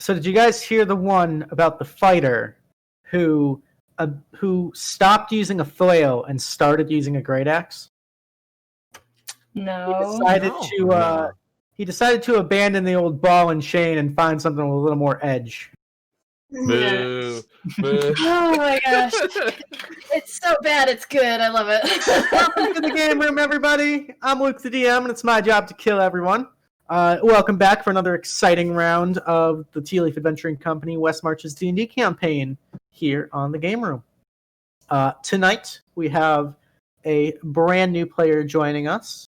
So did you guys hear the one about the fighter who stopped using a flail and started using a great axe? No. He decided to abandon the old ball and chain and find something with a little more edge. Boo. Boo. Oh my gosh. It's so bad, it's good. I love it. Welcome to the game room, everybody. I'm LukeTheDM, and it's my job to kill everyone. Welcome back for another exciting round of the Tealeaf Adventuring Company West Marches D&D campaign here on the game room. Tonight, we have a brand new player joining us.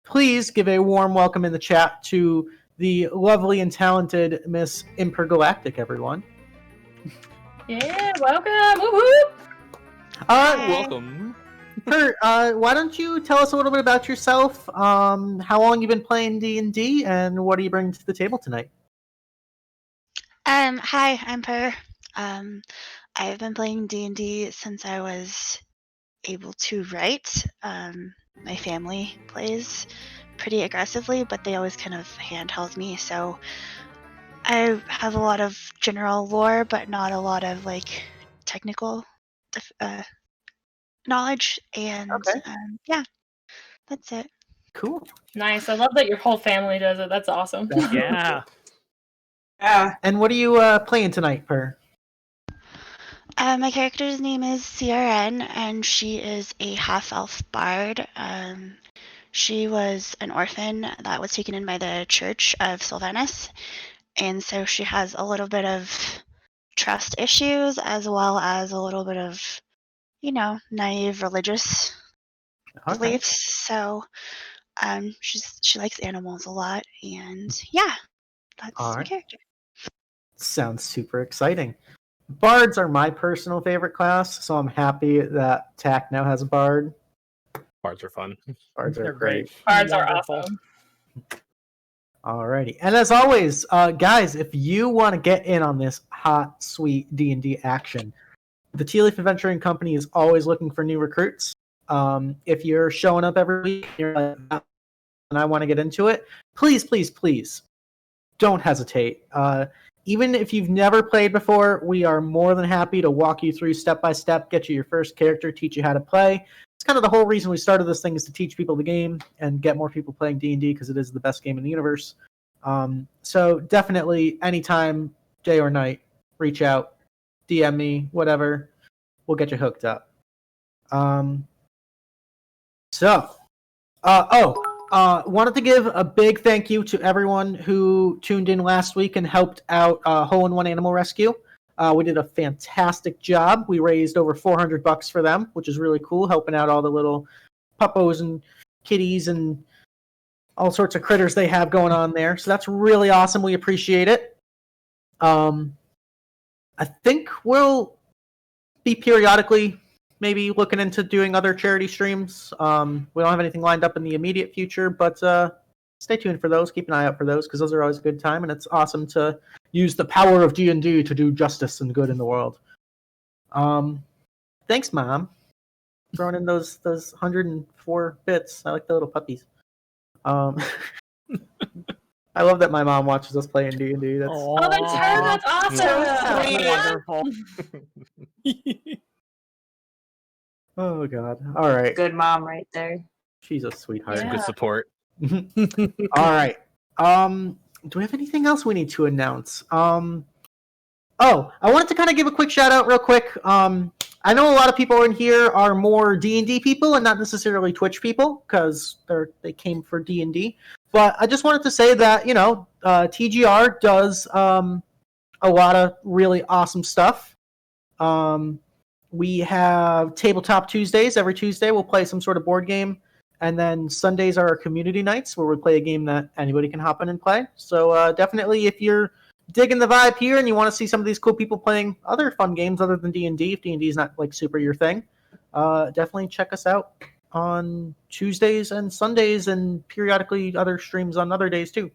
Please give a warm welcome in the chat to the lovely and talented Miss InPurrGalactic, everyone. Yeah, welcome. Woo woo. Welcome. Why don't you tell us a little bit about yourself, how long you've been playing D&D, and what do you bring to the table tonight? Hi, I'm Per. I've been playing D&D since I was able to write. My family plays pretty aggressively, but they always kind of handheld me, so I have a lot of general lore, but not a lot of technical knowledge, and Okay. yeah, that's it. Cool. Nice. I love that your whole family does it. That's awesome. Yeah. And what are you playing tonight, Per? My character's name is Ciarenne, and she is a half-elf bard. She was an orphan that was taken in by the Church of Sylvanas, and so she has a little bit of trust issues as well as a little bit of, naive religious beliefs. So she likes animals a lot, and yeah, that's my character. Sounds super exciting. Bards are my personal favorite class, so I'm happy that TAC now has a bard. Bards are fun. Bards are They're great. Bards are Wonderful. awesome. Alrighty. And as always, guys, if you want to get in on this hot, sweet D&D action, the Tealeaf Adventuring Company is always looking for new recruits. If you're showing up every week and you're like, and I want to get into it, please, please, please, don't hesitate. Even if you've never played before, we are more than happy to walk you through step by step, get you your first character, teach you how to play. It's kind of the whole reason we started this thing, is to teach people the game and get more people playing D&D, because it is the best game in the universe. So definitely, anytime, day or night, reach out, DM me, whatever. We'll get you hooked up. Wanted to give a big thank you to everyone who tuned in last week and helped out Hole-in-One Animal Rescue. We did a fantastic job. We raised over $400 for them, which is really cool, helping out all the little puppos and kitties and all sorts of critters they have going on there. So that's really awesome. We appreciate it. I think we'll be periodically maybe looking into doing other charity streams. We don't have anything lined up in the immediate future, but stay tuned for those. Keep an eye out for those, because those are always a good time, and it's awesome to use the power of D&D to do justice and good in the world. Thanks, Mom. Throwing in those 104 bits. I like the little puppies. I love that my mom watches us play in D&D. That's Oh, that's her. That's awesome. Wonderful. Oh God! All right, Good mom right there. she's a sweetheart. Yeah. Good support. All right. Do we have anything else we need to announce? I wanted to kind of give a quick shout out real quick. I know a lot of people in here are more D&D people and not necessarily Twitch people, because they came for D&D. But I just wanted to say that, TGR does a lot of really awesome stuff. We have Tabletop Tuesdays. Every Tuesday we'll play some sort of board game. And then Sundays are our community nights, where we play a game that anybody can hop in and play. So definitely, if you're digging the vibe here and you want to see some of these cool people playing other fun games other than D&D, if D&D is not super your thing, definitely check us out on Tuesdays and Sundays, and periodically other streams on other days too.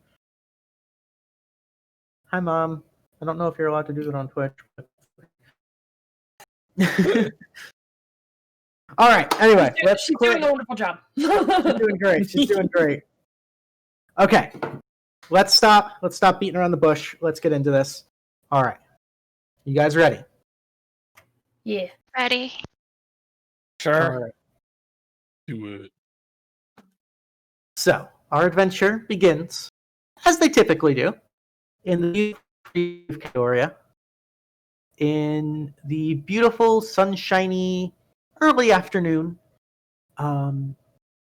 Hi, Mom. I don't know if you're allowed to do it on Twitch. All right. Anyway, She's doing a wonderful job. She's doing great. She's doing great. Okay. let's stop beating around the bush. Let's get into this. All right, you guys ready? Yeah. Ready? Sure. All right. Do it. So our adventure begins, as they typically do, in the Victoria, in the beautiful, sunshiny, early afternoon, right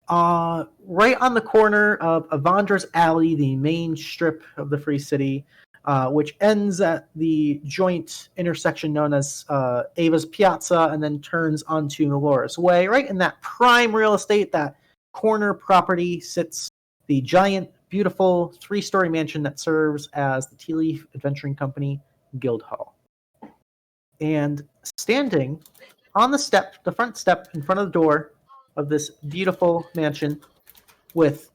on the corner of Avandra's Alley, the main strip of the Free City, which ends at the joint intersection known as Ava's Piazza and then turns onto Melora's Way. Right in that prime real estate, that corner property, sits the giant, beautiful 3-story mansion that serves as the Tealeaf Adventuring Company Guild Hall. And standing on the front step in front of the door of this beautiful mansion with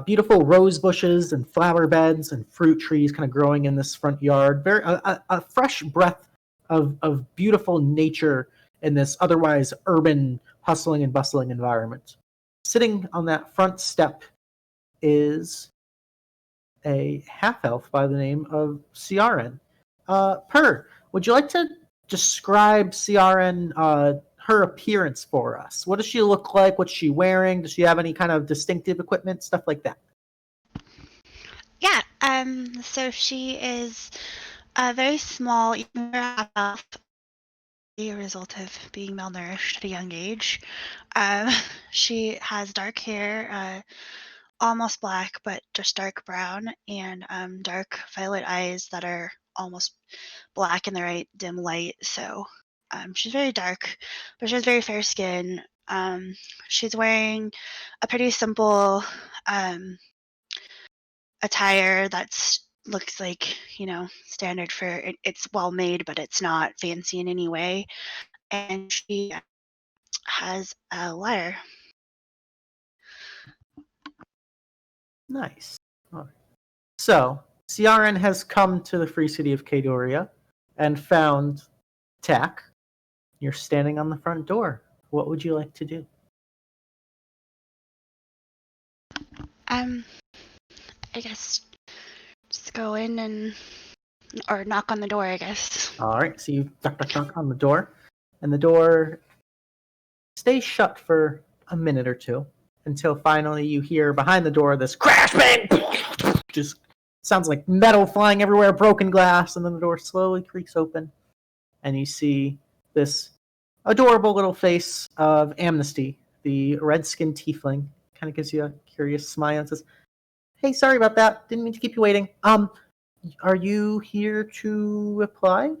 beautiful rose bushes and flower beds and fruit trees kind of growing in this front yard. Very a fresh breath of beautiful nature in this otherwise urban, hustling and bustling environment. Sitting on that front step is a half-elf by the name of Ciarenne. Would you like to describe Ciarenne, her appearance for us? What does she look like? What's she wearing? Does she have any kind of distinctive equipment? Stuff like that. Yeah. So she is a very small, even half-elf, a result of being malnourished at a young age. She has dark hair, almost black, but just dark brown, and dark violet eyes that are almost black in the right dim light. So she's very dark, but she has very fair skin. She's wearing a pretty simple attire that's looks like, standard for it. It's well made, but it's not fancy in any way. And she has a lyre. Nice. All right. So, Ciarenne has come to the free city of Kadoria and found Tack. You're standing on the front door. What would you like to do? I guess just go in or knock on the door, I guess. All right, so you knock on the door, and the door stays shut for a minute or two until finally you hear behind the door this crash bang! Just sounds like metal flying everywhere, broken glass, and then the door slowly creaks open, and you see this adorable little face of Amnesty, the red-skinned tiefling. Kind of gives you a curious smile and says, "Hey, sorry about that. Didn't mean to keep you waiting. Are you here to apply?"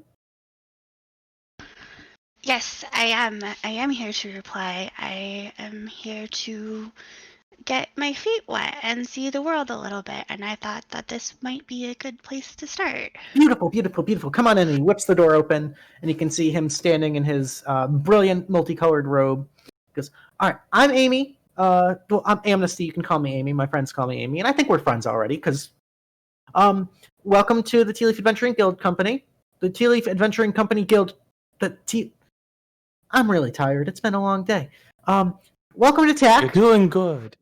Yes, I am. I am here to reply. I am here to get my feet wet and see the world a little bit, and I thought that this might be a good place to start. Beautiful, beautiful, beautiful. Come on in. And he whips the door open, and you can see him standing in his brilliant multicolored robe. He goes, "All right, I'm Amy. Well, I'm Amnesty. You can call me Amy. My friends call me Amy, and I think we're friends already. Because, welcome to the Tealeaf Adventuring Guild Company. The Tealeaf Adventuring Company Guild. I'm really tired. It's been a long day. Welcome to Tack. You're doing good.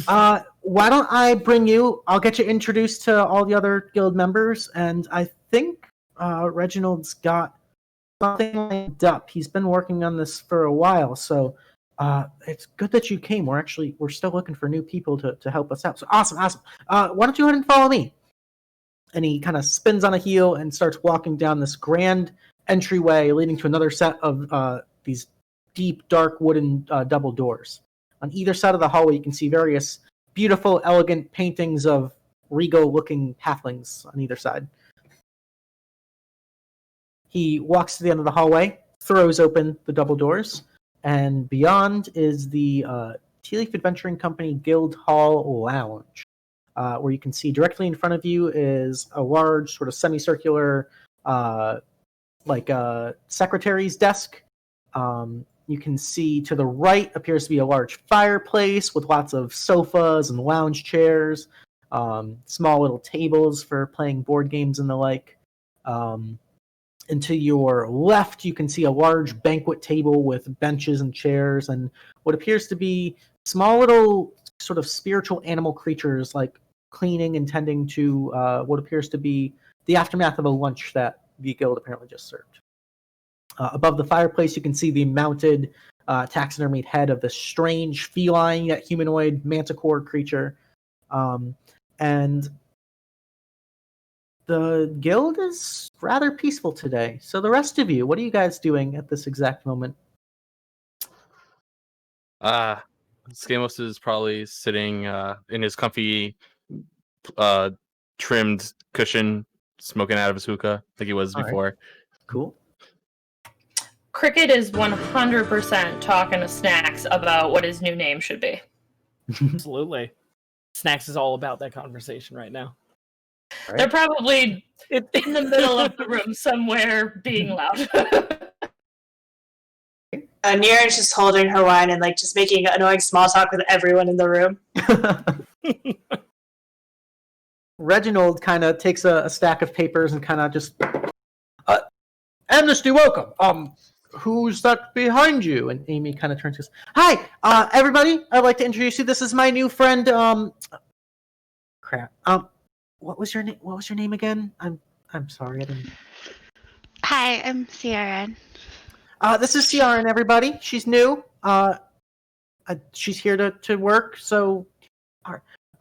Why don't I bring you? I'll get you introduced to all the other guild members, and I think Reginald's got something lined up. He's been working on this for a while, so it's good that you came. We're still looking for new people to help us out. So awesome. Why don't you go ahead and follow me?" And he kind of spins on a heel and starts walking down this grand entryway leading to another set of these deep, dark wooden double doors. On either side of the hallway, you can see various beautiful, elegant paintings of regal-looking halflings on either side. He walks to the end of the hallway, throws open the double doors, and beyond is the Tealeaf Adventuring Company Guild Hall Lounge, where you can see directly in front of you is a large, sort of semicircular, secretary's desk. You can see to the right appears to be a large fireplace with lots of sofas and lounge chairs, small little tables for playing board games and the like. And to your left, you can see a large banquet table with benches and chairs and what appears to be small little sort of spiritual animal creatures like cleaning and tending to what appears to be the aftermath of a lunch that the guild apparently just served. Above the fireplace, you can see the mounted taxidermied head of the strange feline yet humanoid manticore creature. And the guild is rather peaceful today. So the rest of you, what are you guys doing at this exact moment? Skamos is probably sitting in his comfy, trimmed cushion, smoking out of his hookah like he was before. Right. Cool. Krikit is 100% talking to Snaxx about what his new name should be. Absolutely. Snaxx is all about that conversation right now. Right. They're probably in the middle of the room somewhere being loud. Niren's just holding her wine and like just making annoying small talk with everyone in the room. Reginald kind of takes a stack of papers and kind of just Amnesty, welcome. Who's that behind you? And Amy kind of turns to us. Hi, everybody. I'd like to introduce you. This is my new friend. Crap. What was your name? What was your name again? I'm sorry. I didn't. Hi, I'm Ciarenne. This is Ciarenne, everybody. She's new. She's here to work. So,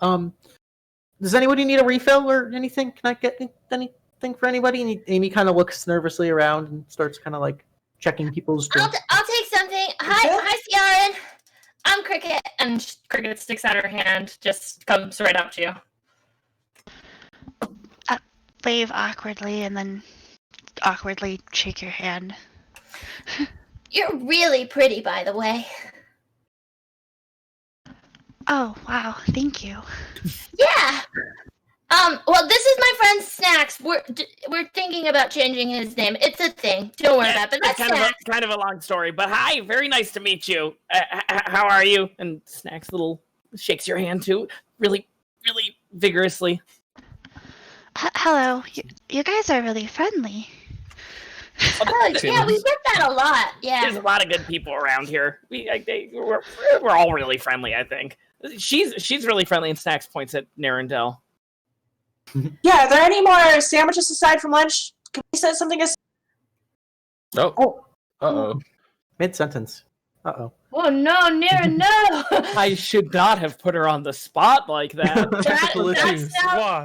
does anybody need a refill or anything? Can I get anything for anybody? And Amy kind of looks nervously around and starts kind of like checking people's drinks. I'll take something. Hi, Ciarenne. I'm Krikit. And Krikit sticks out her hand, just comes right up to you. Wave awkwardly and then awkwardly shake your hand. You're really pretty, by the way. Oh, wow. Thank you. Yeah. Well, this is my friend Snaxx. We're thinking about changing his name. It's a thing. Don't worry about it. But that's kind of a long story. But hi, very nice to meet you. How are you? And Snaxx little shakes your hand too, really, really vigorously. Hello. You guys are really friendly. Oh, yeah, we get that a lot. Yeah. There's a lot of good people around here. We're all really friendly, I think. She's really friendly, and Snaxx points at Nirendal. Yeah, are there any more sandwiches aside from lunch? Can we set something aside? Oh. Uh-oh. Mid-sentence. Uh-oh. Oh, no, no. I should not have put her on the spot like that.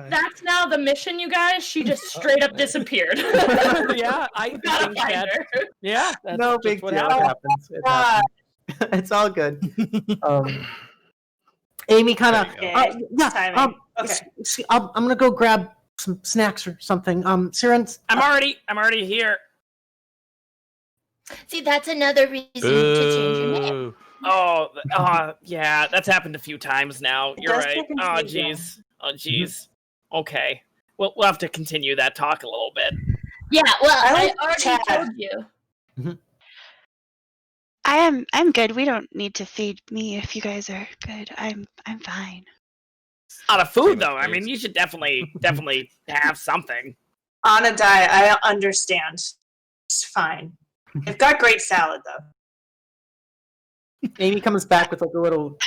That's now the mission, you guys. She just straight up disappeared. Yeah, I gotta think find that. her. Yeah, that's No just big what deal. happened. It happens. It's all good. Amy kind of Okay. I'm gonna go grab some snacks or something. Ciarenne, I'm already here. See, that's another reason to change your name. Ooh. Oh, yeah, that's happened a few times now. It You're does right. happen Oh, to me, jeez. Oh, jeez. Okay. We'll have to continue that talk a little bit. Yeah, well, I I like already Chad. told you. I'm good. We don't need to feed me if you guys are good. I'm fine. On a food though, I mean, you should definitely have something. On a diet, I understand. It's fine. They've got great salad though. Amy comes back with like a little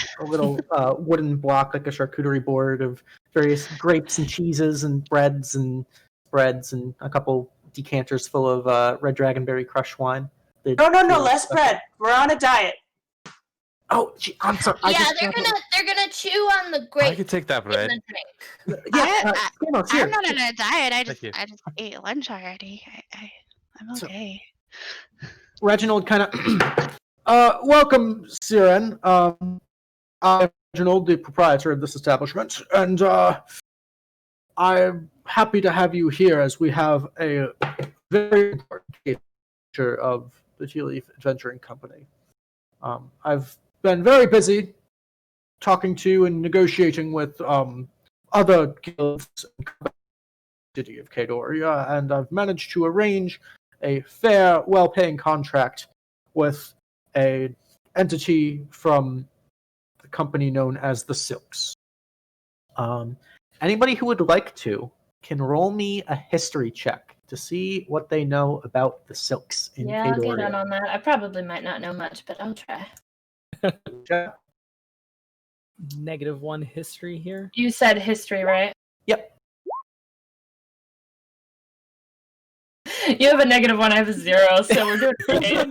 wooden block, like a charcuterie board of various grapes and cheeses and breads and spreads and a couple decanters full of Red Dragonberry crush wine. No, less bread. We're on a diet. Oh, I'm sorry. They're gonna chew on the grape. I could take that in bread. the drink. Skamos, here. I'm not on a diet. I Thank you. just ate lunch already. I'm okay. Reginald kind of welcome, Ciarenne. I'm Reginald, the proprietor of this establishment, and I'm happy to have you here as we have a very important feature of the Tealeaf Adventuring Company. I've been very busy talking to and negotiating with other guilds in the city of Kadoria, and I've managed to arrange a fair, well-paying contract with an entity from the company known as the Silks. Anybody who would like to can roll me a history check to see what they know about the Silks in Yeah, I'll get Kadoria. in on that. I probably might not know much, but I'll try. Yeah. -1 history here. You said history, right? Yep. You have a -1, I have a 0, so we're doing great.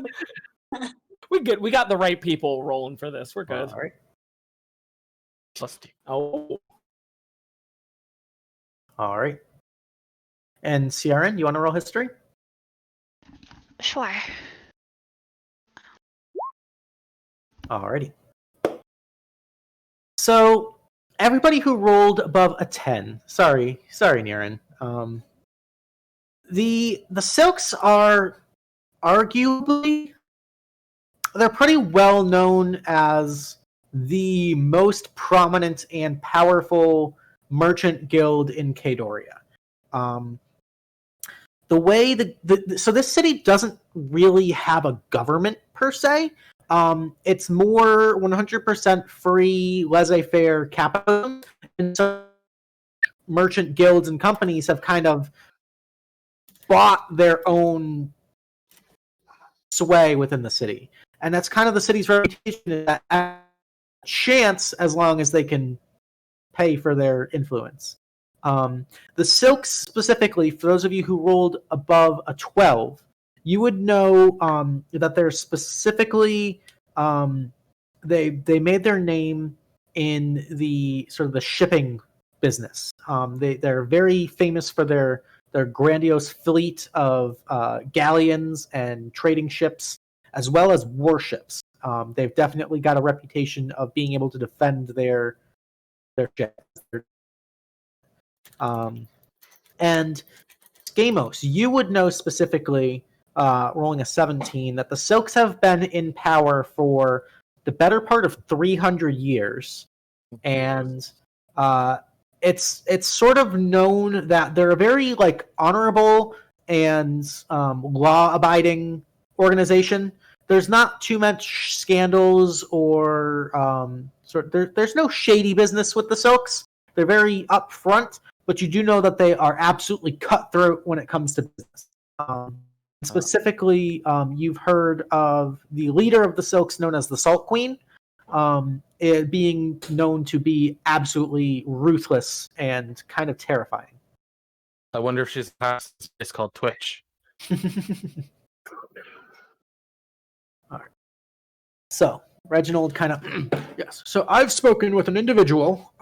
We good. We got the right people rolling for this. We're good. All right. +2. Oh, All right. And Ciarenne, you want to roll history? Sure. Alrighty. So everybody who rolled above a 10, sorry, Niren. The Silks are arguably, they're pretty well known as the most prominent and powerful merchant guild in Kadoria. The way so this city doesn't really have a government per se. It's more 100% free, laissez-faire capitalism, and so merchant guilds and companies have kind of bought their own sway within the city, and that's kind of the city's reputation, is that chance as long as they can pay for their influence. The Silks specifically, for those of you who rolled above a 12, you would know that they're specifically they made their name in the sort of the shipping business. They're very famous for their grandiose fleet of galleons and trading ships, as well as warships. They've definitely got a reputation of being able to defend their ships. And Skamos, you would know specifically, rolling a 17, that the Silks have been in power for the better part of 300 years, and it's sort of known that they're a very honorable and law-abiding organization. There's not too much scandals or there's no shady business with the Silks. They're very upfront, but you do know that they are absolutely cutthroat when it comes to business. Specifically, you've heard of the leader of the Silks, known as the Salt Queen, it being known to be absolutely ruthless and kind of terrifying. I wonder if she's it's called Twitch. All right. So Reginald kind of yes. So I've spoken with an individual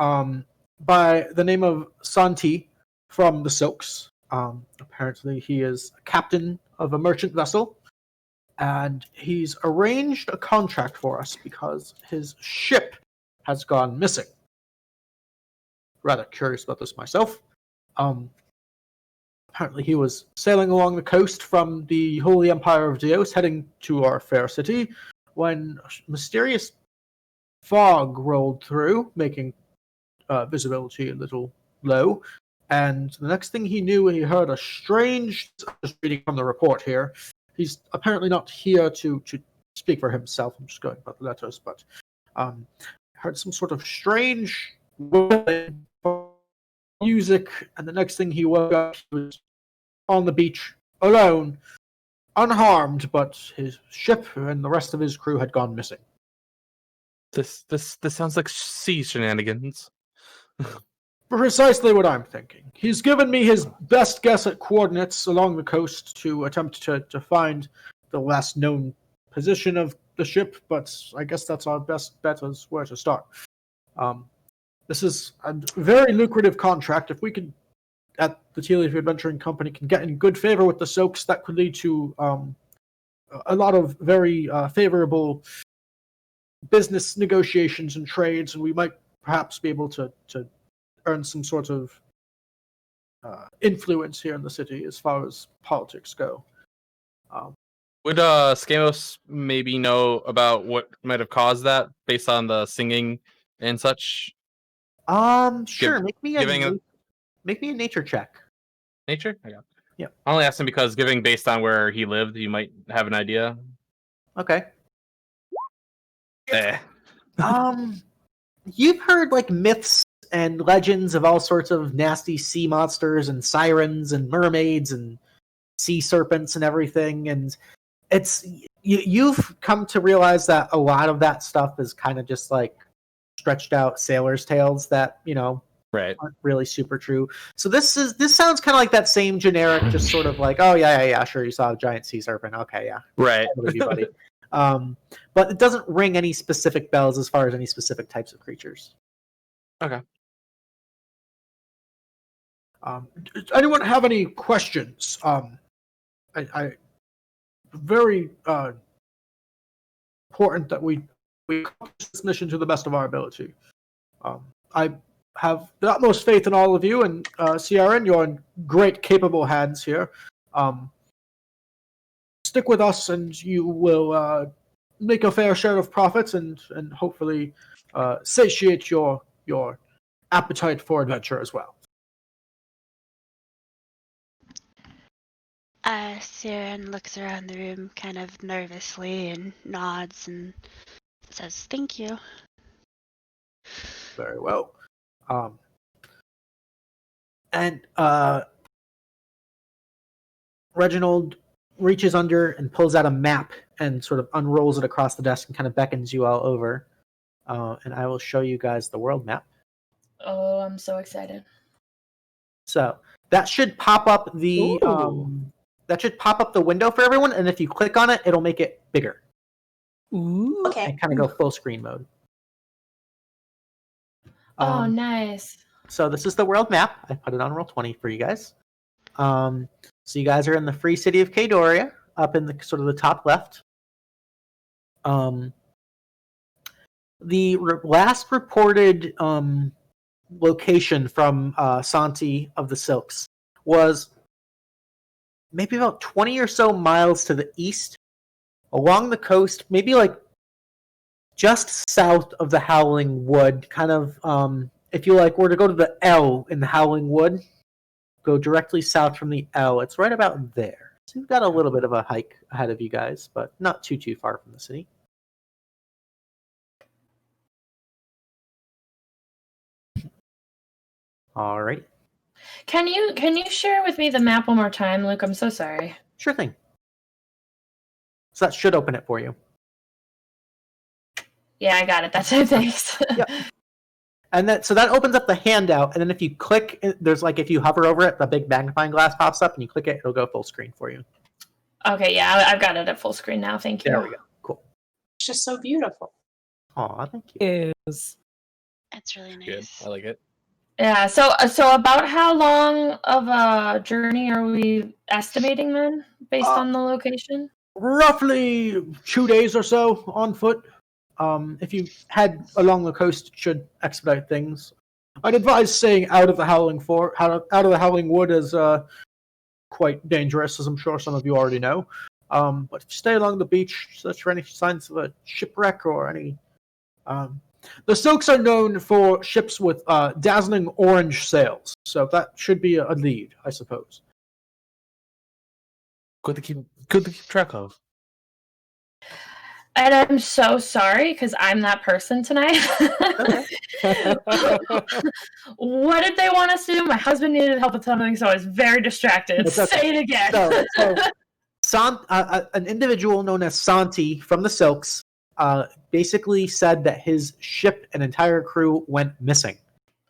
by the name of Santi from the Silks. Apparently he is a captain of a merchant vessel, and he's arranged a contract for us because his ship has gone missing. Rather curious about this myself. Apparently he was sailing along the coast from the Holy Empire of Dios, heading to our fair city, when a mysterious fog rolled through, making visibility a little low. And the next thing he knew, he heard a strange... Just reading from the report here. He's apparently not here to speak for himself. I'm just going about the letters, but heard some sort of strange music, and the next thing he woke up, he was on the beach, alone, unharmed, but his ship and the rest of his crew had gone missing. This sounds like sea shenanigans. Precisely what I'm thinking. He's given me his best guess at coordinates along the coast to attempt to find the last known position of the ship, but I guess that's our best bet as where to start. This is a very lucrative contract. If we could, at the Tealeaf Adventuring Company, can get in good favor with the Silks, that could lead to a lot of very favorable business negotiations and trades, and we might perhaps be able to earn some sort of influence here in the city as far as politics go. Would Skamos maybe know about what might have caused that, based on the singing and such? Sure. Make me a nature check. Nature? I got it. Yeah. I only asked him because, giving based on where he lived, you might have an idea. Okay. Eh. You've heard myths and legends of all sorts of nasty sea monsters and sirens and mermaids and sea serpents and everything, and you've come to realize that a lot of that stuff is kind of just stretched out sailors' tales that Right. aren't really super true. So this sounds kind of like that same generic, just sort of like, oh yeah, sure, you saw a giant sea serpent. Okay, yeah, Right. I believe you, buddy. But it doesn't ring any specific bells as far as any specific types of creatures. Okay. Does anyone have any questions? I very important that we accomplish this mission to the best of our ability. I have the utmost faith in all of you, and Ciarenne, you're in great, capable hands here. Stick with us, and you will make a fair share of profits, and hopefully satiate your appetite for adventure as well. Ciarenne looks around the room kind of nervously and nods and says, "Thank you." Very well. And Reginald reaches under and pulls out a map and sort of unrolls it across the desk and kind of beckons you all over. And I will show you guys the world map. Oh, I'm so excited. So that should pop up the window for everyone, and if you click on it, it'll make it bigger. Ooh. Okay. And kind of go full screen mode. Oh, nice. So this is the world map. I put it on Roll20 for you guys. So you guys are in the free city of Kadoria, up in the sort of the top left. The last reported location from Santi of the Silks was maybe about 20 or so miles to the east, along the coast, maybe like just south of the Howling Wood, kind of, if you were to go to the L in the Howling Wood, go directly south from the L. It's right about there. So you've got a little bit of a hike ahead of you guys, but not too far from the city. All right. Can you share with me the map one more time, Luke? I'm so sorry. Sure thing. So that should open it for you. Yeah, I got it. That's it. Thanks. Yep. And that opens up the handout, and then if you click, there's if you hover over it, the big magnifying glass pops up, and you click it, it'll go full screen for you. Okay, yeah, I've got it at full screen now. Thank you. There we go. Cool. It's just so beautiful. Aw, thank you. Is It's really nice. Good. I like it. Yeah. So about how long of a journey are we estimating then, based on the location? Roughly 2 days or so on foot. If you head along the coast, it should expedite things. I'd advise staying out of the Howling Wood is quite dangerous, as I'm sure some of you already know. But if you stay along the beach, search for any signs of a shipwreck or any. The Silks are known for ships with dazzling orange sails, so that should be a lead, I suppose. Good to keep track of. And I'm so sorry because I'm that person tonight. What did they want us to do? My husband needed help with something, so I was very distracted. Say it again. An individual known as Santi from the Silks basically said that his ship and entire crew went missing.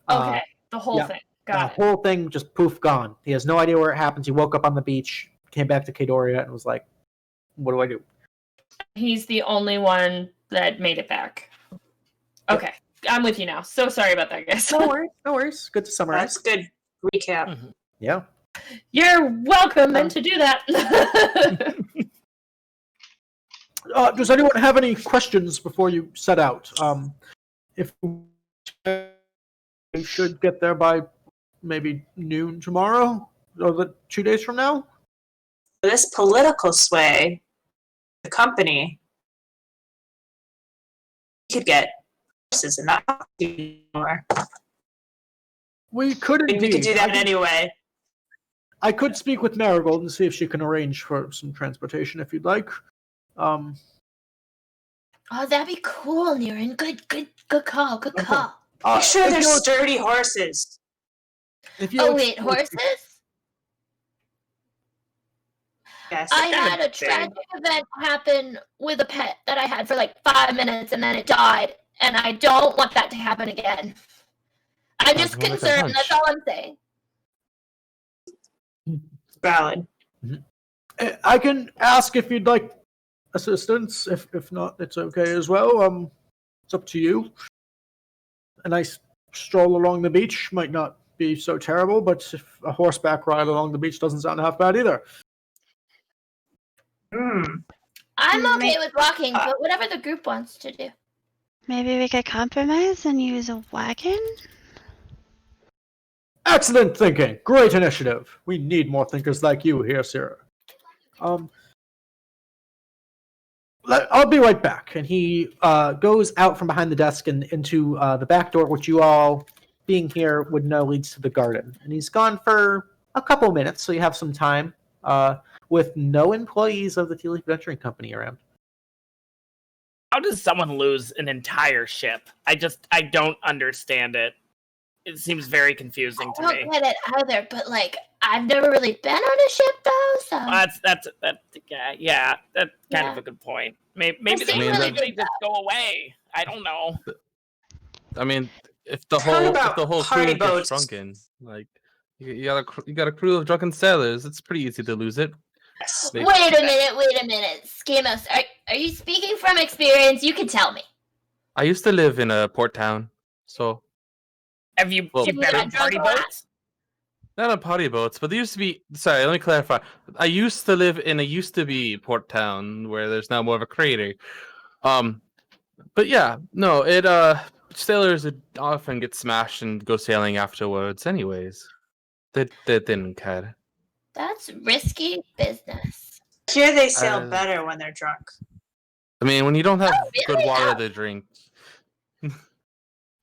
Okay, the whole thing. Got it. The whole thing just poof gone. He has no idea where it happened. He woke up on the beach, came back to Kadoria, and was like, "What do I do?" He's the only one that made it back. Okay, I'm with you now. So sorry about that, guys. No worries. Good to summarize. That's good recap. Mm-hmm. Yeah. You're welcome and to do that. Does anyone have any questions before you set out? If you should get there by maybe noon tomorrow, or 2 days from now? This political sway, the company could get horses and not anymore. We could We indeed. could do that anyway. I could speak with Marigold and see if she can arrange for some transportation if you'd like. Oh, that'd be cool, Niren. Good call. Good call. Make sure if they're you're- sturdy horses. if you're- Oh wait, horses? Yes, I they're had a kinda big. tragic event happen with a pet that I had for like 5 minutes, and then it died. and I don't want that to happen again. I'm just Sounds more like a concerned. hunch. That's all I'm saying. Valid. I can ask if you'd like assistance. If not, it's okay as well. It's up to you. A nice stroll along the beach might not be so terrible, but if a horseback ride along the beach doesn't sound half bad either. I'm okay with walking, but whatever the group wants to do. Maybe we could compromise and use a wagon? Excellent thinking. Great initiative. We need more thinkers like you here, Sarah. I'll be right back. And he goes out from behind the desk and into the back door, which you all, being here, would know leads to the garden. And he's gone for a couple minutes, so you have some time with no employees of the Tealeaf Adventuring Company around. How does someone lose an entire ship? I don't understand it. It seems very confusing to I me. don't get it either, but like I've never really been on a ship though, so That's kind of a good point. Maybe seem they really just big, go away. I don't know. I mean, if the Talk whole about crew party gets boats. drunken, like you got a crew of drunken sailors, it's pretty easy to lose it. Yes. They- Wait a minute. Skamos, are you speaking from experience? You can tell me. I used to live in a port town, so Have you Well- been on party boats? not on party boats, but there used to be. Sorry, let me clarify. I used to live in a used-to-be port town where there's now more of a crater. But yeah, no, it sailors would often get smashed and go sailing afterwards. Anyways, they didn't care. That's risky business. Here they sail Uh, better when they're drunk. I mean, when you don't have good really? water to drink,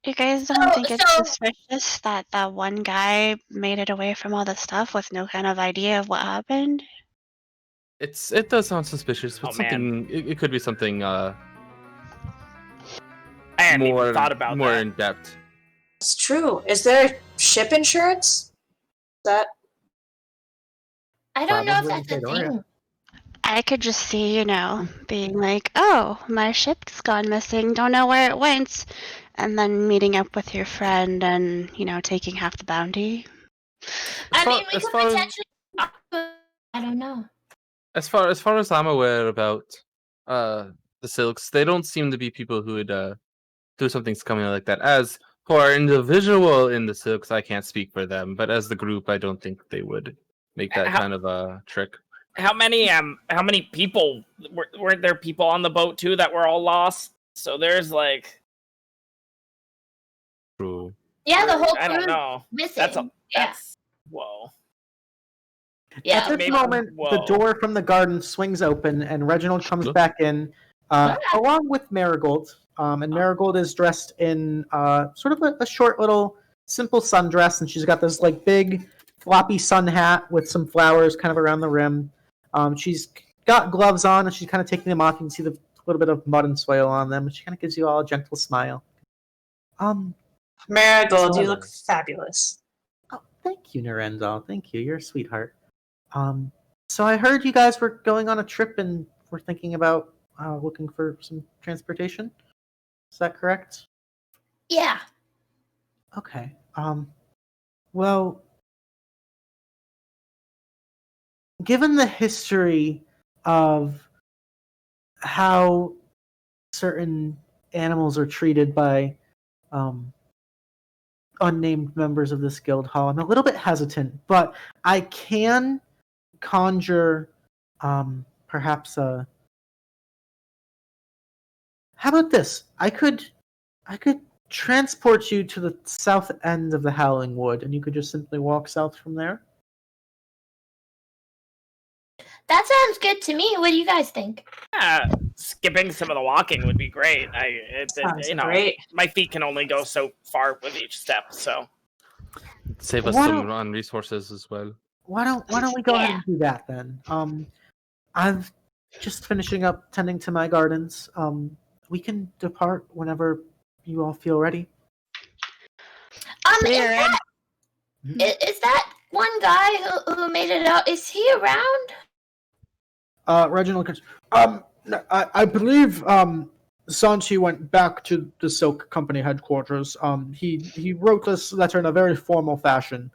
You guys don't think it's so- suspicious that that one guy made it away from all the stuff with no kind of idea of what happened? it does sound suspicious, but Oh, man. something it could be something I hadn't more even thought about more that. in depth. It's true. Is there ship insurance? That I don't know if Probably that's a Fedora. thing. I could just see, being like, oh, my ship's gone missing, don't know where it went. And then meeting up with your friend and, taking half the bounty. I far- mean, we as could far as- potentially. I don't know. As far as I'm aware about the Silks, they don't seem to be people who would do something scummy like that. As for our individual in the Silks, I can't speak for them, but as the group, I don't think they would make that kind of a trick. How many people weren't there people on the boat too that were all lost? So there's like True. Yeah, the whole I don't crew's know. missing. That's whoa. Yeah. At this maybe- moment, the whoa. door from the garden swings open, and Reginald comes Look. back in, along with Marigold. And Marigold is dressed in sort of a short little simple sundress, and she's got this like big floppy sun hat with some flowers kind of around the rim. She's got gloves on, and she's kind of taking them off. You can see the little bit of mud and soil on them. She kind of gives you all a gentle smile. Marigold, you look fabulous. Oh, thank you, Nirendal. Thank you. You're a sweetheart. So I heard you guys were going on a trip and were thinking about looking for some transportation. Is that correct? Yeah. Okay. Well, given the history of how certain animals are treated by unnamed members of this guild hall, I'm a little bit hesitant, but I can conjure perhaps a... How about this? I could transport you to the south end of the Howling Wood, and you could just simply walk south from there. That sounds good to me. What do you guys think? Yeah, skipping some of the walking would be great. Sounds great. My feet can only go so far with each step. So Save us Why some don't- on resources as well. Why don't we go ahead Yeah. and do that then? I'm just finishing up tending to my gardens. We can depart whenever you all feel ready. Is that one guy who made it out? Is he around? Reginald, no, I believe Sanchi went back to the Silk Company headquarters. He wrote this letter in a very formal fashion.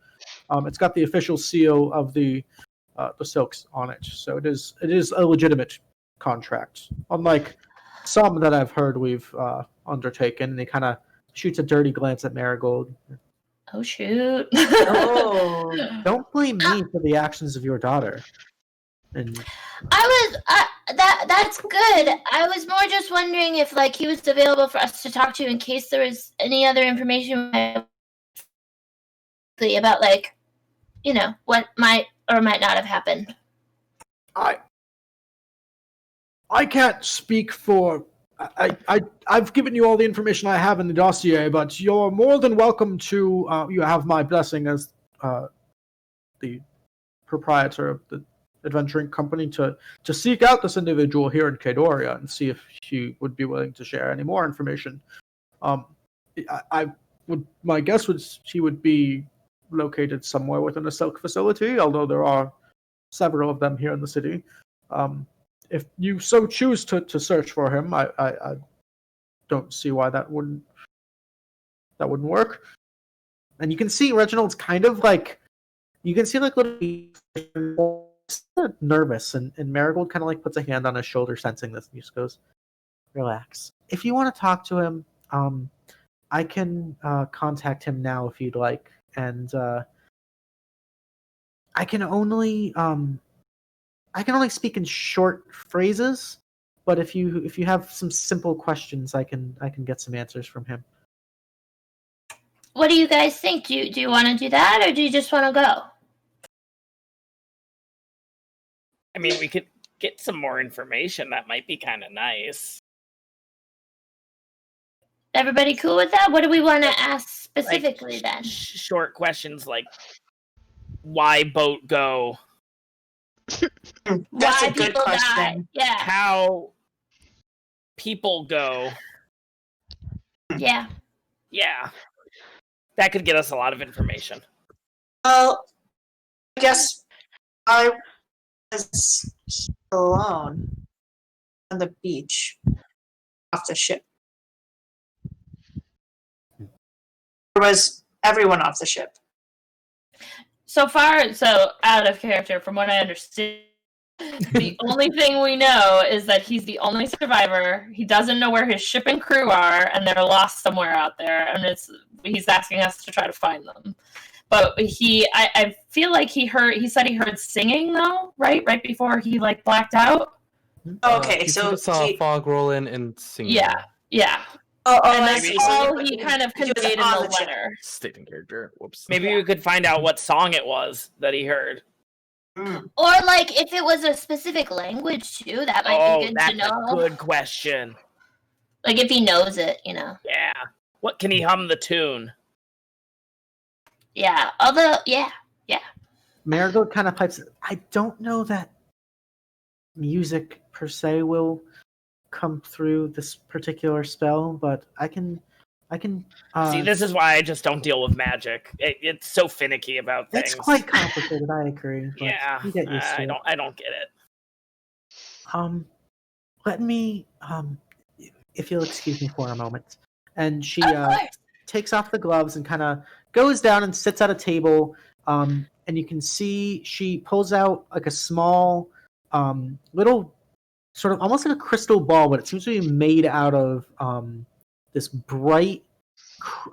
It's got the official seal of the Silks on it, so it is a legitimate contract. Unlike some that I've heard we've undertaken, and he kind of shoots a dirty glance at Marigold. Oh shoot! Oh. Don't blame me for the actions of your daughter. And That's good. I was more just wondering if like he was available for us to talk to in case there was any other information about like, you know, what might or might not have happened. I can't speak for. I've given you all the information I have in the dossier, but you're more than welcome to. You have my blessing as the proprietor of the Adventuring Company to seek out this individual here in Kadoria and see if she would be willing to share any more information. My guess was she would be located somewhere within a Silk facility, although there are several of them here in the city. If you so choose to search for him, I don't see why that wouldn't work. And you can see Reginald's kind of like, you can see like little nervous, and Marigold kind of like puts a hand on his shoulder, sensing this, and he just goes, "Relax. If you want to talk to him, I can contact him now if you'd like, and I can only speak in short phrases. But if you have some simple questions, I can get some answers from him." What do you guys think? Do you want to do that, or do you just want to go? I mean, we could get some more information. That might be kind of nice. Everybody cool with that? What do we want to ask specifically like, then? Short questions like, why boat go? That's Why a good people question. die? Yeah, How people go? yeah. Yeah. That could get us a lot of information. Well, I guess I was alone on the beach off the ship. Or was everyone off the ship? So far, so out of character, from what I understand, the only thing we know is that he's the only survivor. He doesn't know where his ship and crew are, and they're lost somewhere out there. And he's asking us to try to find them. But I feel like he said he heard singing though, right before he like blacked out. Okay, He so saw fog roll in and sing. Yeah. Oh, And I that's see. all he kind of he was conveyed in on the the ship. letter. Stating character. Whoops. Maybe we could find out what song it was that he heard. Or like if it was a specific language too, that might be good that's to know. a good question. Like if he knows it, you know. Yeah. What can he hum the tune? Yeah. Although, yeah. Marigold kind of pipes. I don't know that music per se will come through this particular spell, but I can. See, this is why I just don't deal with magic. It's so finicky about things. It's quite complicated. I agree. But Yeah, you get used to it. I don't get it. Let me. If you'll excuse me for a moment, and she Of course. takes off the gloves and kind of goes down and sits at a table. And you can see she pulls out like a small, little, sort of almost like a crystal ball, but it seems to be made out of this bright,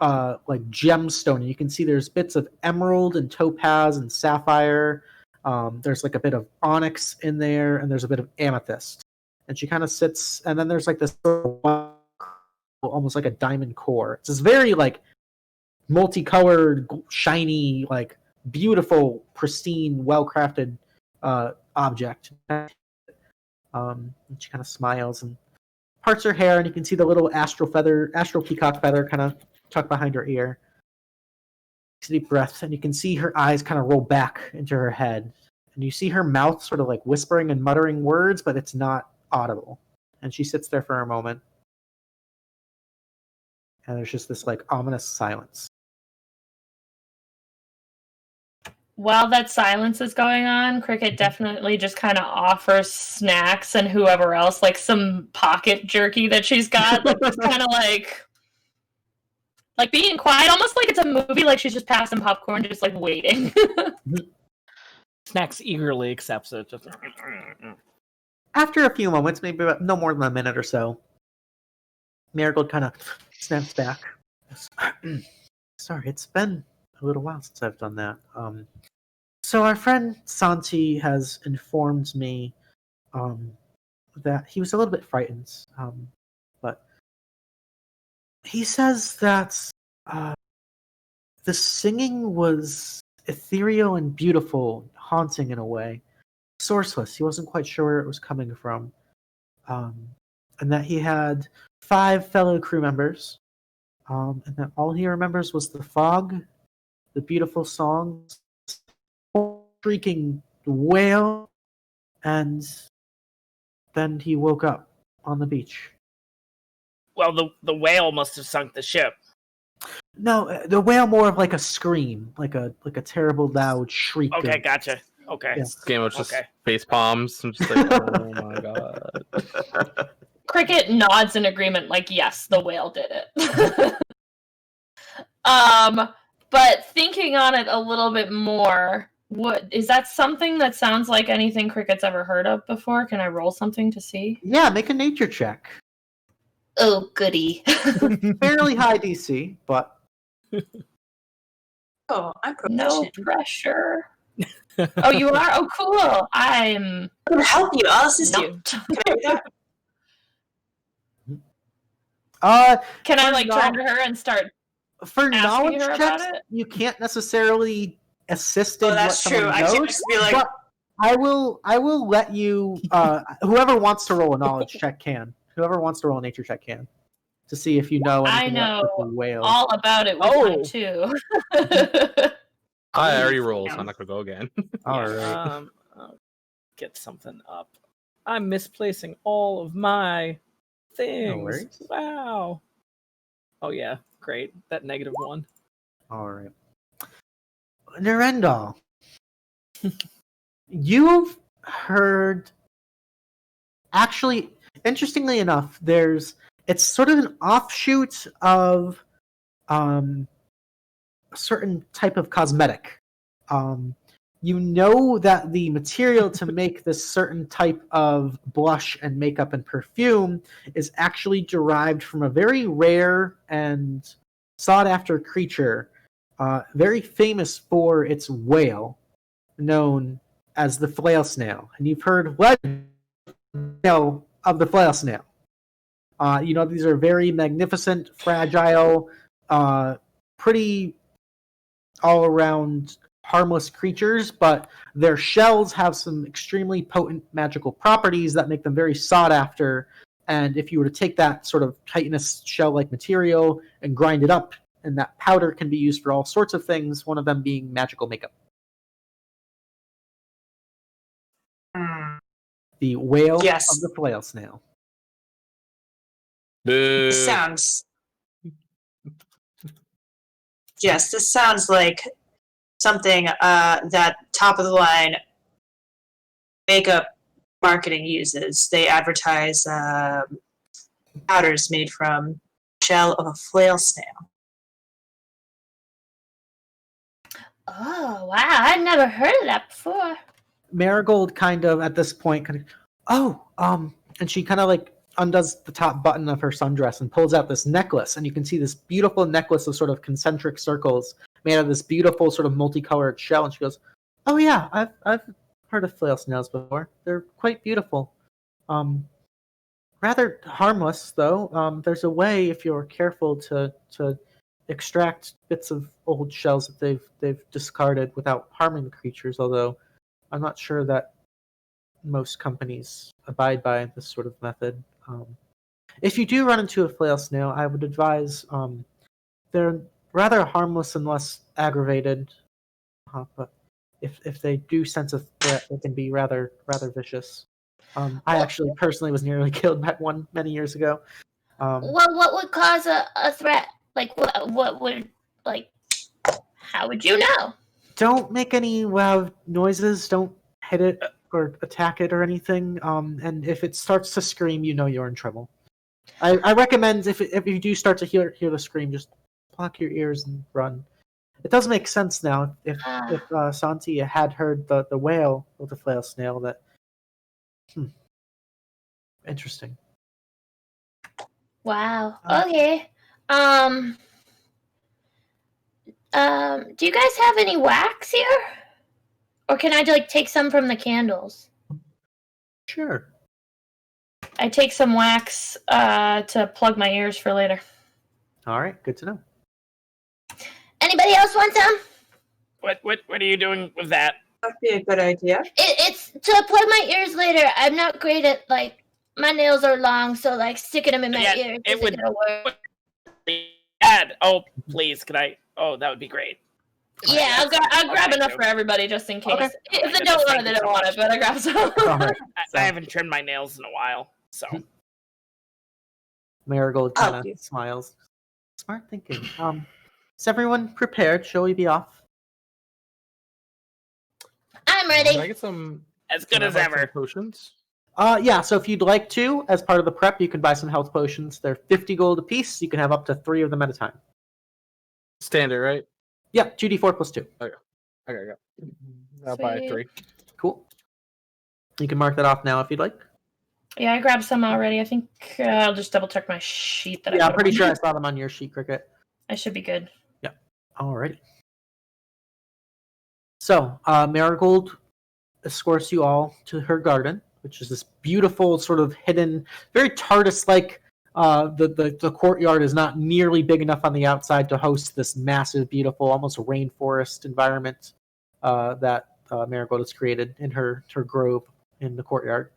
like gemstone. And you can see there's bits of emerald and topaz and sapphire. There's like a bit of onyx in there, and there's a bit of amethyst. And she kind of sits, and then there's like this almost like a diamond core. It's this very like multicolored, shiny, like beautiful, pristine, well-crafted object. And she kind of smiles and parts her hair, and you can see the little astral peacock feather kind of tucked behind her ear. Deep breaths, and you can see her eyes kind of roll back into her head, and you see her mouth sort of like whispering and muttering words, but it's not audible. And she sits there for a moment, and there's just this like ominous silence. while that silence is going on, Krikit definitely just kind of offers Snaxx and whoever else like some pocket jerky that she's got. Like, just kind of like being quiet, almost like it's a movie. Like she's just passing popcorn, just like waiting. Snaxx eagerly accepts it. Just... After a few moments, maybe about no more than a minute or so, Marigold kind of snaps back. Sorry, it's been a little while since I've done that. So our friend Santi has informed me that he was a little bit frightened, but he says that the singing was ethereal and beautiful, haunting in a way, sourceless. He wasn't quite sure where it was coming from, and that he had 5 fellow crew members, and that all he remembers was the fog, the beautiful songs, shrieking whale, and then he woke up on the beach. Well, the whale must have sunk the ship. No, the whale more of like a scream, like a terrible loud shriek. Okay, gotcha. Okay. Yeah. Skamos just face palms. I'm just like, oh my god. Krikit nods in agreement, like, yes, the whale did it. But thinking on it a little bit more, what is that something that sounds like anything Krikit's ever heard of before? Can I roll something to see? Yeah, make a nature check. Oh, goody. Fairly high DC, but Oh, I'm No proficient. pressure. Oh, you are? Oh, cool. I'm I can help you. I'll assist you. not. Can I do that? Can I For turn to her and start? for Asking knowledge her about checks, it? you can't necessarily assist in Oh, that's what true. someone I knows. can just be like, But I will let you. Whoever wants to roll a knowledge check can. Whoever wants to roll a nature check can, to see if you know I anything about know the whale. all about it with Oh. mine too. I already rolled, so I'm not gonna go again. All right. I'll get something up. I'm misplacing all of my things. worries. Wow. Oh yeah, great. That -1. All right. Nirendal, you've heard. Actually, interestingly enough, it's sort of an offshoot of a certain type of cosmetic. You know that the material to make this certain type of blush and makeup and perfume is actually derived from a very rare and sought-after creature, very famous for its whale, known as the flail snail. And you've heard legend of the flail snail. These are very magnificent, fragile, pretty all-around harmless creatures, but their shells have some extremely potent magical properties that make them very sought after. And if you were to take that sort of chitinous shell-like material and grind it up, and that powder can be used for all sorts of things, one of them being magical makeup. The whale Yes. of the flail snail. Boo. This sounds. Yes, this sounds like something that top of the line makeup marketing uses. They advertise powders made from shell of a flail snail. Oh, wow. I'd never heard of that before. Marigold kind of at this point and she kind of like undoes the top button of her sundress and pulls out this necklace, and you can see this beautiful necklace of sort of concentric circles made out of this beautiful sort of multicolored shell, and she goes, "Oh yeah, I've heard of flail snails before. They're quite beautiful. Rather harmless though. There's a way, if you're careful, to extract bits of old shells that they've discarded without harming the creatures, although I'm not sure that most companies abide by this sort of method. If you do run into a flail snail, I would advise they're rather harmless and less aggravated, but if they do sense a threat, they can be rather vicious. I actually personally was nearly killed by one many years ago. Well, what would cause a threat? Like, what would, like, how would you know? don't make any loud noises. Don't hit it or attack it or anything. And if it starts to scream, you know you're in trouble. I recommend if you do start to hear the scream, just block your ears and run. It does make sense now. If Santi had heard the wail of the flail snail, that interesting. Wow. Okay. Do you guys have any wax here? Or can I take some from the candles? Sure. I take some wax to plug my ears for later. All right, good to know. Anybody else want some? What are you doing with that? That'd be a good idea. It's to plug my ears later. I'm not great at my nails are long, so sticking them in my ears isn't gonna work. Dad, oh please, could I? Oh, that would be great. Yeah, I'll grab enough for everybody just in case. Okay. If they don't want it, they don't want it, but I grab some. All right. I haven't trimmed my nails in a while, so. Marigold kind of smiles. Smart thinking. Is everyone prepared? Shall we be off? I'm ready. Can I get some As good as ever. potions? Yeah, so if you'd like to, as part of the prep, you can buy some health potions. They're 50 gold apiece. You can have up to 3 of them at a time. Standard, right? Yeah, 2d4 plus 2. Okay, I'll buy Sweet. 3. Cool. You can mark that off now if you'd like. Yeah, I grabbed some already. I think I'll just double check my sheet that Yeah, I I'm put pretty on. sure I saw them on your sheet, Krikit. I should be good. Alrighty. So, Marigold escorts you all to her garden, which is this beautiful, sort of hidden, very TARDIS-like. The courtyard is not nearly big enough on the outside to host this massive, beautiful, almost rainforest environment that Marigold has created in her grove in the courtyard.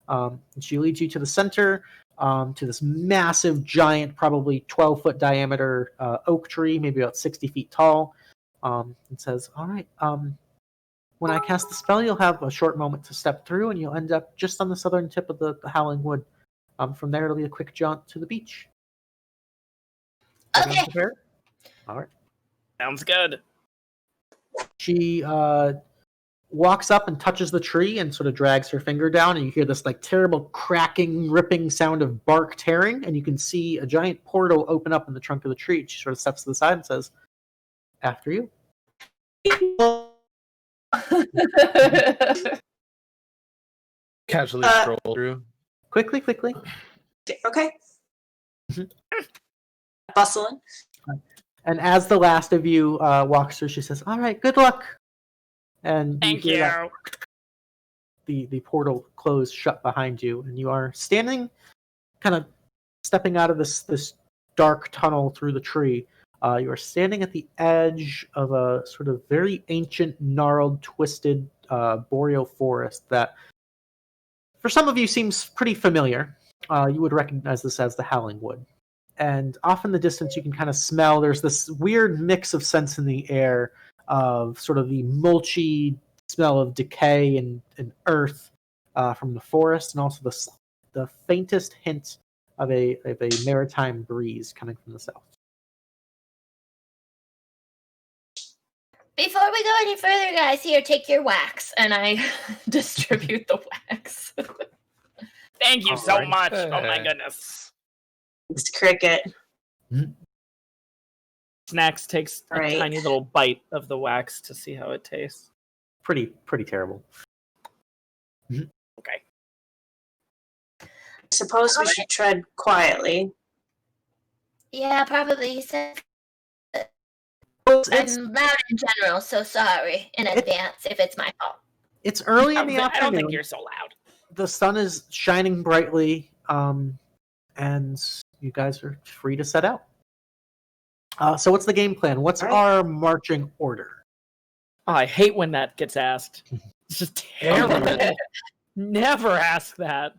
And she leads you to the center, to this massive, giant, probably 12-foot diameter oak tree, maybe about 60 feet tall. And says, all right, when I cast the spell, you'll have a short moment to step through, and you'll end up just on the southern tip of the Howling Wood. From there, it'll be a quick jaunt to the beach. Okay. Prepared? All right. Sounds good. She walks up and touches the tree and sort of drags her finger down, and you hear this terrible cracking, ripping sound of bark tearing, and you can see a giant portal open up in the trunk of the tree. She sort of steps to the side and says, after you. Casually scroll through. Quickly. Okay. Mhm. Bustling. And as the last of you walks through, she says, all right, good luck. And Thank hear you. that the portal closed shut behind you, and you are standing, kind of stepping out of this dark tunnel through the tree. You are standing at the edge of a sort of very ancient, gnarled, twisted boreal forest that, for some of you, seems pretty familiar. You would recognize this as the Howling Wood. And off in the distance, you can kind of smell, there's this weird mix of scents in the air of sort of the mulchy smell of decay and earth from the forest, and also the faintest hint of a maritime breeze coming from the south. Before we go any further, guys, here, take your wax. And I distribute the wax. Thank you so Alright. much. Oh my goodness. It's Krikit. Snaxx takes a Right. tiny little bite of the wax to see how it tastes. Pretty terrible. Okay. Suppose we should tread quietly. Yeah, probably. He said It's I'm loud in general, so sorry in advance if it's my fault. it's early in the I don't afternoon. think you're so loud. The sun is shining brightly, and you guys are free to set out. So what's the game plan? What's Alright. our marching order? Oh, I hate when that gets asked. It's just terrible. Never ask that.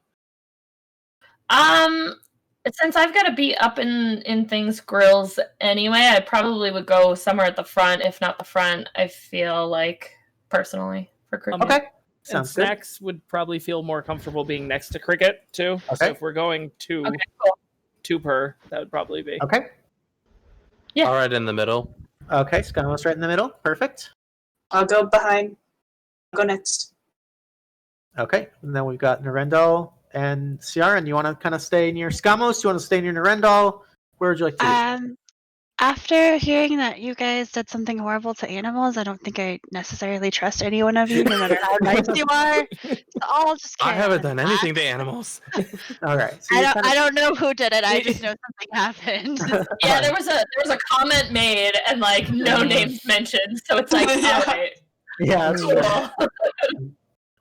Since I've got to be up in things grills anyway, I probably would go somewhere at the front, if not the front. I feel like personally for Krikit. Okay, And sounds good. Snaxx would probably feel more comfortable being next to Krikit too. So Okay. if we're going two Okay, cool. two per, that would probably be. Okay, Yeah. All right, in the middle. okay, Skamos right in the middle. Perfect. I'll go behind. I'll go next. Okay, and then we've got Nirendal and Ciarenne. You want to kind of stay near Skamos? You want to stay near Nirendal? Where would you like to? After hearing that you guys did something horrible to animals, I don't think I necessarily trust any one of you, no matter how nice you are. So I'll just I carry haven't on done with anything that. to animals. All right. So I don't know who did it. I just know something happened. Yeah, there was a comment made and like no names mentioned, so it's like, Yeah. all right, Yeah, that's cool. right.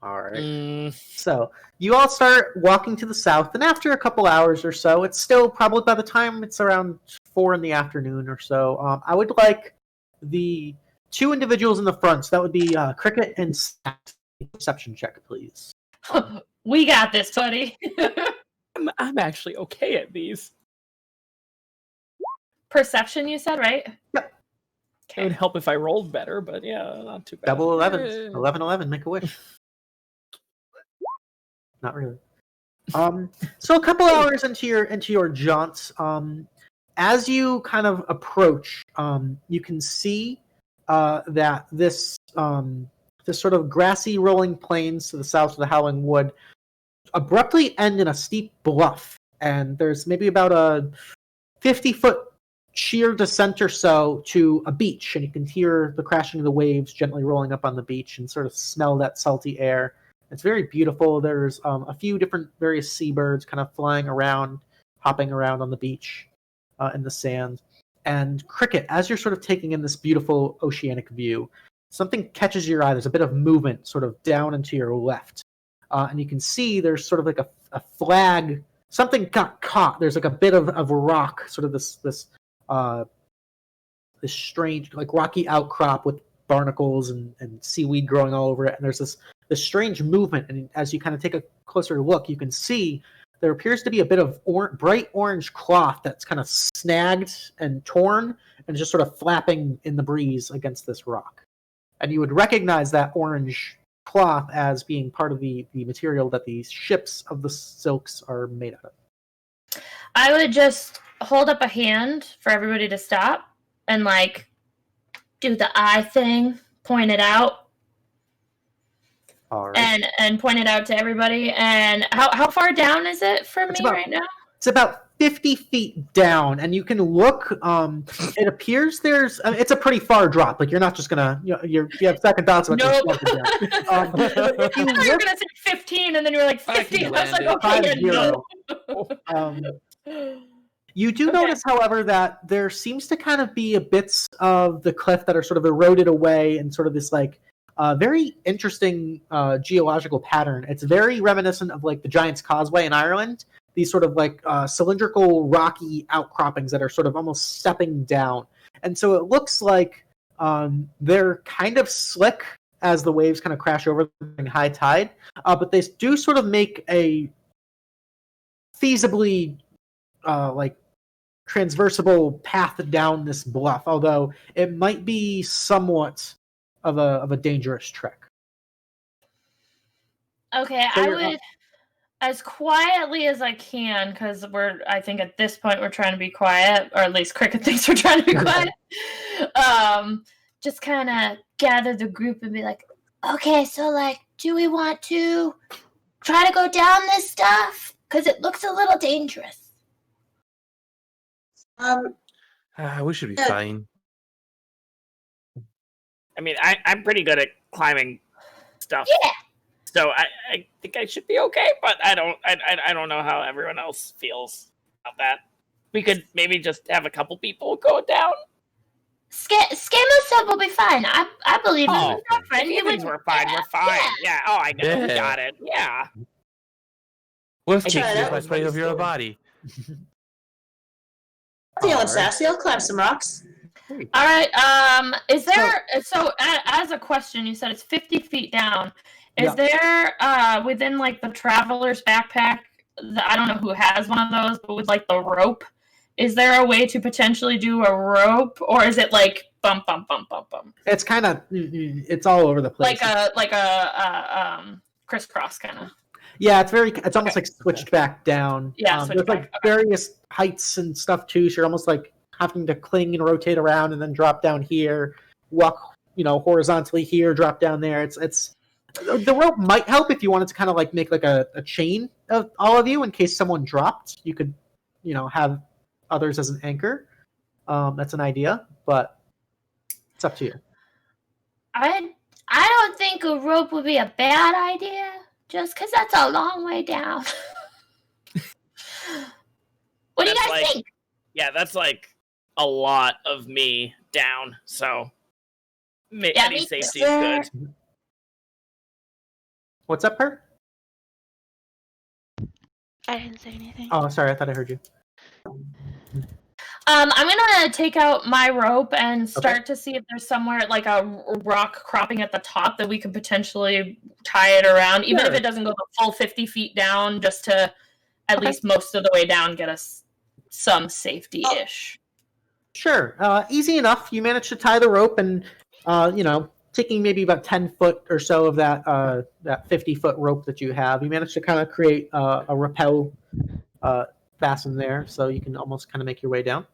All right. Mm, So you all start walking to the south, and after a couple hours or so, it's still probably by the time it's around 4 in the afternoon or so. I would like the 2 individuals in the front. So that would be Krikit and Snaxx. Perception check, please. We got this, buddy. I'm actually okay at these. Perception, you said, right? Yep. It would help if I rolled better, but yeah, not too bad. Double 11s. 11, make a wish. Not really. So a couple hours into your jaunts, as you kind of approach, you can see that this sort of grassy rolling plains to the south of the Howling Wood abruptly end in a steep bluff, and there's maybe about a 50-foot sheer descent or so to a beach, and you can hear the crashing of the waves gently rolling up on the beach and sort of smell that salty air. It's very beautiful. There's a few different various seabirds kind of flying around, hopping around on the beach in the sand. And Krikit, as you're sort of taking in this beautiful oceanic view, something catches your eye. There's a bit of movement sort of down and to your left. And you can see there's sort of like a flag. Something got caught. There's like a bit of rock, sort of this strange like rocky outcrop with barnacles and seaweed growing all over it. And there's this strange movement, and as you kind of take a closer look, you can see there appears to be a bit of bright orange cloth that's kind of snagged and torn and just sort of flapping in the breeze against this rock. And you would recognize that orange cloth as being part of the material that these ships of the silks are made out of. I would just hold up a hand for everybody to stop and like do the eye thing, point it out. All right. And point it out to everybody. And how far down is it from me right now? It's about 50 feet down, and you can look. It appears there's. It's a pretty far drop. Like you're not just gonna. You have second thoughts about just jumping down. I thought you were gonna say 15, and then you were like 50. I was like, okay, no. You do notice, however, that there seems to kind of be bits of the cliff that are sort of eroded away, and sort of this like. Very interesting geological pattern. It's very reminiscent of like the Giant's Causeway in Ireland. These sort of like cylindrical rocky outcroppings that are sort of almost stepping down. And so it looks like they're kind of slick as the waves kind of crash over during high tide. But they do sort of make a feasibly like transversable path down this bluff, although it might be somewhat of a dangerous trek. Okay, So I would, as quietly as I can, because I think at this point we're trying to be quiet, or at least Krikit thinks we're trying to be quiet. Just kind of gather the group and be like, okay, so like, do we want to try to go down this stuff? Because it looks a little dangerous. we should be fine. I mean, I'm pretty good at climbing stuff. Yeah. So I think I should be okay, but I don't know how everyone else feels about that. We could maybe just have a couple people go down. Skamos said we'll be fine. I believe in Oh, our friend. He would. we're fine. We're fine. Yeah. Oh, I know. We got it. Yeah. What if I tried you that. by spray over your body? Feeling sassy. I'll climb some rocks. All right. Is there as a question? You said it's 50 feet down. Is there within like the traveler's backpack? I don't know who has one of those, but with like the rope, is there a way to potentially do a rope, or is it like bump bump bump bump bump? It's kind of it's all over the place. Like a crisscross kind of. Yeah, it's almost like switched back down. Yeah, there's like various heights and stuff too. So you're almost like having to cling and rotate around and then drop down here, walk, horizontally here, drop down there. It's the rope might help if you wanted to kind of like make like a chain of all of you in case someone dropped. You could, have others as an anchor. That's an idea, but it's up to you. I don't think a rope would be a bad idea, just because that's a long way down. What do you guys think? Yeah, that's like a lot of me down, so any safety is good. What's up, Per? I didn't say anything. Oh, sorry, I thought I heard you. I'm gonna take out my rope and start to see if there's somewhere like a rock cropping at the top that we could potentially tie it around, even if it doesn't go the full 50 feet down, just to at least most of the way down get us some safety-ish. Sure, easy enough. You managed to tie the rope, and taking maybe about 10 foot or so of that 50-foot rope that you have, you managed to kind of create a rappel fasten there, so you can almost kind of make your way down.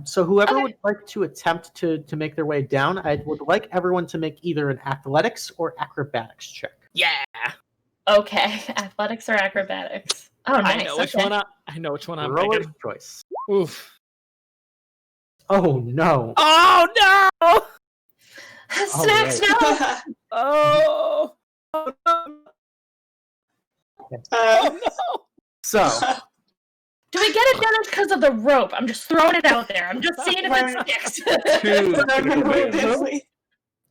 So whoever would like to attempt to make their way down, I would like everyone to make either an athletics or acrobatics check. Yeah. Okay, athletics or acrobatics? Oh, nice. I know which one. I know which one I'm Roller's picking. choice. Oof. Oh no! Oh no! Snaxx, no! Oh. Oh no! Oh no! So. Do we get advantage because of the rope? I'm just throwing it out there. I'm just seeing if it sticks.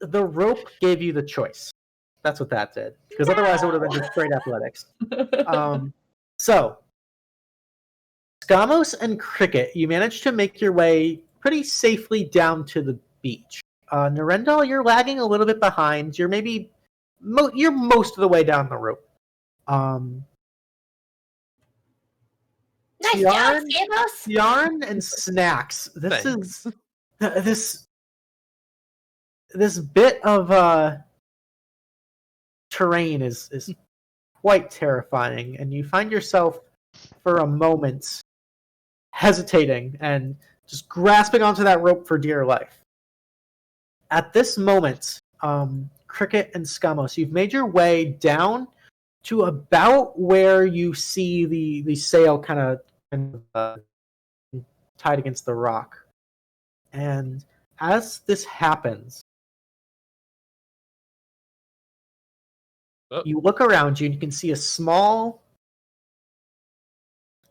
The rope gave you the choice. That's what that did. Because otherwise it would have been just straight athletics. So, Skamos and Krikit, you managed to make your way pretty safely down to the beach. Nirendal, you're lagging a little bit behind. You're maybe you're most of the way down the rope. Nice job, Skamos. Ciarenne and Snaxx. This bit of terrain is quite terrifying, and you find yourself for a moment hesitating and just grasping onto that rope for dear life. At this moment, Krikit and Skamos, you've made your way down to about where you see the sail kind of tied against the rock. And as this happens, you look around you and you can see a small,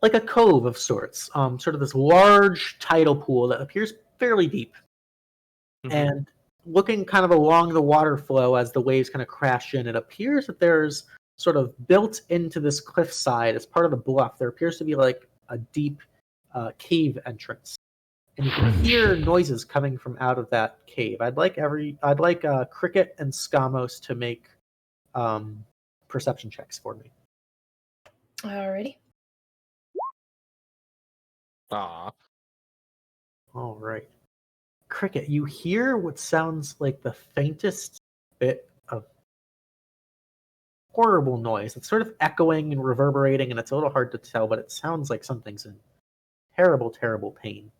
like a cove of sorts, sort of this large tidal pool that appears fairly deep. Mm-hmm. And looking kind of along the water flow as the waves kind of crash in, it appears that there's sort of built into this cliffside as part of the bluff, there appears to be like a deep cave entrance, and you can hear noises coming from out of that cave. I'd like Krikit and Skamos to make perception checks for me. Alrighty. Aw. All right. Krikit, you hear what sounds like the faintest bit of horrible noise. It's sort of echoing and reverberating, and it's a little hard to tell, but it sounds like something's in terrible, terrible pain.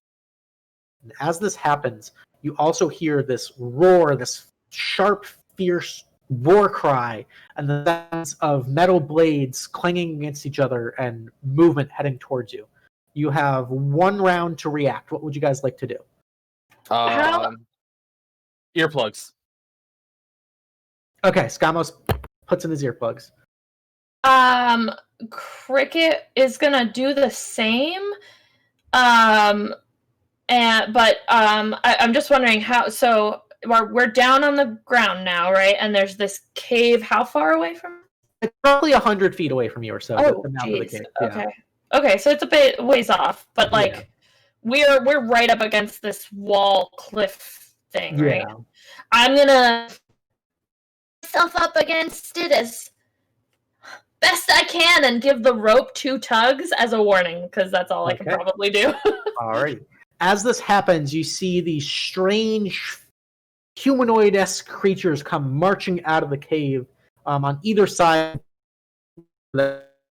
And as this happens, you also hear this roar, this sharp, fierce war cry, and the sounds of metal blades clanging against each other and movement heading towards you. You have one round to react. What would you guys like to do? Earplugs. Okay, Skamos puts in his earplugs. Krikit is gonna do the same. I'm just wondering how. So we're down on the ground now, right? And there's this cave. How far away from? It's probably 100 feet away from you or so. Oh, jeez. Okay. Okay, so it's a bit ways off, but like we're right up against this wall cliff thing, right? Yeah. I'm gonna Myself up against it as best I can and give the rope 2 tugs as a warning, because that's all I can probably do. All right. As this happens, you see these strange humanoid-esque creatures come marching out of the cave on either side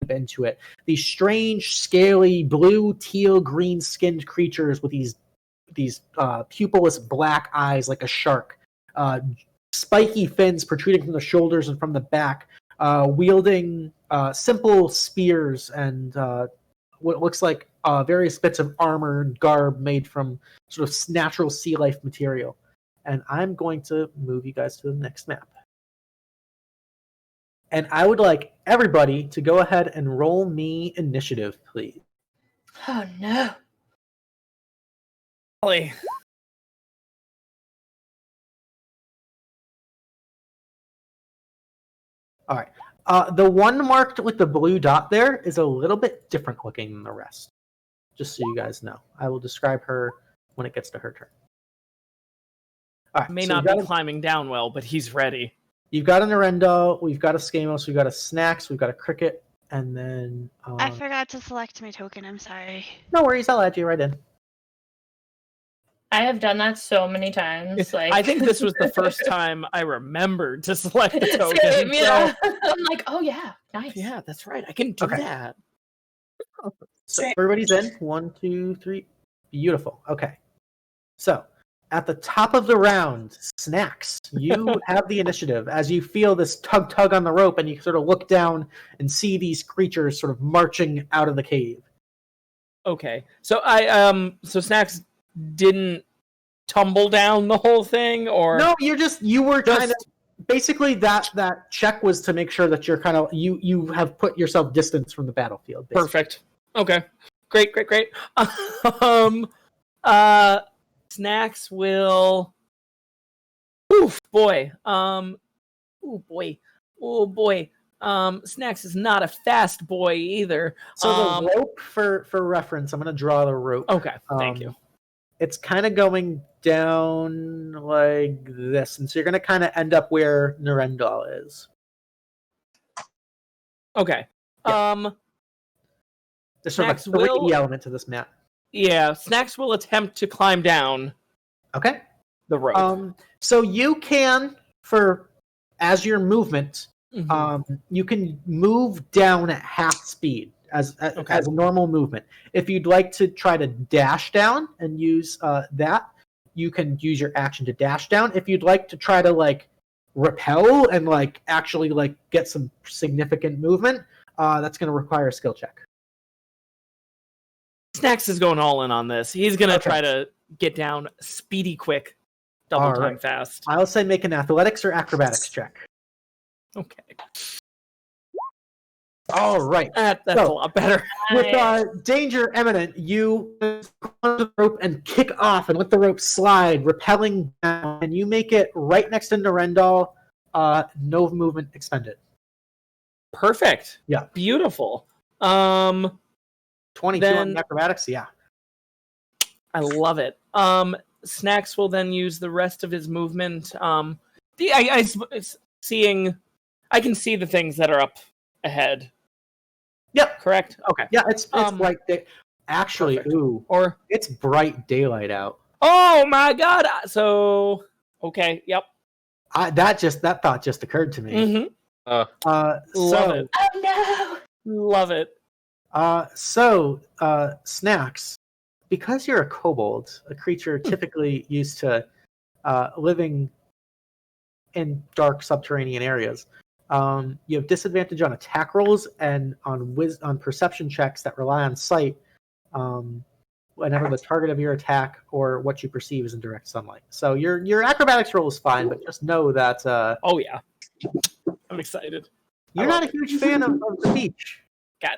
into it. These strange, scaly, blue, teal, green-skinned creatures with these pupilless black eyes like a shark. spiky fins protruding from the shoulders and from the back, wielding simple spears and what looks like various bits of armor and garb made from sort of natural sea life material. And I'm going to move you guys to the next map. And I would like everybody to go ahead and roll me initiative, please. Oh no. Golly. All right. The one marked with the blue dot there is a little bit different looking than the rest. Just so you guys know. I will describe her when it gets to her turn. All right, May so not be climbing down well, but he's ready. You've got a Nirendal, we've got a Skamos, we've got a Snaxx, we've got a Krikit, and then... I forgot to select my token. I'm sorry. No worries, I'll add you right in. I have done that so many times. Like I think this was the first time I remembered to select the token. Same, yeah. so- I'm like, oh yeah, nice. Yeah, that's right. I can do Okay. that. So everybody's in. 1, 2, 3. Beautiful. Okay. So, at the top of the round, Snaxx, you have the initiative as you feel this tug on the rope and you sort of look down and see these creatures sort of marching out of the cave. Okay. So so Snaxx didn't tumble down the whole thing, or No, you were kind of basically that check was to make sure that you're kind of you have put yourself distance from the battlefield. Basically. Perfect. Okay. Great. Snaxx will. Oof, boy. Oh boy. Snaxx is not a fast boy either. So the rope, for reference, I'm going to draw the rope. Okay. Thank you. It's kind of going down like this, and so you're going to kind of end up where Nirendal is. Okay. Yeah. There's sort of a Snaxx will- 3D element to this map. Yeah. Snaxx will attempt to climb down Okay. the rope. So you can, as your movement, Mhm. you can move down at half speed as a normal movement. If you'd like to try to dash down and use that, you can use your action to dash down. If you'd like to try to repel and actually get some significant movement, that's going to require a skill check. Snaxx is going all in on this. He's gonna Okay. try to get down speedy quick, double All time right. fast. I'll say make an athletics or acrobatics check. Okay. All right. That's a So- lot better. With danger imminent, you on the rope and kick off and let the rope slide, repelling down, and you make it right next to Nirendal. No movement expended. Perfect. Yeah. Beautiful. 22 on Then- acrobatics, yeah. I love it. Snaxx will then use the rest of his movement. I can see the things that are up ahead. Yep. Correct. Okay. Yeah, it's bright day. Actually, Perfect. or it's bright daylight out. Oh my god. So okay. Yep. That thought just occurred to me. Mm-hmm. Love it. Oh Love it. Snaxx, because you're a kobold, a creature typically used to living in dark subterranean areas, you have disadvantage on attack rolls and on perception checks that rely on sight whenever the target of your attack or what you perceive is in direct sunlight. So your acrobatics roll is fine, but just know that Oh yeah. I'm excited. you're not a huge fan of the beach. God,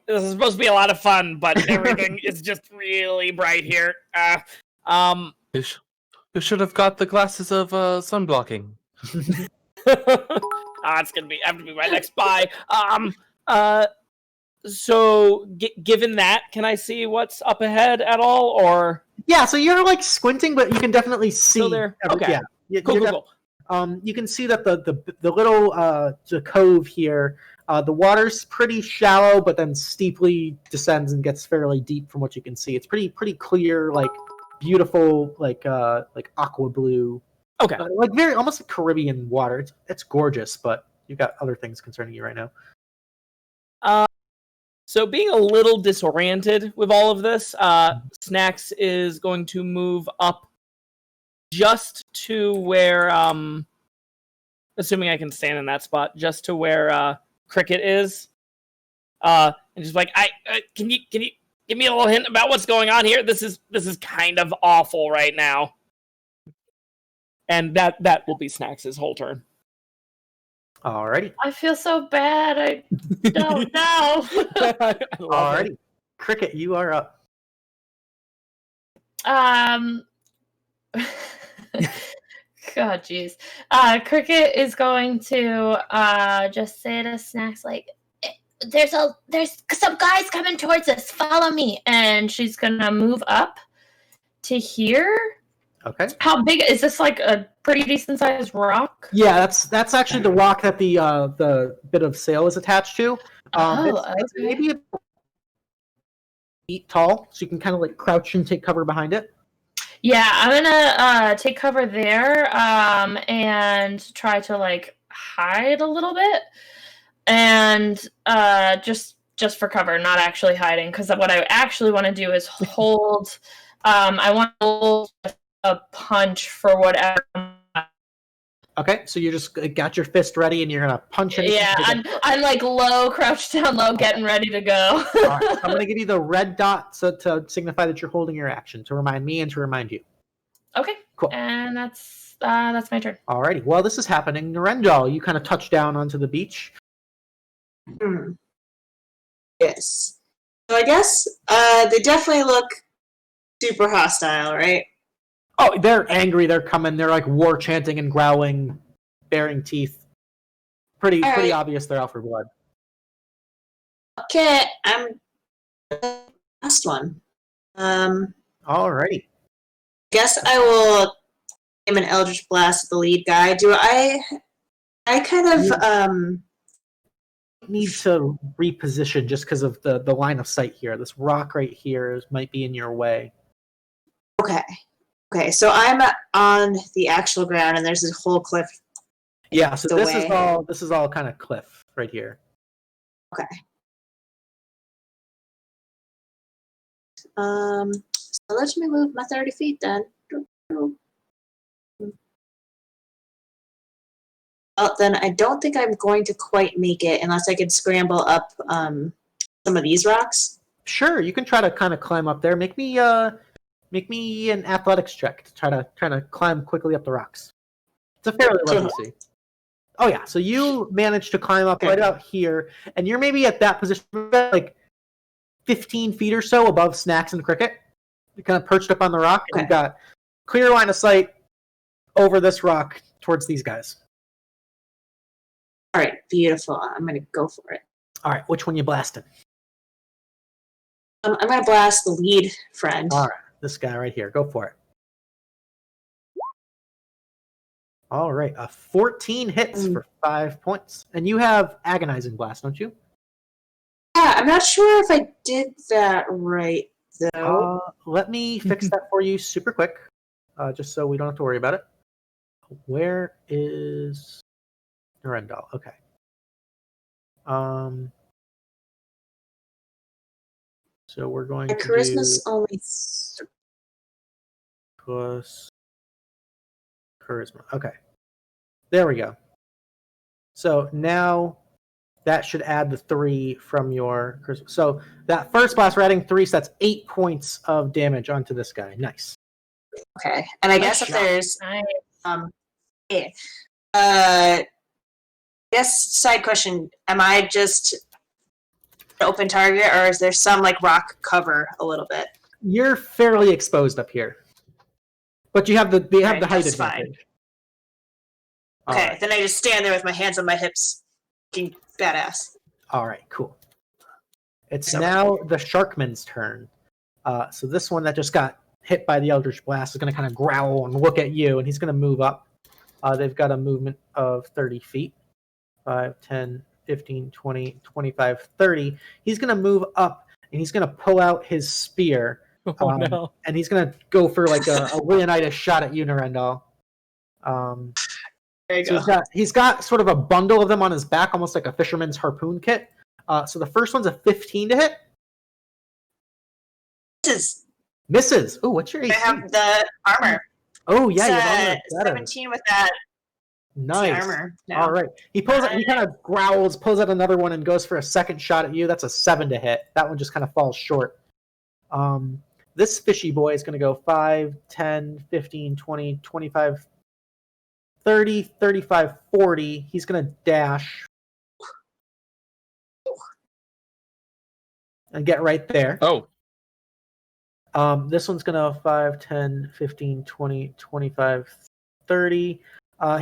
this is supposed to be a lot of fun, but everything is just really bright here. You should have got the glasses of sun blocking. It's gonna have to be my next buy. So given that, can I see what's up ahead at all, or Yeah, so you're squinting, but you can definitely see. Still there? Okay. Yeah. cool. You can see that the little the cove here, the water's pretty shallow, but then steeply descends and gets fairly deep from what you can see. It's pretty clear, beautiful, aqua blue. Okay. Very almost like Caribbean water. It's gorgeous, but you've got other things concerning you right now. So being a little disoriented with all of this, Snaxx is going to move up just to where, assuming I can stand in that spot, just to where Krikit is, and just like, can you give me a little hint about what's going on here? This is kind of awful right now. And that will be Snaxx's whole turn. Alrighty. I feel so bad. I don't know. Alrighty. Krikit, you are up. God, jeez. Krikit is going to just say to Snaxx, like, there's some guys coming towards us. Follow me. And she's gonna move up to here. Okay. How big is this? Like a pretty decent sized rock? Yeah, that's actually the rock that the bit of sail is attached to. It's maybe a feet tall, so you can kind of like crouch and take cover behind it. Yeah, I'm gonna take cover there and try to like hide a little bit, and just for cover, not actually hiding. Because what I actually want to do is hold. I want to hold a punch for whatever. Okay, so you just got your fist ready and you're gonna punch it. Yeah, I'm like low, crouched down low, getting ready to go. All right, I'm gonna give you the red dot to signify that you're holding your action, to remind me and to remind you. Okay, cool. And that's my turn. Alrighty, while this is happening, Nirendal, you kind of touch down onto the beach. Yes. So I guess they definitely look super hostile, right? Oh, they're angry. They're coming. They're like war chanting and growling, baring teeth. Pretty obvious they're out for blood. Okay, I'm the last one. Alrighty. Guess I will aim an Eldritch Blast at the lead guy. Do I kind of need to reposition just because of the line of sight here. This rock right here might be in your way. Okay, so I'm on the actual ground, and there's this whole cliff. Yeah, so this is all kind of cliff right here. Okay. So let me move my 30 feet then. Well, then I don't think I'm going to quite make it unless I could scramble up some of these rocks. Sure, you can try to kind of climb up there. Make me an athletics check to try to climb quickly up the rocks. It's a fairly low DC. Oh yeah, so you managed to climb up right out here, and you're maybe at that position, like 15 feet or so above Snaxx and Krikit. You're kind of perched up on the rock, and you've got clear line of sight over this rock towards these guys. All right, beautiful. I'm going to go for it. All right, which one you blasting? I'm going to blast the lead friend. All right, this guy right here. Go for it. All right, a 14 hits for 5 points. And you have Agonizing Blast, don't you? Yeah, I'm not sure if I did that right, though. Let me fix that for you super quick, just so we don't have to worry about it. Where is Nirendal? Okay. So we're going to Charisma's only plus charisma. Okay. There we go. So now that should add the 3 from your charisma. So that first blast, we're adding 3, so that's 8 points of damage onto this guy. Nice. Okay. And I guess if there's guess side question, am I just an open target, or is there some like rock cover a little bit? You're fairly exposed up here. But you have the height advantage. Fine. Okay, right. Then I just stand there with my hands on my hips, looking badass. All right, cool. It's now the Sharkman's turn. So this one that just got hit by the Eldritch Blast is going to kind of growl and look at you, and he's going to move up. They've got a movement of 30 feet. 5, 10, 15, 20, 25, 30. He's going to move up, and he's going to pull out his spear. Oh, no. And he's going to go for like a Leonidas shot at you, Nirendal. There you go. He's got sort of a bundle of them on his back, almost like a fisherman's harpoon kit. So the first one's a 15 to hit. Misses. Misses. Ooh, what's your AC? I have the armor. Oh yeah, you have It's all the 17 with that nice armor. No. All right, he kind of growls, pulls out another one, and goes for a second shot at you. That's a 7 to hit. That one just kind of falls short. This fishy boy is going to go 5, 10, 15, 20, 25, 30, 35, 40. He's going to dash and get right there. Oh. This one's going to 5, 10, 15, 20, 25, 30.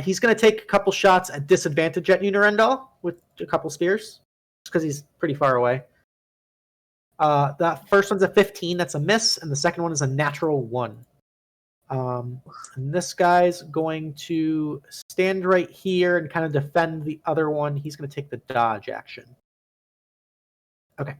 He's going to take a couple shots at disadvantage at you, Nirendal, with a couple spears, because he's pretty far away. That first one's a 15. That's a miss, and the second one is a natural 1. And this guy's going to stand right here and kind of defend the other one. He's going to take the dodge action. Okay.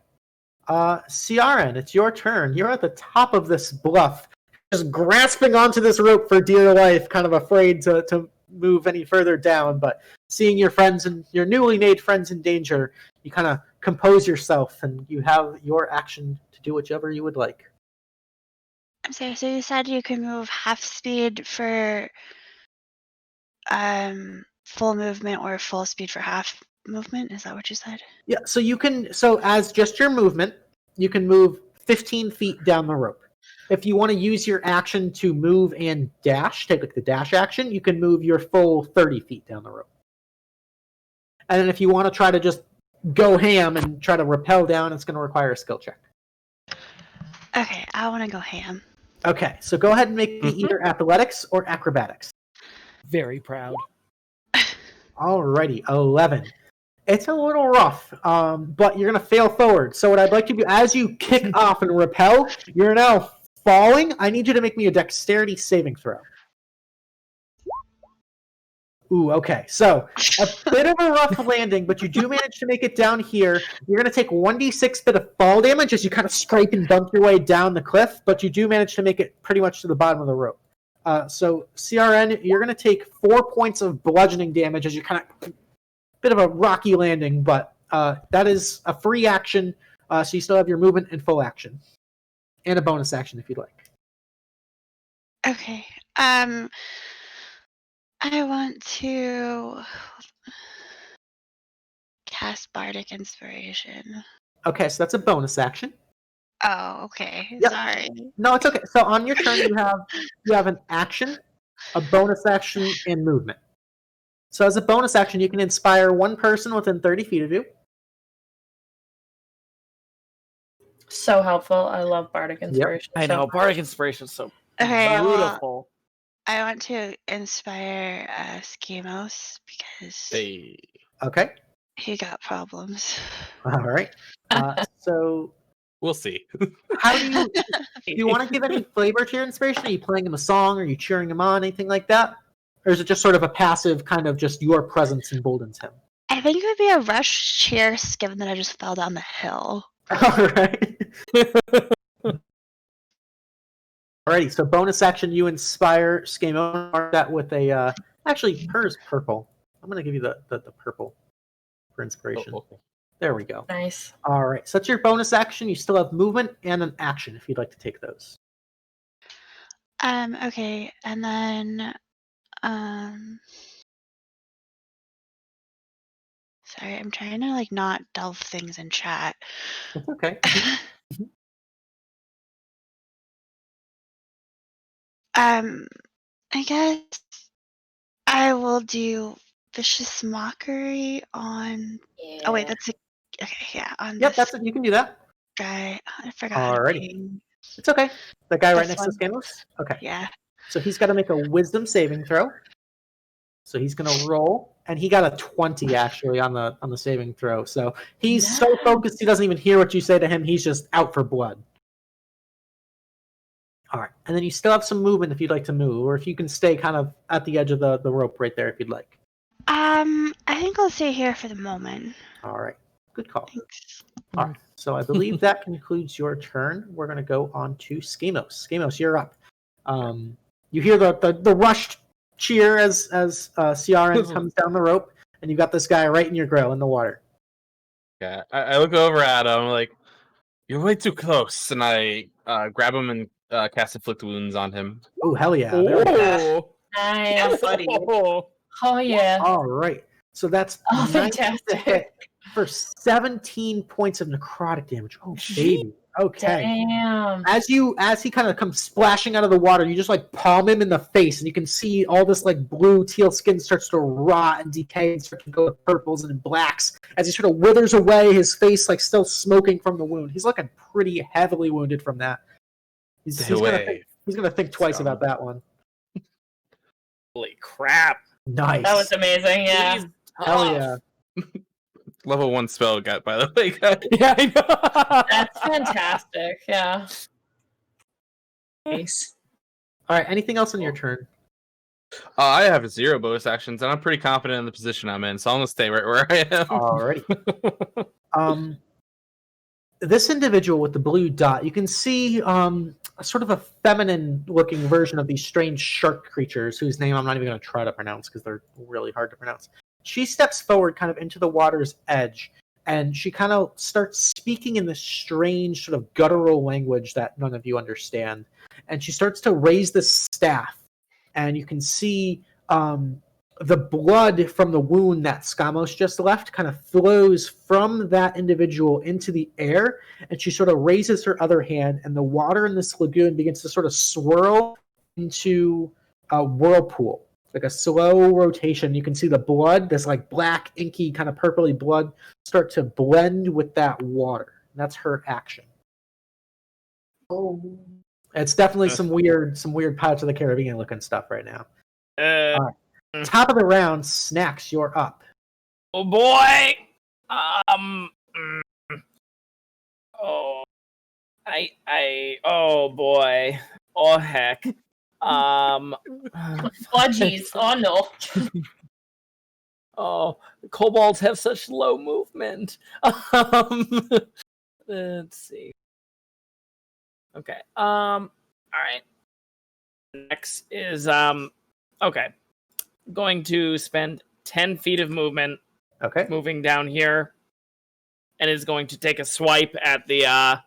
Ciarenne, it's your turn. You're at the top of this bluff, just grasping onto this rope for dear life, kind of afraid to move any further down, but seeing your friends and your newly made friends in danger, you kind of compose yourself and you have your action to do whichever you would like. I'm sorry, so you said you can move half speed for full movement or full speed for half movement? Is that what you said? Yeah, so as just your movement, you can move 15 feet down the rope. If you want to use your action to move and dash, take like the dash action, you can move your full 30 feet down the rope. And then if you want to try to just go ham and try to rappel down, it's going to require a skill check. Okay, I want to go ham. Okay, so go ahead and make me either athletics or acrobatics. Very proud. Alrighty, 11. It's a little rough, but you're going to fail forward. So what I'd like to do, as you kick off and rappel, you're now falling. I need you to make me a dexterity saving throw. Ooh, okay. So a bit of a rough landing, but you do manage to make it down here. You're going to take 1d6 bit of fall damage as you kind of scrape and dunk your way down the cliff, but you do manage to make it pretty much to the bottom of the rope. So Ciarenne, you're going to take 4 points of bludgeoning damage as you kind of... Bit of a rocky landing, but that is a free action, so you still have your movement and full action. And a bonus action if you'd like. Okay. I want to cast Bardic Inspiration. Okay, so that's a bonus action. Oh, okay. Yep. Sorry. No, it's okay. So on your turn, you have an action, a bonus action, and movement. So as a bonus action, you can inspire one person within 30 feet of you. So helpful. I love Bardic Inspiration. I know, Bardic Inspiration is so Okay, well, beautiful. I want to inspire Skamos because Okay. he got problems. All right. So We'll see. how do you want to give any flavor to your inspiration? Are you playing him a song? Are you cheering him on? Anything like that? Or is it just sort of a passive kind of just your presence emboldens him? I think it would be a rush cheer given that I just fell down the hill. All right. Alrighty, so bonus action, you inspire Skamos. Mark that with a... actually, hers purple. I'm going to give you the purple for inspiration. Oh. There we go. Nice. All right, so that's your bonus action. You still have movement and an action if you'd like to take those. Okay, and then... Sorry, I'm trying to not delve things in chat. That's okay. I guess I will do vicious mockery on. Yeah. Oh wait, that's okay. Yeah, on Yep, this that's it. You can do that. guy. I forgot. how to Alrighty. name. It's okay. The guy right This next to Skamos? Okay. Yeah. So he's got to make a wisdom saving throw. So he's going to roll, and he got a 20 actually on the saving throw. So he's so focused he doesn't even hear what you say to him. He's just out for blood. All right, and then you still have some movement if you'd like to move, or if you can stay kind of at the edge of the rope right there if you'd like. I think I'll stay here for the moment. All right, good call. Thanks. All right, so I believe that concludes your turn. We're going to go on to Skamos. Skamos, you're up. You hear the rushed cheer as Ciarenne comes down the rope, and you've got this guy right in your grill in the water. Yeah, I look over at him like, you're way too close, and I grab him and cast Inflict Wounds on him. Oh, hell yeah. There we go. Yeah, Nice. buddy. Oh yeah. All right. So that's Oh, 19 to fantastic. hit for 17 points of necrotic damage. Oh, baby. Okay. Damn. As he kind of comes splashing out of the water, you just like palm him in the face, and you can see all this like blue teal skin starts to rot and decay and start to go to purples and blacks as he sort of withers away, his face like still smoking from the wound. He's looking pretty heavily wounded from that. He's gonna think twice about that one. Holy crap! Nice. That was amazing. Yeah. He's Hell tough. yeah. Level 1 spell got, by the way, guys. Yeah, I know. That's fantastic. Yeah. Nice. All right. Anything else on your turn? I have 0 bonus actions, and I'm pretty confident in the position I'm in, so I'm gonna stay right where I am. Alrighty. This individual with the blue dot, you can see a sort of a feminine-looking version of these strange shark creatures, whose name I'm not even going to try to pronounce because they're really hard to pronounce. She steps forward kind of into the water's edge, and she kind of starts speaking in this strange sort of guttural language that none of you understand. And she starts to raise this staff, and you can see the blood from the wound that Skamos just left kind of flows from that individual into the air, and she sort of raises her other hand, and the water in this lagoon begins to sort of swirl into a whirlpool, like a slow rotation. You can see the blood, this like black, inky, kind of purpley blood, start to blend with that water. That's her action. Oh. It's definitely some weird Pirates of the Caribbean looking stuff right now. All right. Top of the round, Snaxx, you're up. Oh boy. Oh boy. Oh heck. Fudgies. Oh no. Oh, kobolds have such low movement. Let's see. Okay. All right. Next is okay. Going to spend 10 feet of movement. Okay. Moving down here, and is going to take a swipe at or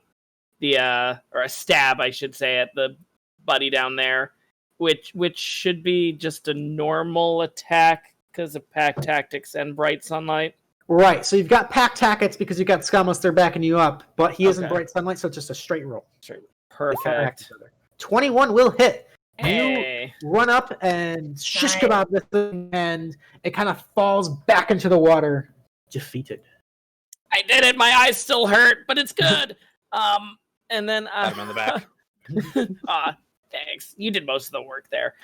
a stab, I should say, at the buddy down there, which should be just a normal attack because of pack tactics and bright sunlight. Right. So you've got pack tactics because you've got Skamos there backing you up, but he isn't bright sunlight, so it's just a straight roll. Perfect. 21 will hit. Hey. You run up and shish kebab this thing, and it kind of falls back into the water, defeated. I did it. My eyes still hurt, but it's good. And then Pat him on the back. Thanks. You did most of the work there.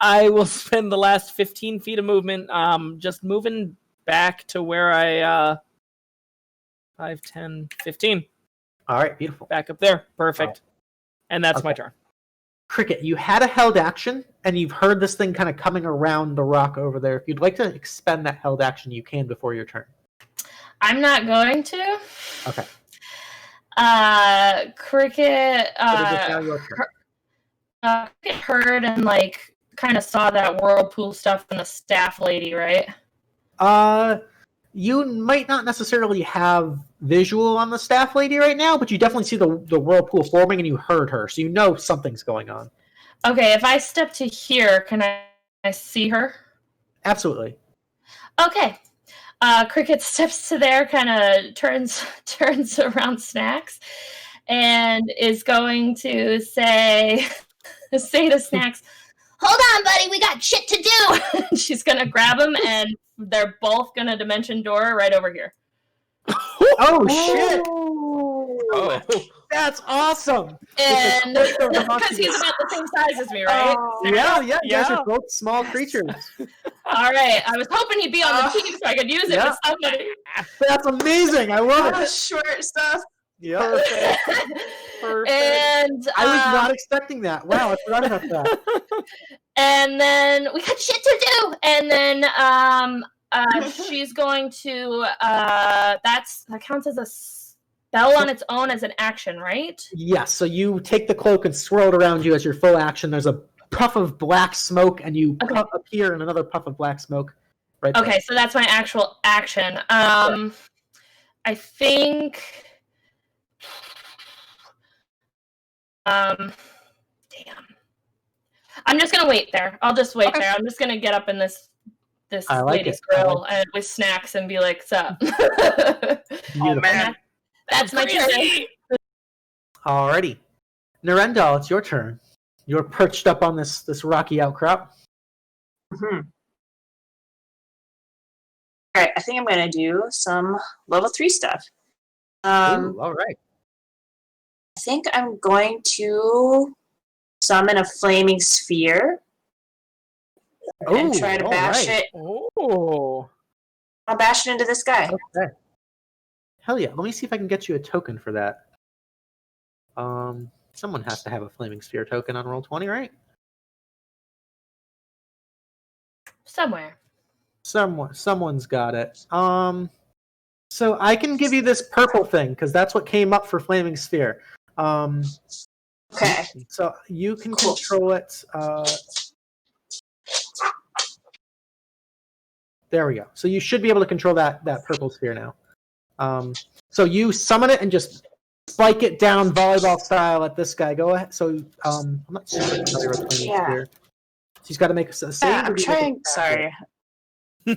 I will spend the last 15 feet of movement just moving back to where I 5, 10, 15. All right, beautiful. Back up there. Perfect. And that's my turn. Krikit, you had a held action, and you've heard this thing kind of coming around the rock over there. If you'd like to expend that held action, you can before your turn. I'm not going to. Okay. Krikit heard and like kind of saw that whirlpool stuff from the staff lady, right? You might not necessarily have visual on the staff lady right now, but you definitely see the whirlpool forming, and you heard her, so you know something's going on. Okay, if I step to here, can I see her? Absolutely. Okay. Krikit steps to there, kind of turns around Snaxx, and is going to say to Snaxx, "Hold on, buddy, we got shit to do." She's gonna grab him, and they're both gonna dimension door right over here. Oh shit! Oh. That's awesome. And because he's about the same size as me, right? Yeah. You guys are both small creatures. All right. I was hoping he'd be on the team so I could use it with somebody. That's amazing. I love it. Short stuff. Yeah. Perfect. And I was not expecting that. Wow, I forgot about that. And then we got shit to do. And then she's going to that counts as a spell on its own as an action, right? Yes, so you take the cloak and swirl it around you as your full action. There's a puff of black smoke, and you appear in another puff of black smoke. Right there. Okay, so that's my actual action. I think Damn. I'm just gonna wait there. I'll just wait there. I'm just gonna get up in this I like lady's it. I grill and with Snaxx and be like, "Sup?" Oh man, That's my turn. Alrighty. Nirendal, it's your turn. You're perched up on this rocky outcrop. Mm-hmm. All right, I think I'm going to do some level 3 stuff. Ooh, all right. I think I'm going to summon a flaming sphere and try to bash it. Oh. I'll bash it into this guy. Okay. Hell yeah. Let me see if I can get you a token for that. Someone has to have a flaming sphere token on Roll20, right? Somewhere. Someone's got it. So I can give you this purple thing because that's what came up for flaming sphere. Okay. So you can control it. There we go. So you should be able to control that purple sphere now. So you summon it and just spike it down volleyball style at this guy. Go ahead. So I'm not super familiar with flaming sphere. So he's got to make a save. Yeah, I'm trying. Sorry. Yeah,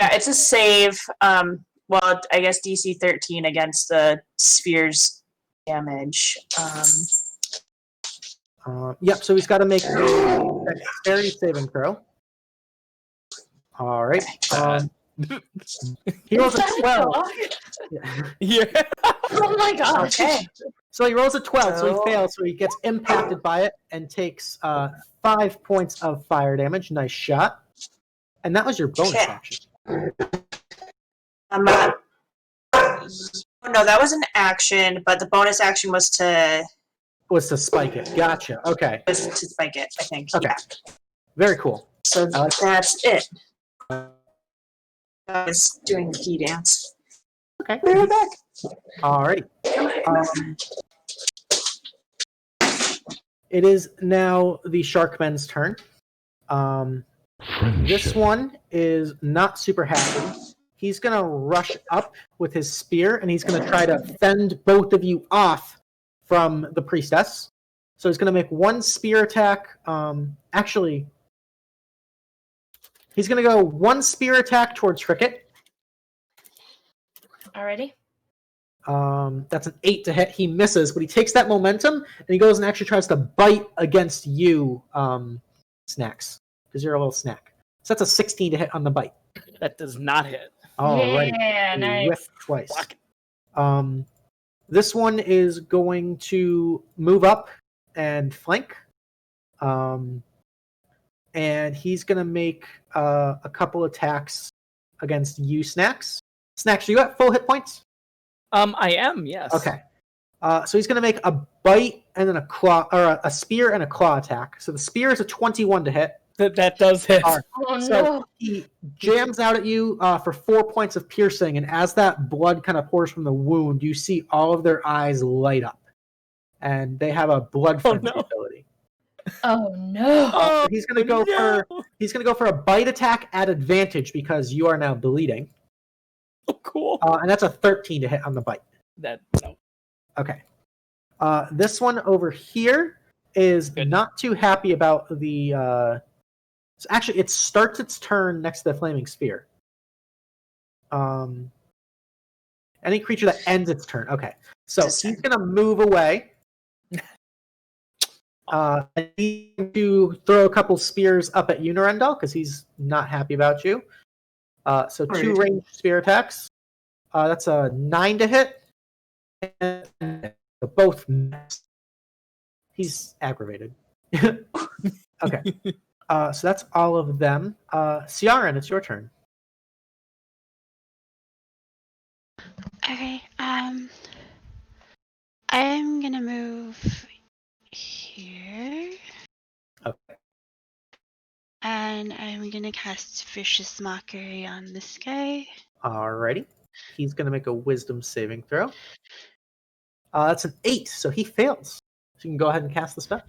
it's a save. Well, I guess DC 13 against the sphere's damage. Yep. So he's got to make a dexterity saving throw. All right. He rolls a 12. Yeah. Oh my gosh. Okay. So he rolls a 12, so he fails, so he gets impacted by it and takes 5 points of fire damage. Nice shot. And that was your bonus action. No, that was an action, but the bonus action was to spike it. Gotcha. Okay. Was to spike it, I think. Okay. Yeah. Very cool. So that's it. I was doing the key dance. Okay. We're back. Alrighty. It is now the Sharkmen's turn. This one is not super happy. He's going to rush up with his spear, and he's going to try to fend both of you off from the priestess. So he's going to make one spear attack. Actually, he's going to go one spear attack towards Krikit. Alrighty. That's an 8 to hit. He misses, but he takes that momentum, and he goes and actually tries to bite against you, Snaxx, because you're a little snack. So that's a 16 to hit on the bite. That does not hit. Alrighty. Yeah, nice. Whiff twice. This one is going to move up and flank. And he's going to make a couple attacks against you, Snaxx. Snaxx, are you at full hit points? I am, yes. Okay. So he's going to make a bite and then a claw, or a spear and a claw attack. So the spear is a 21 to hit. That does hit. Right. Oh So no. he jams out at you for 4 points of piercing, and as that blood kind of pours from the wound, you see all of their eyes light up, and they have a blood frenzy ability. Oh no. He's going to go for a bite attack at advantage because you are now bleeding. Oh, cool. And that's a 13 to hit on the bite. No. Okay. This one over here is not too happy about the. So actually, it starts its turn next to the flaming sphere. Any creature that ends its turn. Okay. So he's going to move away. And he's going to throw a couple spears up at you, Nirendal, because he's not happy about you. So 2 ranged spear attacks. That's a 9 to hit. And both missed. He's aggravated. Okay. So that's all of them. Ciarenne, it's your turn. Okay. I'm gonna move here. Okay. And I'm gonna cast Vicious Mockery on this guy. Alrighty. He's going to make a wisdom saving throw. That's an 8, so he fails. So you can go ahead and cast the spell.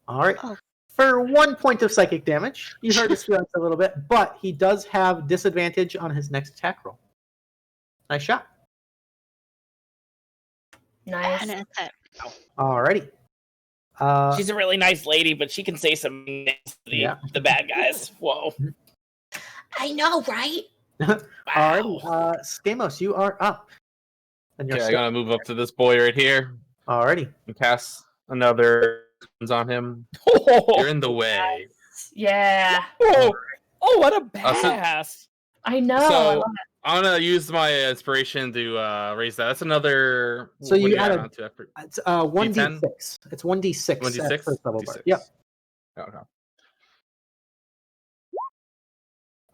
Alright. Oh. For 1 point of psychic damage, you hurt his feelings a little bit, but he does have disadvantage on his next attack roll. Nice shot. Nice. And that's it. Alrighty. She's a really nice lady, but she can say some names to the bad guys. Whoa. I know, right? Alrighty. Skamos, you are up. And Okay, I gotta move up to this boy right here Alrighty. and cast another on him. You're in the way. Yeah. Oh, what a badass. I know. I So love it. I'm gonna use my inspiration to raise that. That's another. So what you do add added- on to effort? It's 1d6. It's 1d6. 1d6? at first level bar. 1d6? Yep. Okay.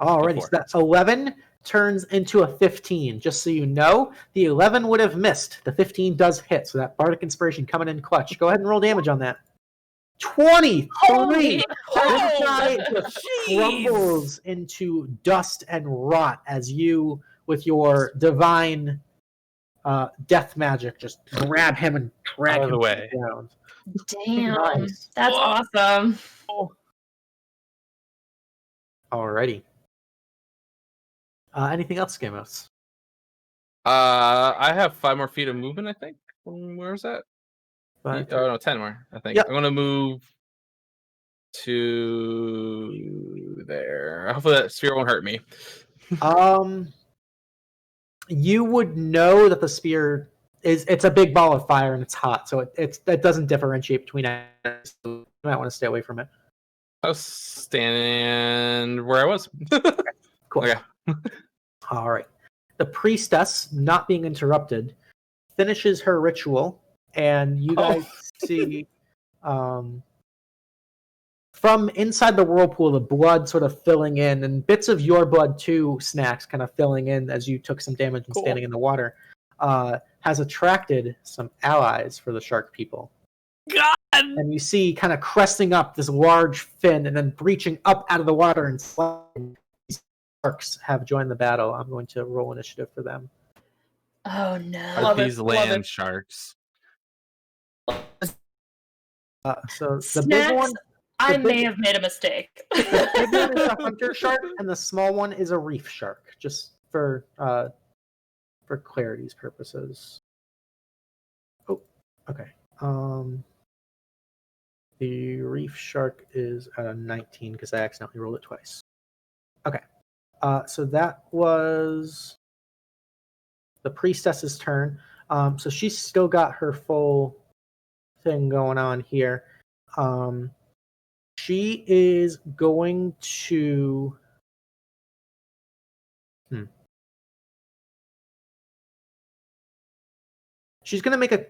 Alrighty. So that 11 turns into a 15. Just so you know, the 11 would have missed. The 15 does hit. So that bardic inspiration coming in clutch. Go ahead and roll damage on that. 23. Holy- This guy just crumbles into dust and rot as you, with your divine death magic, just grab him and drag Out of him the way. down. Damn. Nice. That's awesome. Alrighty. Anything else, Skamos? I have 5 more feet of movement, I think. Where's that? But, Oh no, 10 more. I think. Yep. I'm gonna move to there. Hopefully that sphere won't hurt me. You would know that the spear it's a big ball of fire and it's hot, so it doesn't differentiate between items. You might want to stay away from it. I was standing where I was. Cool. Okay. All right. The priestess, not being interrupted, finishes her ritual, and you guys see from inside the whirlpool, the blood sort of filling in, and bits of your blood too, Snaxx, kind of filling in as you took some damage and standing in the water, has attracted some allies for the shark people. God! And you see kind of cresting up this large fin and then breaching up out of the water and sliding. These sharks have joined the battle. I'm going to roll initiative for them. Oh no. Are Love it, these love land it. sharks? So the big Snaxx, one, I big- may have made a mistake. the big one is a hunter shark, and the small one is a reef shark. Just for clarity's purposes. Oh, okay. The reef shark is at a 19 because I accidentally rolled it twice. Okay. So that was the priestess's turn. So she's still got her full thing going on here. She is going to. She's going to make a.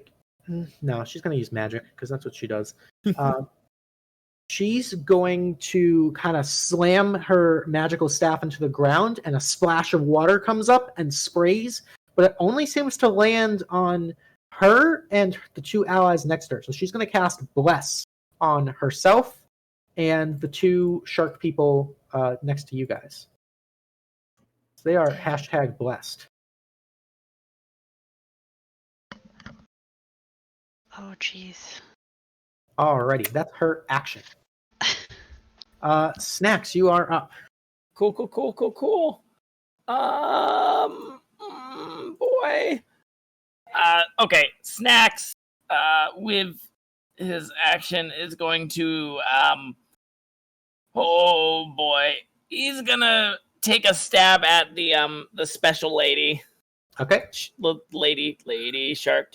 No, she's going to use magic because that's what she does. She's going to kind of slam her magical staff into the ground, and a splash of water comes up and sprays, but it only seems to land on her and the 2 allies next to her. So she's going to cast Bless on herself and the 2 shark people next to you guys. So they are #blessed. Oh, jeez. Alrighty, that's her action. Snaxx, you are up. Cool. Boy. Okay, Snaxx, with his action is going to, oh boy, he's gonna take a stab at the special lady. Okay. Lady shark.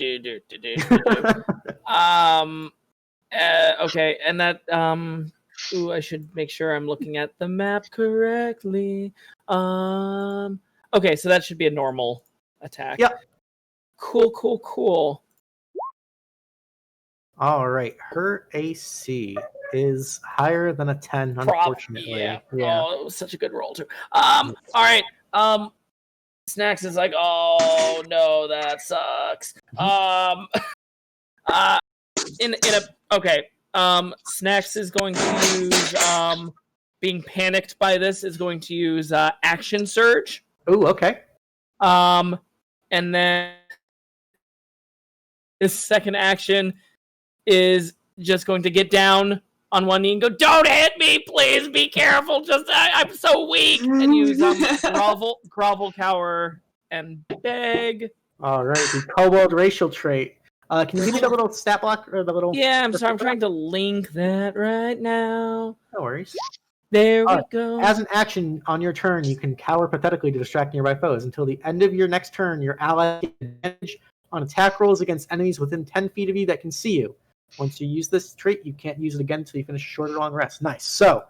Okay, and that I should make sure I'm looking at the map correctly. Okay, so that should be a normal attack. Yep. Cool. All right, her AC is higher than a 10, unfortunately. Yeah. Oh, it was such a good roll too. All right. Snaxx is like, oh no, that sucks. Snaxx is going to use being panicked by this is going to use action surge. Ooh, okay. And then his second action is just going to get down on one knee and go, "Don't hit me, please. Be careful. I'm so weak." And use grovel, cower, and beg. All right, the kobold racial trait. Can you give me the little stat block or the little? Yeah, I'm sorry. I'm trying to link that right now. No worries. There we go. As an action on your turn, you can cower pathetically to distract nearby foes. Until the end of your next turn, your ally gets advantage on attack rolls against enemies within 10 feet of you that can see you. Once you use this trait, you can't use it again until you finish a short or long rest. Nice. So,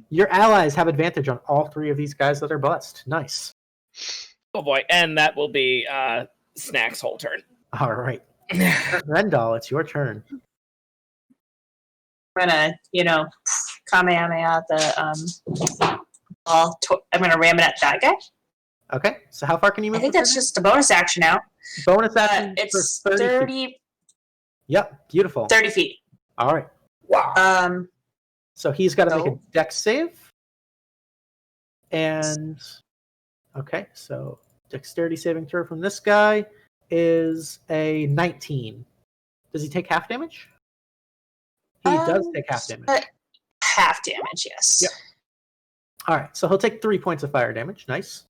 your allies have advantage on all 3 of these guys that are blessed. Nice. Oh boy, and that will be Snax's whole turn. All right. Nirendal, it's your turn. I'm gonna, Kamehameha the ball. I'm gonna ram it at that guy. Okay. So how far can you move? I think that's just a bonus action now. Bonus action. It's for 30 feet. Yep. Beautiful. 30 feet. All right. Wow. So he's got to make a dex save. And okay, so dexterity saving throw from this guy is a 19. Does he take half damage? He does take half damage. Half damage, yes. Yep. All right, so he'll take 3 points of fire damage. Nice.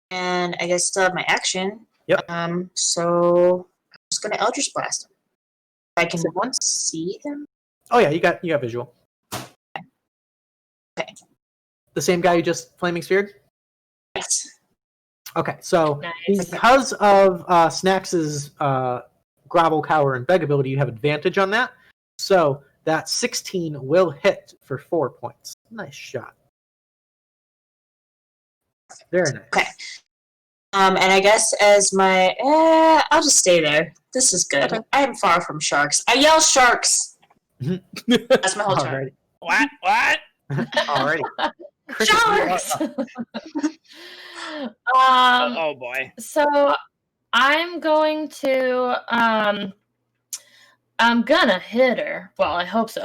And I guess still have my action. Yep. So I'm just gonna Eldritch Blast him. If I can see him. Oh yeah, you got visual. Okay. The same guy you just flaming speared? Yes. Okay, so Nice. because of Snaxx's Grovel, Cower, and Beg ability, you have advantage on that. So that 16 will hit for 4 points. Nice shot. Very nice. Okay. And I guess as my I'll just stay there. This is good. Okay. I am far from sharks. I yell sharks. That's my whole turn. Alrighty. What? Alrighty. Sharks! Oh boy. So I'm going to I'm gonna hit her. Well, I hope so.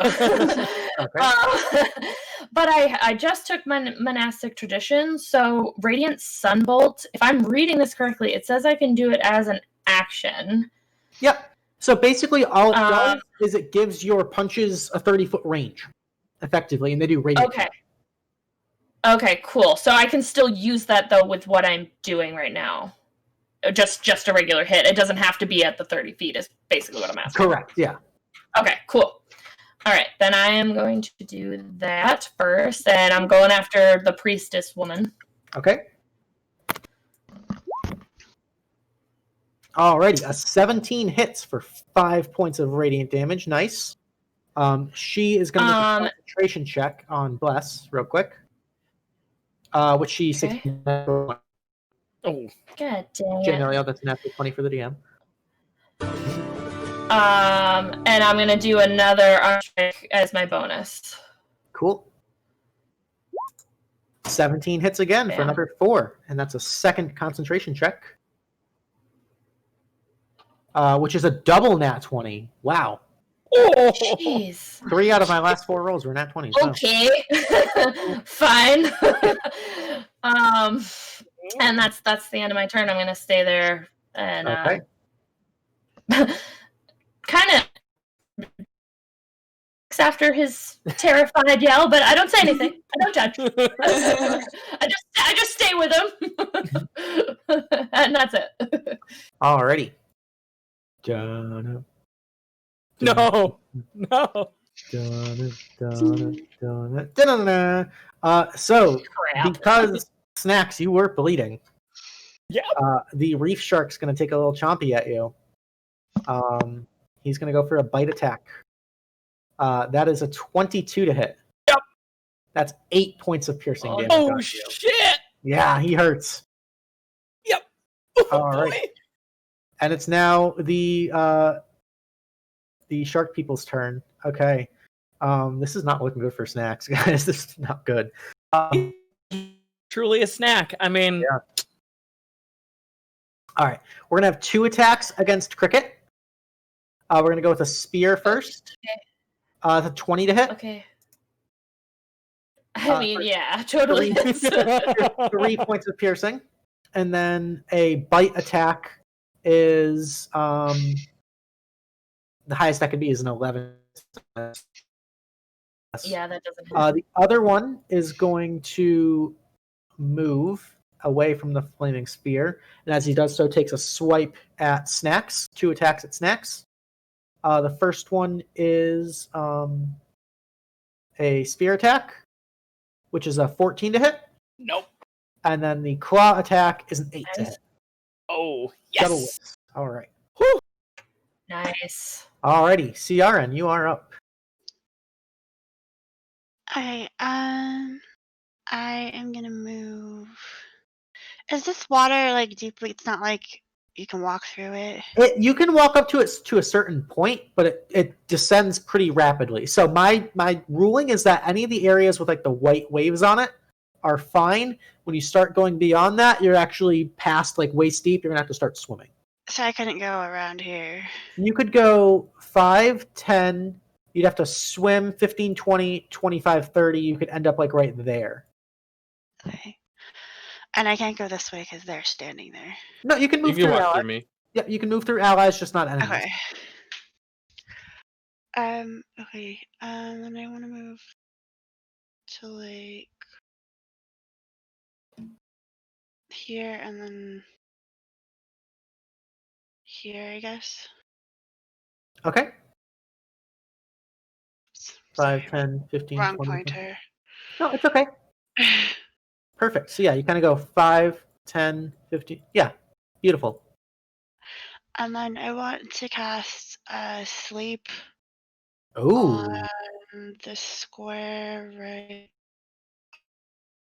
But I just took my monastic tradition, so Radiant Sunbolt, if I'm reading this correctly, it says I can do it as an action. Yep. So basically all it does is it gives your punches a 30-foot range, effectively, and they do radiant. Okay. Okay, cool. So I can still use that, though, with what I'm doing right now. Just a regular hit. It doesn't have to be at the 30 feet is basically what I'm asking. Correct, yeah. Okay, cool. All right, then I am going to do that first, and I'm going after the priestess woman. Okay. Alrighty, a 17 hits for 5 points of radiant damage. Nice. She is going to make a concentration check on Bless real quick. Which she Okay. Oh, God dang it. Generally, that's natural 20 for the DM. And I'm gonna do another unstrike as my bonus. Cool. 17 hits again for Bam. another 4, and that's a second concentration check. Which is a double nat 20. Wow. Oh, Jeez. 3 out of my last 4 rolls were nat 20s. Wow. Okay. Fine. And that's the end of my turn. I'm gonna stay there and Okay. kind of after his terrified yell, but I don't say anything. I don't judge. I just stay with him, and that's it. Alrighty. no. So, Crap. because Snaxx, you were bleeding. Yeah. The reef shark's going to take a little chompy at you. He's going to go for a bite attack. That is a 22 to hit. Yep. That's 8 points of piercing damage. Oh on you. shit. Yeah, he hurts. Yep. All right. And it's now the shark people's turn. Okay. This is not looking good for Snaxx, guys. This is not good. Truly a snack. I mean, Yeah. All right. We're going to have 2 attacks against Krikit. We're going to go with a spear first. The 20 to hit. Okay. I mean, yeah, totally. 3 points of piercing. And then a bite attack is the highest that could be is an 11. Yeah, that doesn't hit. The other one is going to move away from the flaming spear. And as he does so, takes a swipe at Snaxx. 2 attacks at Snaxx. The first one is a spear attack, which is a 14 to hit. Nope. And then the claw attack is an 8 to hit. Oh, Double yes. whiffs. All right. Nice. Alrighty, Ciarenne, you are up. Okay, I am gonna move. Is this water like deeply? It's not like you can walk through it. You can walk up to it to a certain point, but it descends pretty rapidly. So my ruling is that any of the areas with like the white waves on it are fine. When you start going beyond that, you're actually past like waist deep. You're gonna have to start swimming. So I couldn't go around here. You could go 5, 10. You'd have to swim 15, 20, 25, 30. You could end up like right there. Okay. And I can't go this way because they're standing there. No, you can You move can through walk allies. through me. Yeah, you can move through allies, just not enemies. Okay. Okay. And I want to move to like here and then here, I guess. Okay. 5, Sorry, 10, 15, wrong 20. pointer. No, it's okay. Perfect. So yeah, you kind of go 5, 10, 15. Yeah, beautiful. And then I want to cast sleep Ooh. on the square right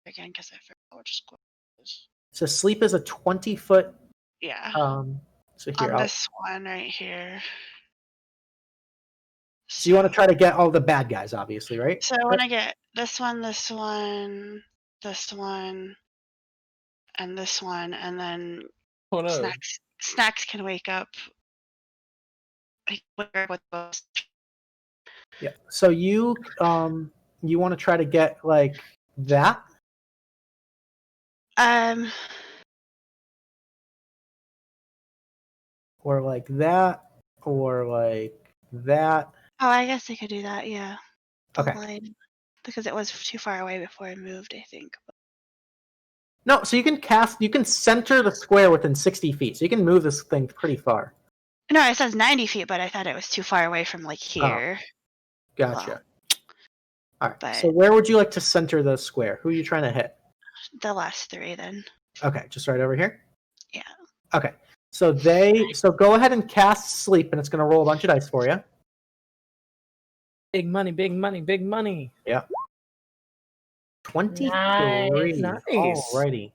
again because I forgot which square it is. So sleep is a 20-foot. Yeah. So here, On this one right here. so you want to try to get all the bad guys, obviously, right? So I want to get this one, this one, this one, and this one, and then Oh no. Snaxx can wake up. Like, wake up with those. Yeah. So you want to try to get like that. Or like that, or like that. Oh, I guess I could do that. Yeah. The Okay. line. Because it was too far away before I moved, I think. No, so you can center the square within 60 feet. So you can move this thing pretty far. No, it says 90 feet, but I thought it was too far away from like here. Gotcha. All right. but- So where would you like to center the square? Who are you trying to hit? The last 3 then. Okay, just right over here? Yeah. Okay. So go ahead and cast sleep, and it's going to roll a bunch of dice for you. Big money, big money, big money. Yeah. 23. Nice. Alrighty.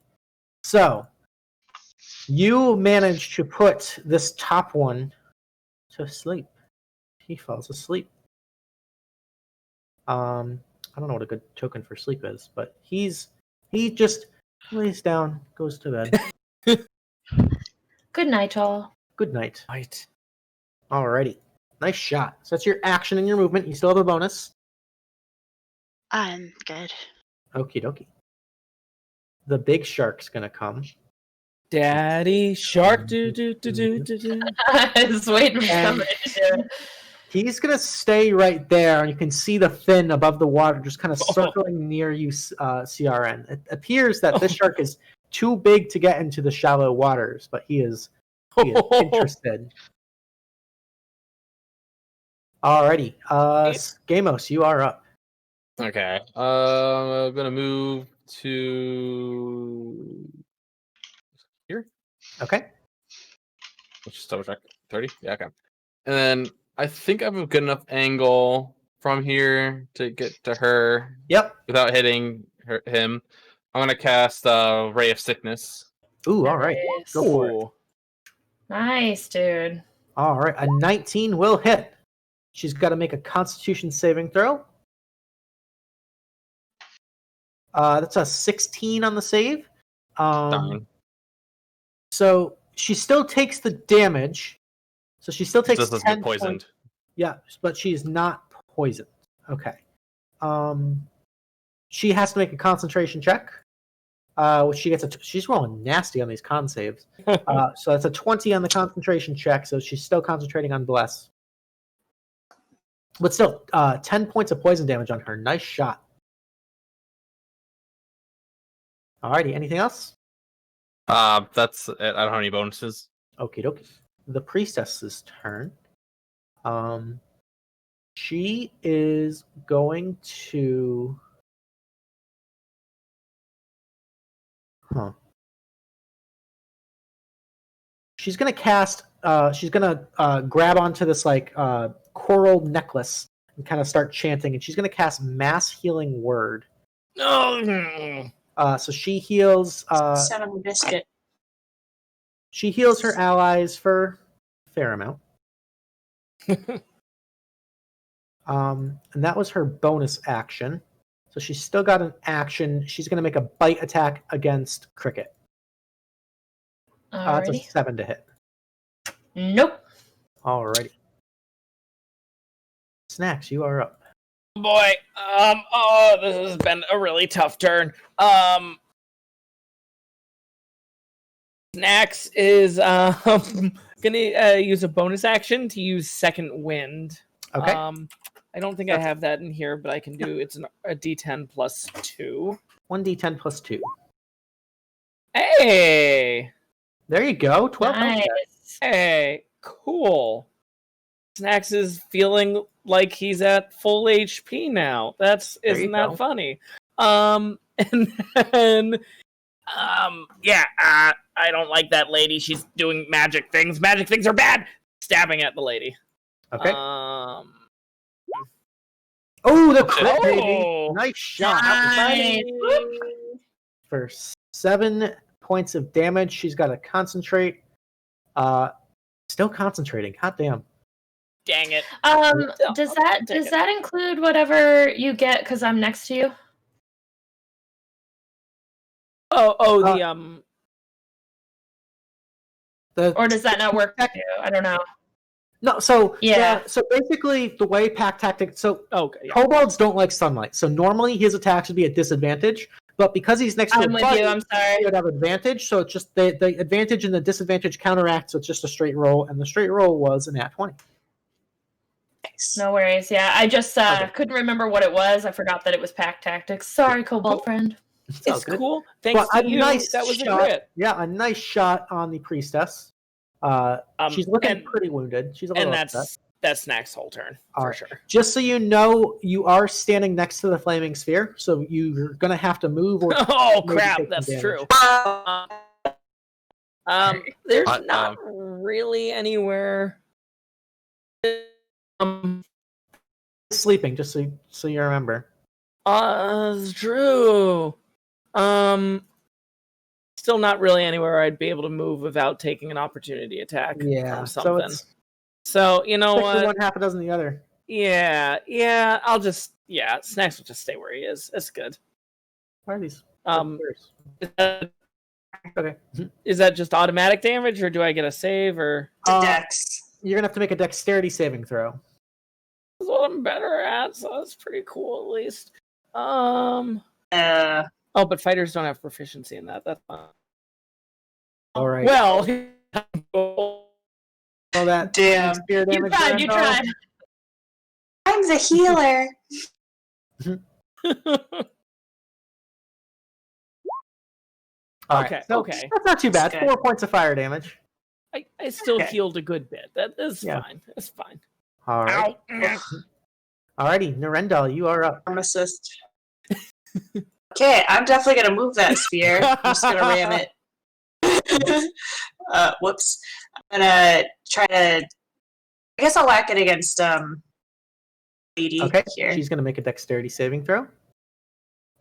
So you manage to put this top one to sleep. He falls asleep. I don't know what a good token for sleep is, but he just lays down, goes to bed. Good night, all. Good night. Right. Alrighty. Nice shot. So that's your action and your movement. You still have a bonus. I'm good. Okie dokie. The big shark's gonna come. Daddy shark, do do do do do do. I was waiting for And- somebody to do it. He's gonna stay right there, and you can see the fin above the water, just kind of Oh. circling near you, Ciarenne. It appears that this shark is too big to get into the shallow waters, but he is interested. Alrighty, Skamos, you are up. Okay. I'm gonna move to here. Okay. Let's just double check. 30? Yeah, okay. And then I think I have a good enough angle from here to get to her Yep. without hitting him. I'm gonna cast Ray of Sickness. Ooh, all right. Nice. Go for it. Ooh. Nice, dude. All right, a 19 will hit. She's got to make a Constitution saving throw. That's a 16 on the save. Darn. So she still takes the damage. So she still takes Just doesn't 10 get poisoned. points. Yeah, but she's not poisoned. Okay. She has to make a concentration check. Which she gets she's rolling nasty on these con saves. So that's a 20 on the concentration check. So she's still concentrating on bless. But still, 10 points of poison damage on her. Nice shot. Alrighty, anything else? That's it. I don't have any bonuses. Okie dokie. The priestess's turn. She is going to. She's gonna cast. She's gonna grab onto this like coral necklace and kind of start chanting, and she's gonna cast Mass Healing Word. No. So she heals. Son of a biscuit. She heals her allies for a fair amount. And that was her bonus action. So she's still got an action. She's going to make a bite attack against Krikit. It's a Alrighty. 7 to hit. Nope. Alrighty. Snaxx, you are up. Boy, this has been a really tough turn. Snaxx is gonna use a bonus action to use Second Wind. Okay. I don't think I have that in here, but I can do it's a D10 plus 2. 1d10 plus 2. Hey, There you go. 12. Nice. hey, cool. Snaxx is feeling like he's at full HP now. Isn't that go. funny? And then yeah, I don't like that lady. She's doing magic things. Magic things are bad. Stabbing at the lady. Okay. Oh, the crit, Oh. baby. Nice shot. Nice. For 7 points of damage, she's got to concentrate. Still concentrating. Hot damn. Dang it. Does that include whatever you get because I'm next to you? Or does that not work for you? I don't know. No, so Yeah. So basically, the way pack tactic. So Okay. Yeah. kobolds don't like sunlight. So normally his attacks would be at disadvantage, but because he's next to I'm a with buddy, you. I'm sorry. he would have advantage. So it's just the advantage and the disadvantage counteract. So it's just a straight roll, and the straight roll was an at 20. Nice. No worries. Yeah, I just Okay. couldn't remember what it was. I forgot that it was pack tactics. Sorry, Cobalt friend. all It's good. cool. Thanks Well, to you. That was a shot. crit. Yeah, a nice shot on the priestess. She's looking pretty wounded. She's a little And upset. that's Snax's whole turn All for right. sure. Just so you know, you are standing next to the flaming sphere, so you're gonna have to move. Or Oh maybe crap, take some that's damage. true. There's I- not really anywhere. Sleeping, just so you remember. It's true. Still not really anywhere I'd be able to move without taking an opportunity attack Yeah. from So something. it's So you know like what? one half a dozen the other. Yeah. I'll just Snaxx will just stay where he is. That's good. Why are these? Okay. Is that just automatic damage, or do I get a save, or Dex. You're gonna have to make a dexterity saving throw. that's what I'm better at? So that's pretty cool, at least. Oh, but fighters don't have proficiency in that. That's fine. All right. Well, So that Damn. spear You damage. tried. You Nirendal. tried. I'm the healer. All Okay, right. So okay. That's not too bad. That's good. 4 points of fire damage. I still Okay. healed a good bit. That is Yeah. fine. That's fine. All right. Ow. Alrighty, Nirendal, you are up. Pharmacist. Okay, I'm definitely gonna move that spear. I'm just gonna ram it. Whoops. I'm gonna try to. I guess I'll whack it against Lady Okay. here. She's gonna make a dexterity saving throw.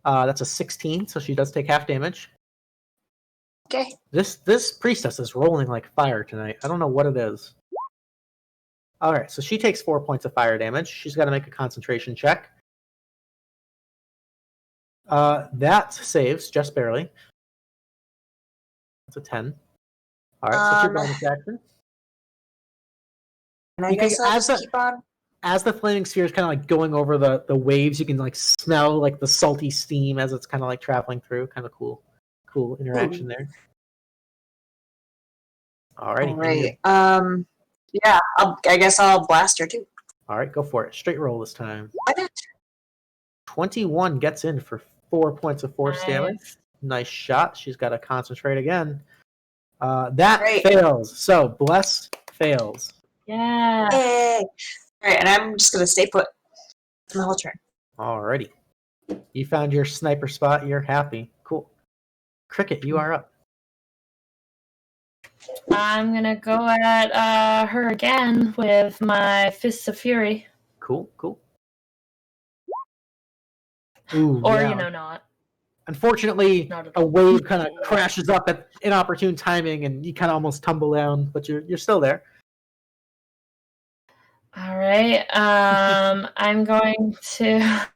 That's a 16, so she does take half damage. Okay. This priestess is rolling like fire tonight. I don't know what it is. All right, so she takes 4 points of fire damage. She's got to make a concentration check. That saves just barely. That's a 10. All right, so it's your bonus action. And I You can- guess I'll as just a- keep on. As the flaming sphere is kind of like going over the waves, you can like smell like the salty steam as it's kind of like traveling through. Kind of cool interaction there. Alrighty. All right. Yeah. I guess I'll blast her too. All right, go for it. Straight roll this time. Why not? 21 gets in for 4 points of force damage. Nice. Nice shot. She's got to concentrate again. That Great. fails. So bless fails. Yeah. Yay! Alright, and I'm just gonna stay put for the whole turn. Alrighty. You found your sniper spot. You're happy. Cool. Krikit, you are up. I'm gonna go at her again with my Fists of Fury. Cool. Ooh, Or, yeah. not. Unfortunately, Not at a all. wave kind of crashes up at inopportune timing, and you kind of almost tumble down, but you're still there. All right. I'm going to.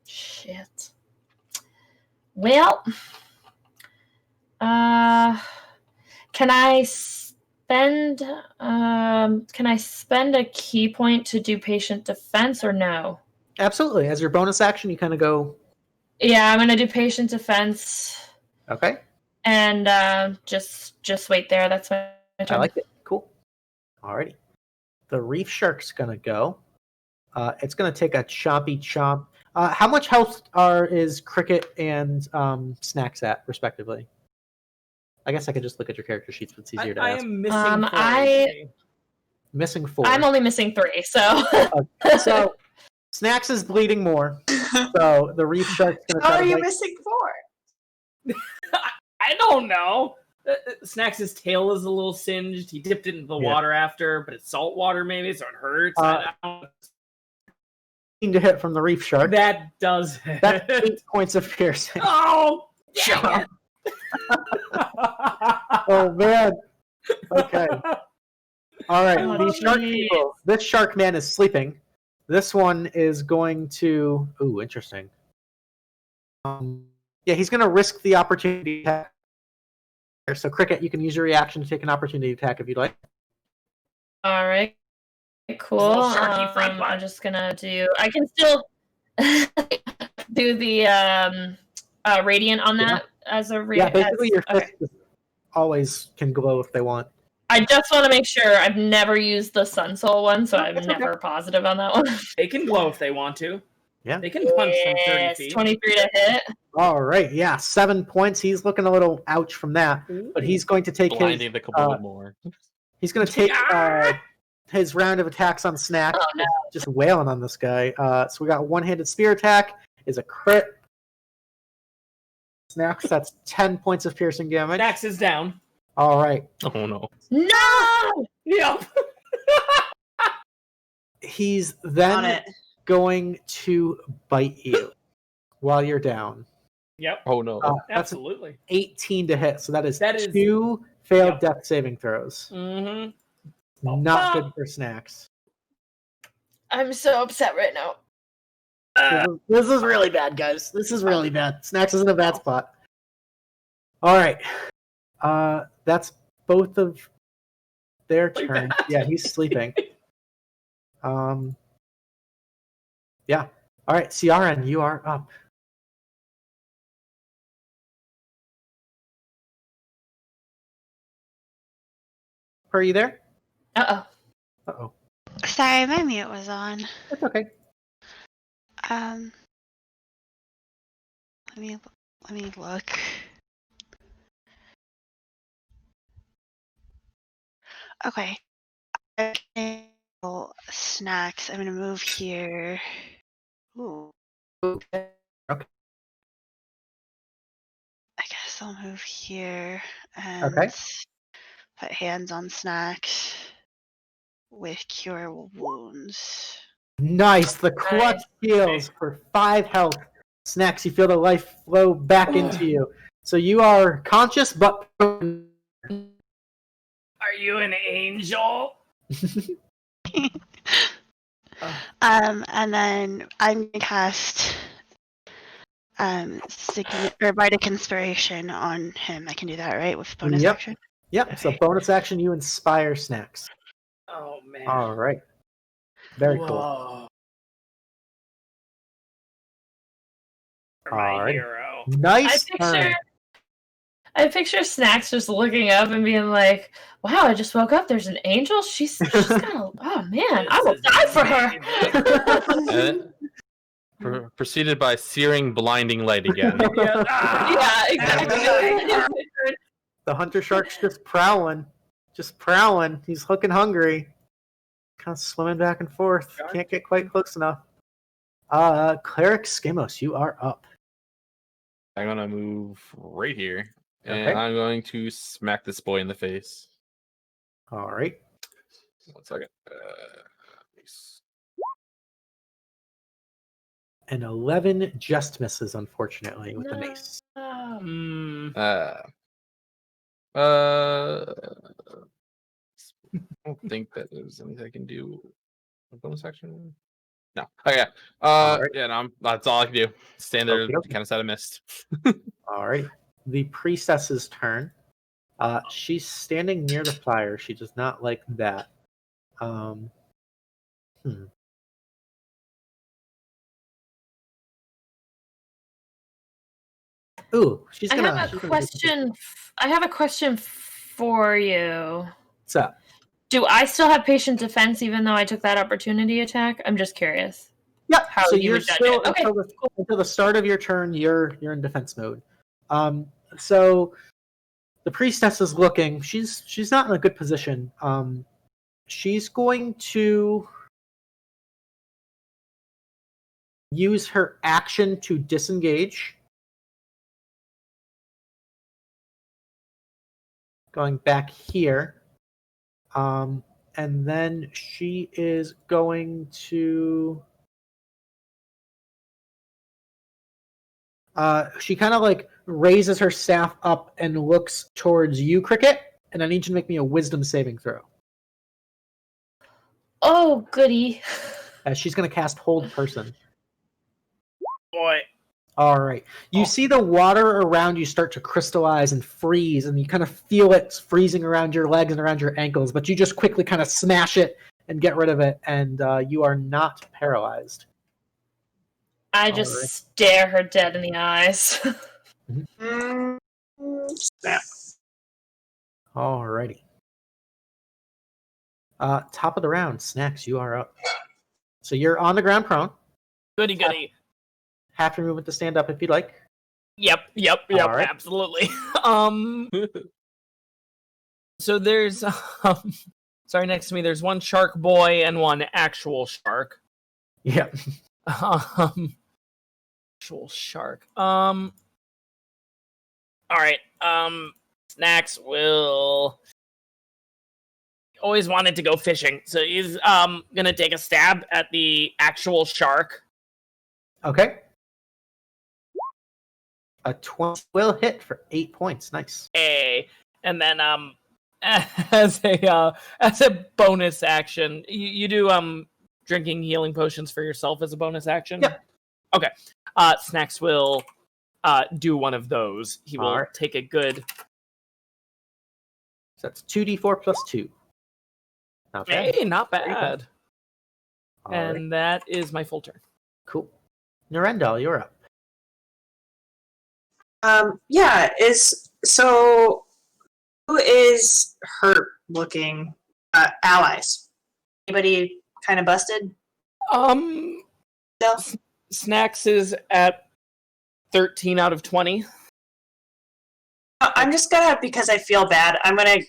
Shit. Well. Can I spend a key point to do patient defense or no? Absolutely. As your bonus action, you kind of go. Yeah, I'm gonna do patient defense Okay. and just wait there. That's my turn. I like it. Cool. Alrighty. The reef shark's gonna go. It's gonna take a chompy chomp. How much health is Krikit and Snaxx at, respectively? I guess I could just look at your character sheets, but it's easier to I ask. am missing 4 I- HP. Missing 4. I'm only missing 3, so. So Snaxx is bleeding more. So the reef shark's gonna How try are to you bite- missing 4? I don't know. Snax's tail is a little singed. He dipped it into the water after, but it's salt water maybe, so it hurts. I don't... to hit from the reef shark. That does That's 8 points of piercing. Oh! Dang it. Oh man. Okay. All right. Oh, These shark geez. people. This shark man is sleeping. This one is going to. Ooh, interesting. Yeah, he's going to risk the opportunity attack. So, Krikit, you can use your reaction to take an opportunity attack if you'd like. All right. Cool. Little sharky front butt. I'm just gonna do. I can still do the radiant on that as a Yeah, basically your okay. fist always can glow if they want. I just want to make sure. I've never used the Sun Soul one, so I'm That's never okay. positive on that one. They can glow if they want to. Yeah. They can punch from 30 Yes, feet. 23 to hit. All right. Yeah, 7 points. He's looking a little ouch from that, but he's going to take Blinding the couple more. He's going to take his round of attacks on Snaxx. Oh no! Just wailing on this guy. So we got one-handed spear attack. Is a crit. Snaxx, that's 10 points of piercing damage. Snaxx is down. All right. Oh no. No! Yep. He's On then it. going to bite you while you're down. Yep. Oh no. That's an Absolutely. 18 to hit. So that is 2 Yep. failed death saving throws. Mm-hmm. Not good for Snaxx. I'm so upset right now. This is really bad, guys. This is really bad. Snaxx is in a bad spot. All right. That's both of their Really turn. bad. Yeah, he's sleeping. Yeah. All right, Ciarenne, you are up. Are you there? Uh-oh. Uh-oh. Sorry, my mute was on. That's okay. Let me look. Okay. Snaxx. I'm gonna move here. Ooh. Okay. I guess I'll move here and Okay. put hands on Snaxx with cure wounds. Nice. The clutch heals for 5 health. Snaxx, you feel the life flow back into you. So you are conscious, but Are you an angel? And then I'm gonna cast Bardic Inspiration on him. I can do that, right? With bonus Yep. action. Yep. So bonus action, you inspire Snaxx. Oh man. All right. Very cool. Whoa. All My right. hero. Nice turn. I picture Snaxx just looking up and being like, "Wow, I just woke up. There's an angel. She's got a, oh man, I will die for her." Preceded by searing, blinding light again. Yeah, exactly. The hunter shark's just prowling. He's looking hungry. Kind of swimming back and forth. Can't get quite close enough. ClericSkamos, you are up. I'm gonna move right here, and Okay. I'm going to smack this boy in the face. All right. 1 second. An 11 just misses, unfortunately, with the mace. I don't think that there's anything I can do. A bonus action? No. Okay. Alright. Yeah, no, that's all I can do. Stand there, Okey-dokey. kind of set a mist. All right. The priestess's turn. She's standing near the fire. She does not like that. Ooh, she's I gonna. have a question. I have a question for you. What's up? Do I still have patient defense even though I took that opportunity attack? I'm just curious. Yeah. How So you you're would judge still it. Okay, until the start of your turn. You're in defense mode. So the priestess is looking. She's not in a good position. She's going to use her action to disengage. Going back here. And then she is going to... she kind of like raises her staff up and looks towards you, Krikit, and I need you to make me a wisdom saving throw. Oh, goody. She's going to cast Hold Person. Boy. All right. You see the water around you start to crystallize and freeze, and you kind of feel it freezing around your legs and around your ankles, but you just quickly kind of smash it and get rid of it, and you are not paralyzed. I just stare her dead in the eyes. Snap. Alrighty. Top of the round, Snaxx, you are up. So you're on the ground prone. Goody. Half your movement to stand up if you'd like. Yep, Alright. absolutely. So there's sorry, next to me there's one shark boy and one actual shark. Yeah. Actual shark. All right. Snaxx will always wanted to go fishing, so he's gonna take a stab at the actual shark. Okay. A 20 will hit for 8 points. Nice. And then as a bonus action, you do drinking healing potions for yourself as a bonus action. Yep. Okay. Snaxx will do one of those. He will Alright. take a good. So that's 2d4 plus 2. Not bad. Hey, not bad. Alright. And that is my full turn. Cool. Nirendal, you're up. Who is hurt looking allies? Anybody kind of busted? No. Snaxx is at 13 out of 20. I'm just gonna, because I feel bad, I'm gonna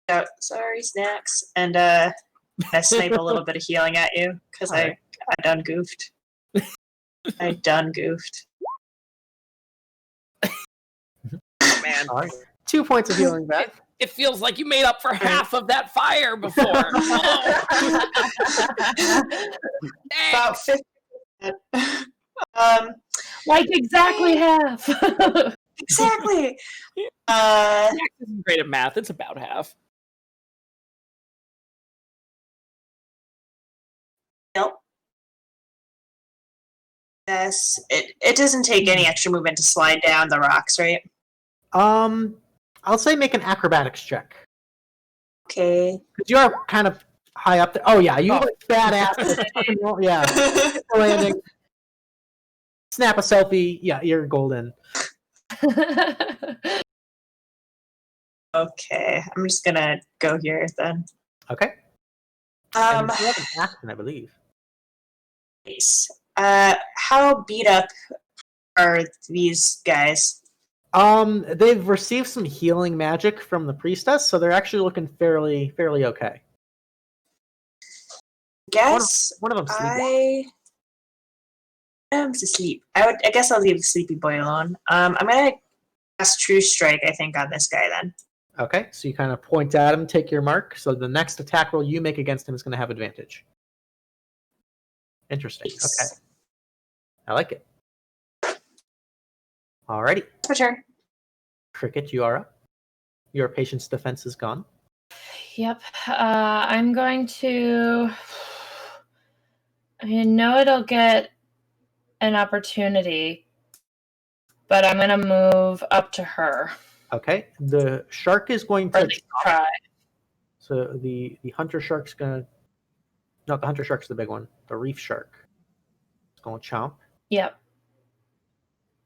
go, sorry, Snaxx, and snipe a little bit of healing at you, because I done goofed. I done goofed. Man. All right. 2 points of healing back. It feels like you made up for half of that fire before. About 50%. Like exactly half. Exactly. Snaxx isn't great at math. It's about half. Nope. Yes. It doesn't take any extra movement to slide down the rocks, right? I'll say make an acrobatics check. Okay. Because you are kind of high up there. Oh, yeah, you look badass. Yeah. Landing. Snap a selfie. Yeah, you're golden. Okay. I'm just gonna go here then. Okay. And you have an action, I believe. Nice. How beat up are these guys? They've received some healing magic from the priestess, so they're actually looking fairly okay. Guess One of them sleeping. I am to sleep. I guess I'll leave the sleepy boy alone. I'm gonna cast True Strike, I think, on this guy then. Okay, so you kind of point at him, take your mark. So the next attack roll you make against him is going to have advantage. Interesting. Nice. Okay, I like it. Alrighty, My turn. Krikit, you are up. Your patient's defense is gone. Yep. I'm going to. I know it'll get an opportunity, but I'm going to move up to her. Okay, the shark is going Or to at least try. So the hunter shark's gonna. No, the hunter shark's the big one. The reef shark is going to chomp. Yep.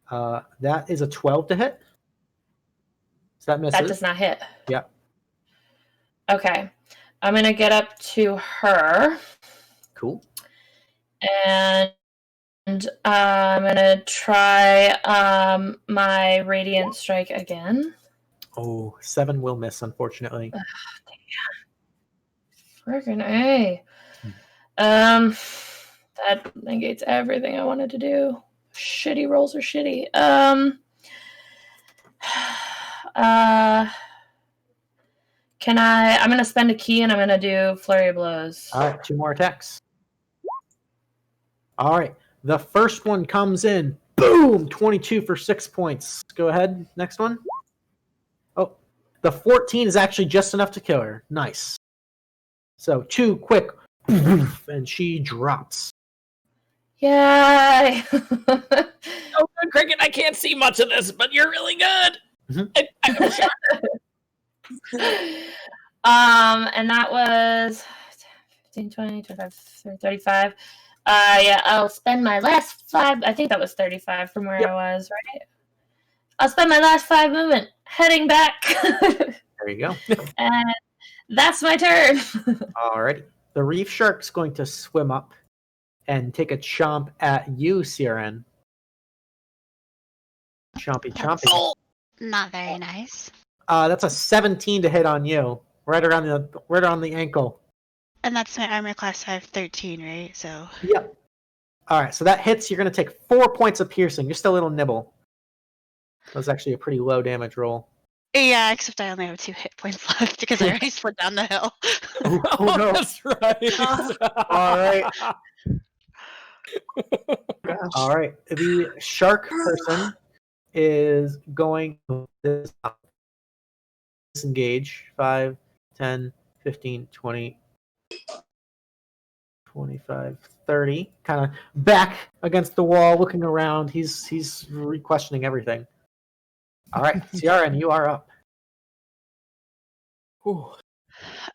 That is a 12 to hit. So that misses. That does not hit. Yep. Okay. I'm going to get up to her. Cool. And I'm going to try my Radiant Strike again. Oh, 7 will miss, unfortunately. Friggin' A. That negates everything I wanted to do. Shitty rolls are shitty. Can I'm going to spend a key and I'm going to do Flurry of Blows. All right, 2 more attacks. All right, the first one comes in. Boom! 22 for 6 points. Go ahead. Next one. Oh, the 14 is actually just enough to kill her. Nice. So 2 quick, and she drops. Yay! Oh, good, Krikit. I can't see much of this, but you're really good. Mhm. And that was 15, 20, 25, 30, 35. Yeah, I'll spend my last 5. I think that was 35 from where Yep. I was, right? I'll spend my last 5 movement heading back. There you go. And that's my turn. Alrighty. The reef shark's going to swim up and take a chomp at you, Ciarenne. Chompy, chompy. Oh, Not very nice. That's a 17 to hit on you, right around the ankle. And that's my armor class 5, 13, right? So Yep. All right, so that hits. You're going to take 4 points of piercing, just a little nibble. That was actually a pretty low damage roll. yeah, except I only have 2 hit points left because I already slid down the hill. Oh no! that's right. All right. All right. The shark person is going to disengage. 5, 10, 15, 20, 25, 30. Kind of back against the wall, looking around. He's questioning everything. All right, Ciarenne, you are up. Ooh.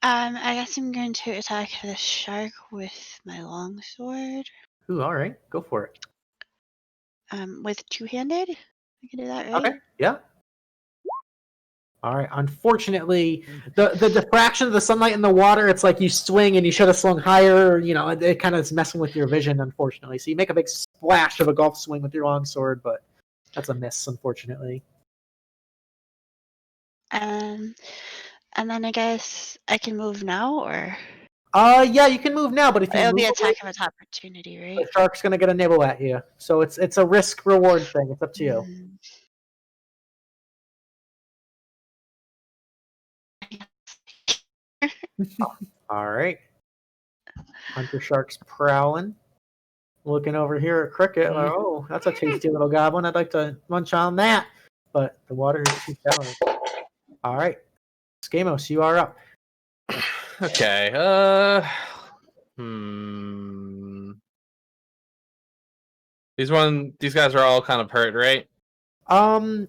I guess I'm going to attack the shark with my longsword. Ooh, all right, go for it. With two-handed. I can do that, right? Okay, yeah. All right. Unfortunately, the diffraction of the sunlight in the water, it's like you swing and you should have swung higher. You know, it kind of is messing with your vision, unfortunately. So you make a big splash of a golf swing with your longsword, but that's a miss, unfortunately. And then I guess I can move now, or Yeah, you can move now, but if you it'll be move away, attack of opportunity, right? the shark's gonna get a nibble at you. So it's a risk reward thing. It's up to you. All right. Hunter shark's prowling. Looking over here at Krikit. Like, oh, that's a tasty little goblin. I'd like to munch on that. But the water is too shallow. All right. Skamos, you are up. Okay. These guys are all kind of hurt, right? Well,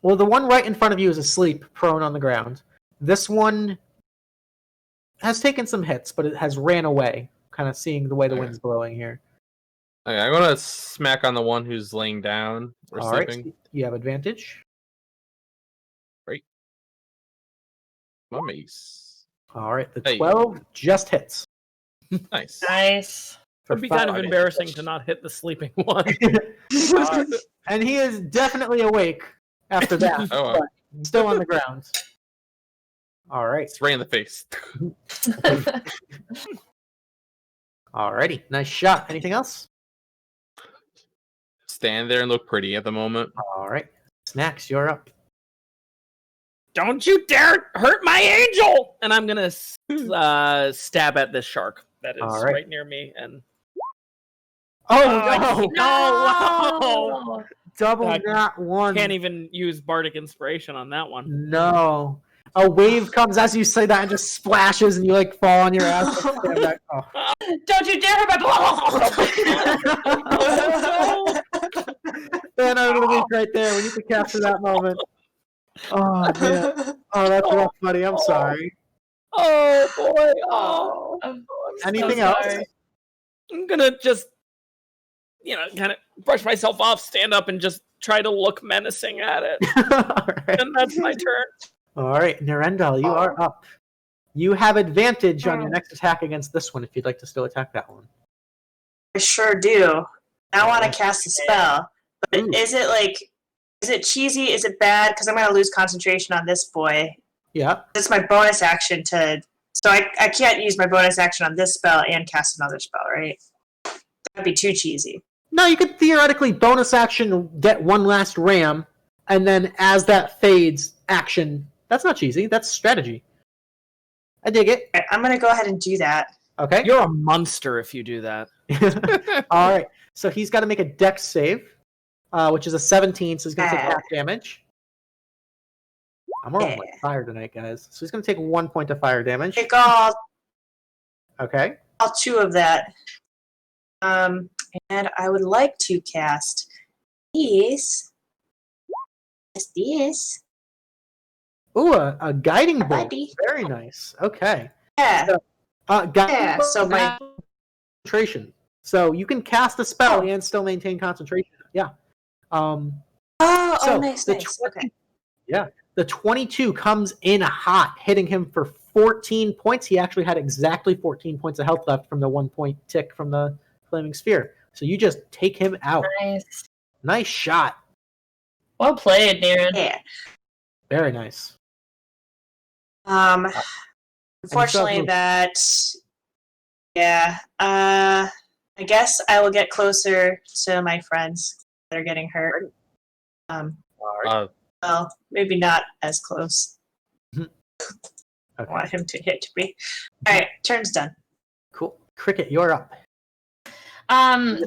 the one right in front of you is asleep, prone on the ground. This one has taken some hits, but it has ran away, kind of seeing the way the wind's blowing here. Okay, I'm gonna smack on the one who's laying down or All right, sleeping. you have advantage. My mace. All right, the Hey. 12 just hits. Nice. Nice. It'd be kind of embarrassing to not hit the sleeping one. And he is definitely awake after that. Oh, wow. But still on the ground. All right. It's right in the face. Alrighty. Nice shot. Anything else? Stand there and look pretty at the moment. All right. Snaxx, you're up. Don't you dare hurt my angel! And I'm gonna stab at this shark that is All right. right near me. And Oh, no! No! Double I that one. can't even use bardic inspiration on that one. No. A wave comes as you say that and just splashes and you like fall on your ass. Stand back. Oh. Don't you dare hurt my Man, I'm gonna leave right there. We need to capture that moment. Oh man. Oh, that's rough, buddy. I'm sorry. Oh boy! Oh, Anything so else? sorry. I'm gonna just, kind of brush myself off, stand up, and just try to look menacing at it. All right. And that's my turn. All right, Nirendal, you are up. You have advantage on your next attack against this one if you'd like to still attack that one. I sure do. I want to cast a spell. But Ooh. is it cheesy? Is it bad? Because I'm going to lose concentration on this boy. Yeah. This is my bonus action to... So I can't use my bonus action on this spell and cast another spell, right? That'd be too cheesy. No, you could theoretically bonus action, get one last ram, and then as that fades, action. That's not cheesy. That's strategy. I dig it. All right, I'm going to go ahead and do that. Okay. You're a monster if you do that. All right. So he's got to make a dex save, which is a 17, so he's going to take half damage. I'm rolling like fire tonight, guys. So he's going to take 1 point of fire damage. Take all Okay. 2 of that. And I would like to cast these. This. Ooh, a guiding bolt. Buddy. Very nice. Okay. Yeah. Guiding Yeah, bolt so my- concentration. So you can cast a spell and still maintain concentration. Yeah. So Nice. the Okay. Yeah. The 22 comes in hot, hitting him for 14 points. He actually had exactly 14 points of health left from the 1 point tick from the flaming sphere. So you just take him out. Nice. Nice shot. Well played, Niren. Yeah. Very nice. Unfortunately, I guess I will get closer to my friends that are getting hurt. Well, maybe not as close. Okay. I want him to hit me. All right, turn's done. Cool. Krikit, you're up.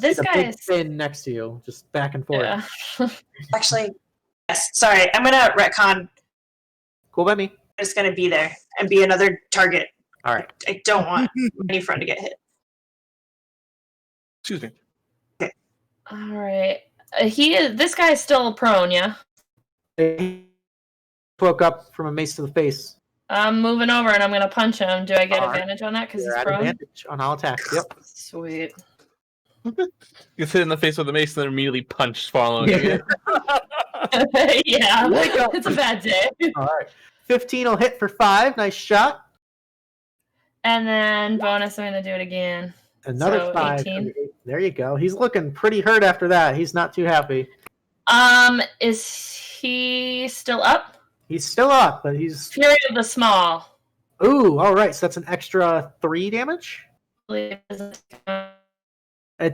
This The guy big is. fin next to you, just back and forth. Yeah. Actually, yes. Sorry, I'm gonna retcon. Cool by me. It's gonna be there and be another target. All right. I don't want any friend to get hit. Excuse me. All right. This guy is still prone, yeah? He woke up from a mace to the face. I'm moving over and I'm going to punch him. Do I get All right. advantage on that because You're he's at prone? advantage on all attacks. Yep. Sweet. You hit in the face with a mace and then immediately punch following it. Yeah. Wake up. It's a bad day. All right. 15 will hit for 5. Nice shot. And then bonus, I'm going to do it again. Another So, 5. 18. There you go. He's looking pretty hurt after that. He's not too happy. Is he still up? He's still up, but he's... Fury of the Small. Ooh, all right. So that's an extra 3 damage? It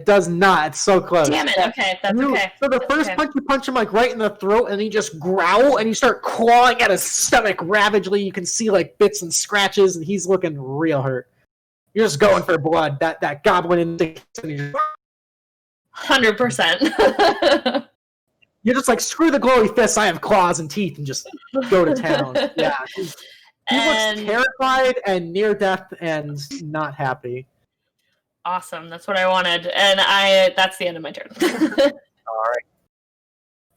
does not. It's so close. Damn it. Okay, that's okay. So the That's first okay. punch, you punch him like right in the throat, and he just growl, and you start clawing at his stomach ravagely. You can see like bits and scratches, and he's looking real hurt. You're just going for blood. That goblin instinct. And you're 100%. just like, screw the glowy fists. I have claws and teeth, and just go to town. Yeah, he And- looks terrified and near death and not happy. Awesome. That's what I wanted. And that's the end of my turn. All right.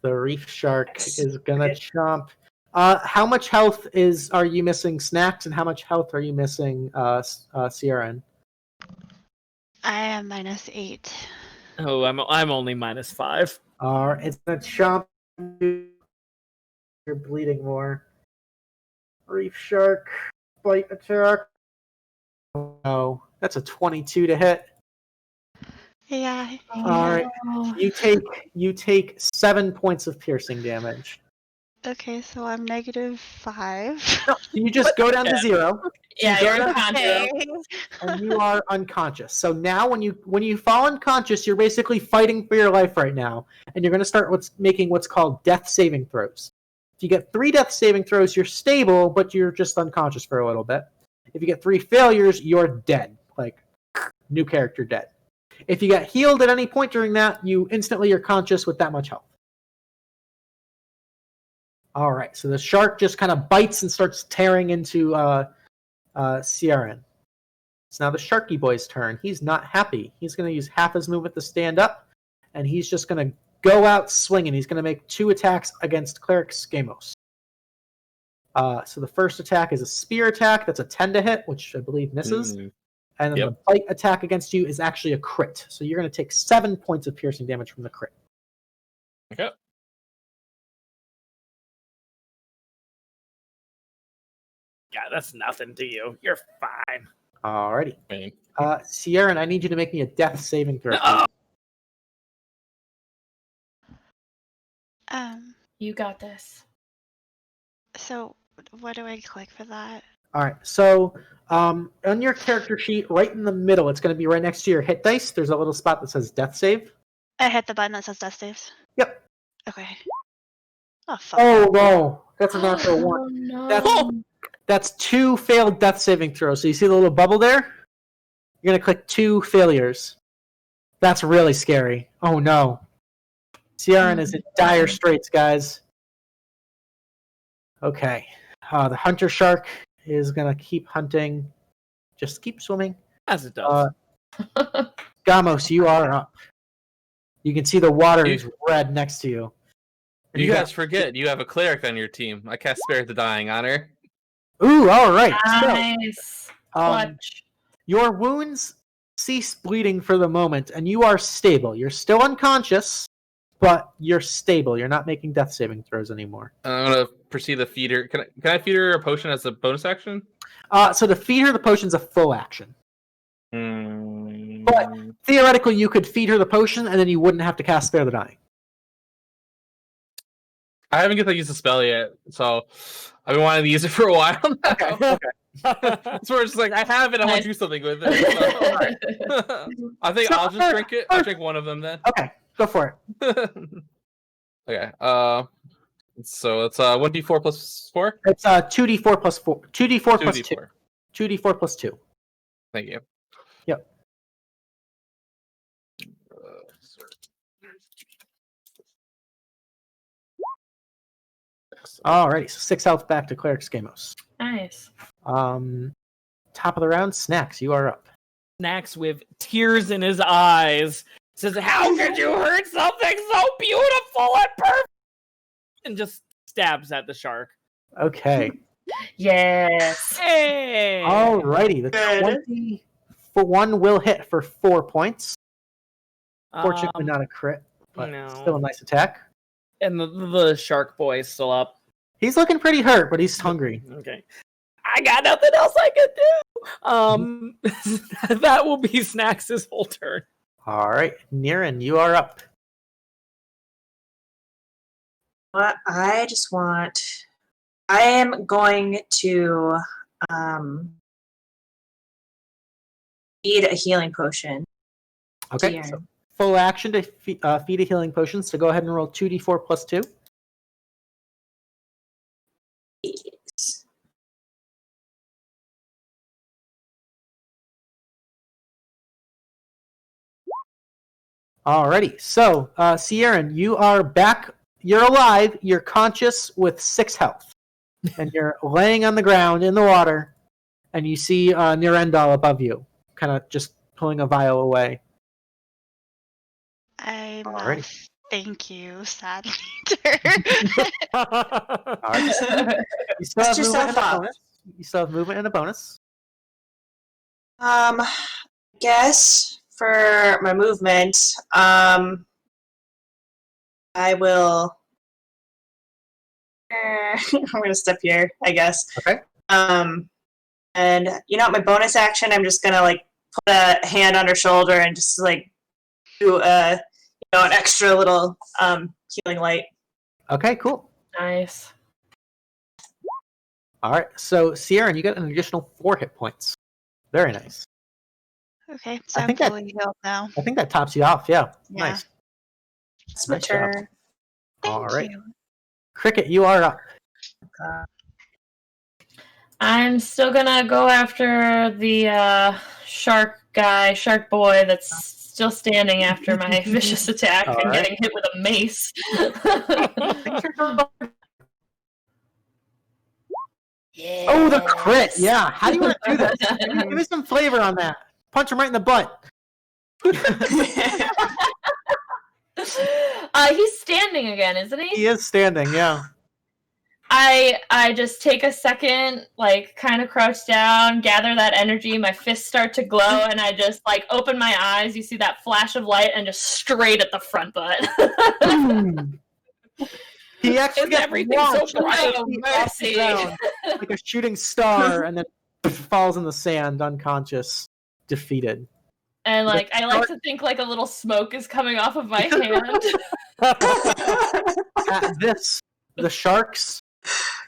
The reef shark is gonna chomp. How much health are you missing, Snaxx, and how much health are you missing, Ciarenne? I am -8. Oh, I'm only -5. All right, it's gonna chomp. You're bleeding more. Reef shark bite attack. Oh, that's a 22 to hit. Yeah. All right. You take 7 points of piercing damage. Okay, so I'm -5. So you just go down to 0. Yeah, You you're go down unconscious. and you are unconscious. So now when you fall unconscious, you're basically fighting for your life right now, and you're going to start making what's called death saving throws. If you get 3 death saving throws, you're stable, but you're just unconscious for a little bit. If you get 3 failures, you're dead. Like, new character dead. If you get healed at any point during that, you instantly are conscious with that much health. All right, so the shark just kind of bites and starts tearing into Ciarenne. It's now the Sharky Boy's turn. He's not happy. He's going to use half his movement to stand up, and he's just going to go out swinging. He's going to make 2 attacks against ClericSkamos. So the first attack is a spear attack. That's a 10 to hit, which I believe misses. And then the bite attack against you is actually a crit. So you're going to take 7 points of piercing damage from the crit. Okay. Yeah, that's nothing to you. You're fine. Alrighty. Fine. Ciarenne, I need you to make me a death saving throw. No! You got this. So what do I click for that? Alright, so on your character sheet, right in the middle, it's going to be right next to your hit dice. There's a little spot that says death save. I hit the button that says death saves. Yep. Okay. Oh, fuck. Oh, no. That's a natural 1. Oh, no. That's 2 failed death saving throws. So you see the little bubble there? You're going to click 2 failures. That's really scary. Oh, no. Ciarenne is in dire straits, guys. Okay. The hunter shark is going to keep hunting. Just keep swimming. As it does. Skamos, you are up. You can see the water is red next to you. And You guys forget, you have a cleric on your team. I cast Spare the Dying on her. Ooh, all right. Nice. So, Clutch. your wounds cease bleeding for the moment, and you are stable. You're still unconscious, but you're stable. You're not making death saving throws anymore. I'm going to proceed to feed her. Can I feed her a potion as a bonus action? So to feed her the potion's a full action. But theoretically, you could feed her the potion, and then you wouldn't have to cast Spare the Dying. I haven't get to use the spell yet, so I've been wanting to use it for a while now. Okay. So we're just like, I have it, I want to do something with it. So, I think I'll just drink it. I'll drink one of them then. Okay, go for it. Okay. So it's 1d4 plus 4? It's 2d4 plus 4. 2d4 plus 2. 2d4. 2d4 plus 2. Thank you. Yep. Alrighty, so 6 health back to ClericSkamos. Nice. Top of the round, Snaxx, you are up. Snaxx with tears in his eyes says, "How could you hurt something so beautiful and perfect?" And just stabs at the shark. Okay. Yes. Hey! Alrighty, the Good. 20 for 1 will hit for 4 points. Fortunately, not a crit, but no. still a nice attack. And the shark boy is still up. He's looking pretty hurt, but he's hungry. Okay. I got nothing else I can do. That will be Snax's whole turn. Alright, Nirendal, you are up. What I am going to feed a healing potion. Okay, Ciarenne. so full action to feed a healing potion, so go ahead and roll 2d4 plus 2. Yes. Alrighty, so Ciarenne, you are back. You're alive. You're conscious with 6 health, and you're laying on the ground in the water, and you see Nirendal above you, kind of just pulling a vial away. I'm Alrighty. thank you, sad leader. Alright. You still Dust have movement yourself and a up. bonus. You still have movement and a bonus. Guess for my movement, I will. I'm gonna step here, I guess. Okay. And my bonus action, I'm just gonna like put a hand on her shoulder and just like do an extra little healing light. Okay, cool. Nice. All right, so Ciarenne, you get an additional 4 hit points. Very nice. Okay, so I I'm think that- fully healed now. I think that tops you off. Yeah, Yeah. nice. It's my Nice job. turn. Thank All right, you. Krikit, you are up. I'm still gonna go after the shark boy that's still standing after my vicious attack and Alright. getting hit with a mace. Yeah. Oh, the crit! Yeah, how do you want to do that? Give me some flavor on that. Punch him right in the butt. He's standing again, isn't he? He is standing. Yeah. I just take a second, like kind of crouch down, gather that energy, my fists start to glow, and I just like open my eyes, you see that flash of light, and just straight at the front butt. He actually Is gets everything so launched bright? off the Mercy. ground like a shooting star, and then falls in the sand, unconscious, defeated. And like I like to think like a little smoke is coming off of my hand. At this, the sharks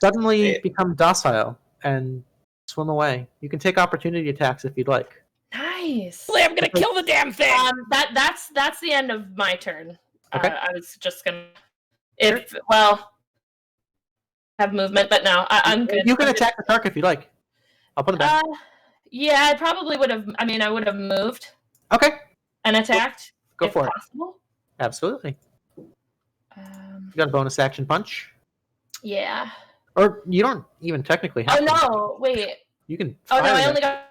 suddenly become docile and swim away. You can take opportunity attacks if you'd like. Nice. I'm gonna kill the damn thing. That's the end of my turn. Okay. I was just gonna have movement, but no, I'm good. You can attack the shark if you'd like. I'll put it back. Yeah, I probably would have. I mean, I would have moved Okay, and attacked go if for it. possible. Absolutely. You got a bonus action punch, Yeah. or you don't even technically have. Oh no! Wait. You can. Oh no! fire I that. only got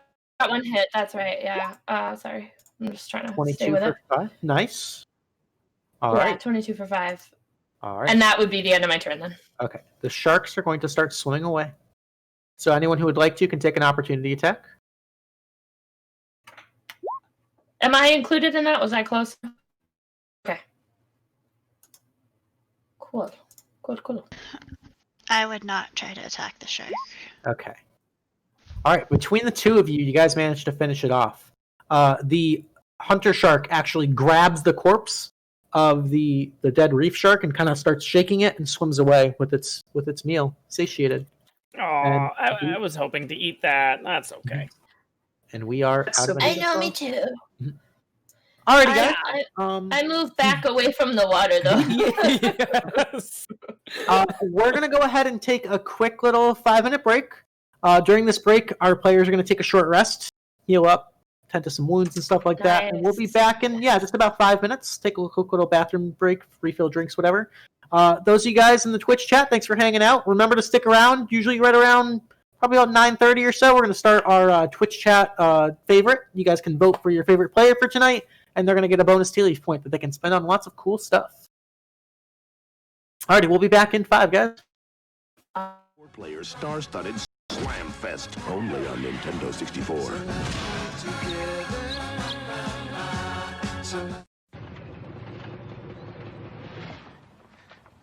one hit. That's right. Yeah. Sorry. I'm just trying to 22 stay with it. for 5. Nice. All Yeah, right. 22 for 5. All right. And that would be the end of my turn then. Okay. The sharks are going to start swimming away. So anyone who would like to can take an opportunity attack. Am I included in that? Was I close? Okay. Cool. I would not try to attack the shark. Okay. All right. Between the two of you, you guys managed to finish it off. The hunter shark actually grabs the corpse of the dead reef shark and kind of starts shaking it and swims away with its meal, satiated. Oh, I was hoping to eat that. That's okay. And we are That's out so of I it. know, me too. Alrighty, guys. I moved back away from the water though. Yes. We're going to go ahead and take a quick little 5-minute break. During this break, our players are going to take a short rest, heal up, tend to some wounds and stuff like that. And we'll be Nice. back in, just about 5 minutes. Take a quick little bathroom break, refill drinks, whatever. Those of you guys in the Twitch chat, thanks for hanging out. Remember to stick around. Usually right around probably about 9:30 or so, we're going to start our Twitch chat favorite. You guys can vote for your favorite player for tonight, and they're going to get a bonus Tealeaf point that they can spend on lots of cool stuff. Alrighty, we'll be back in 5, guys. 4-player star-studded Slam Fest only on Nintendo 64.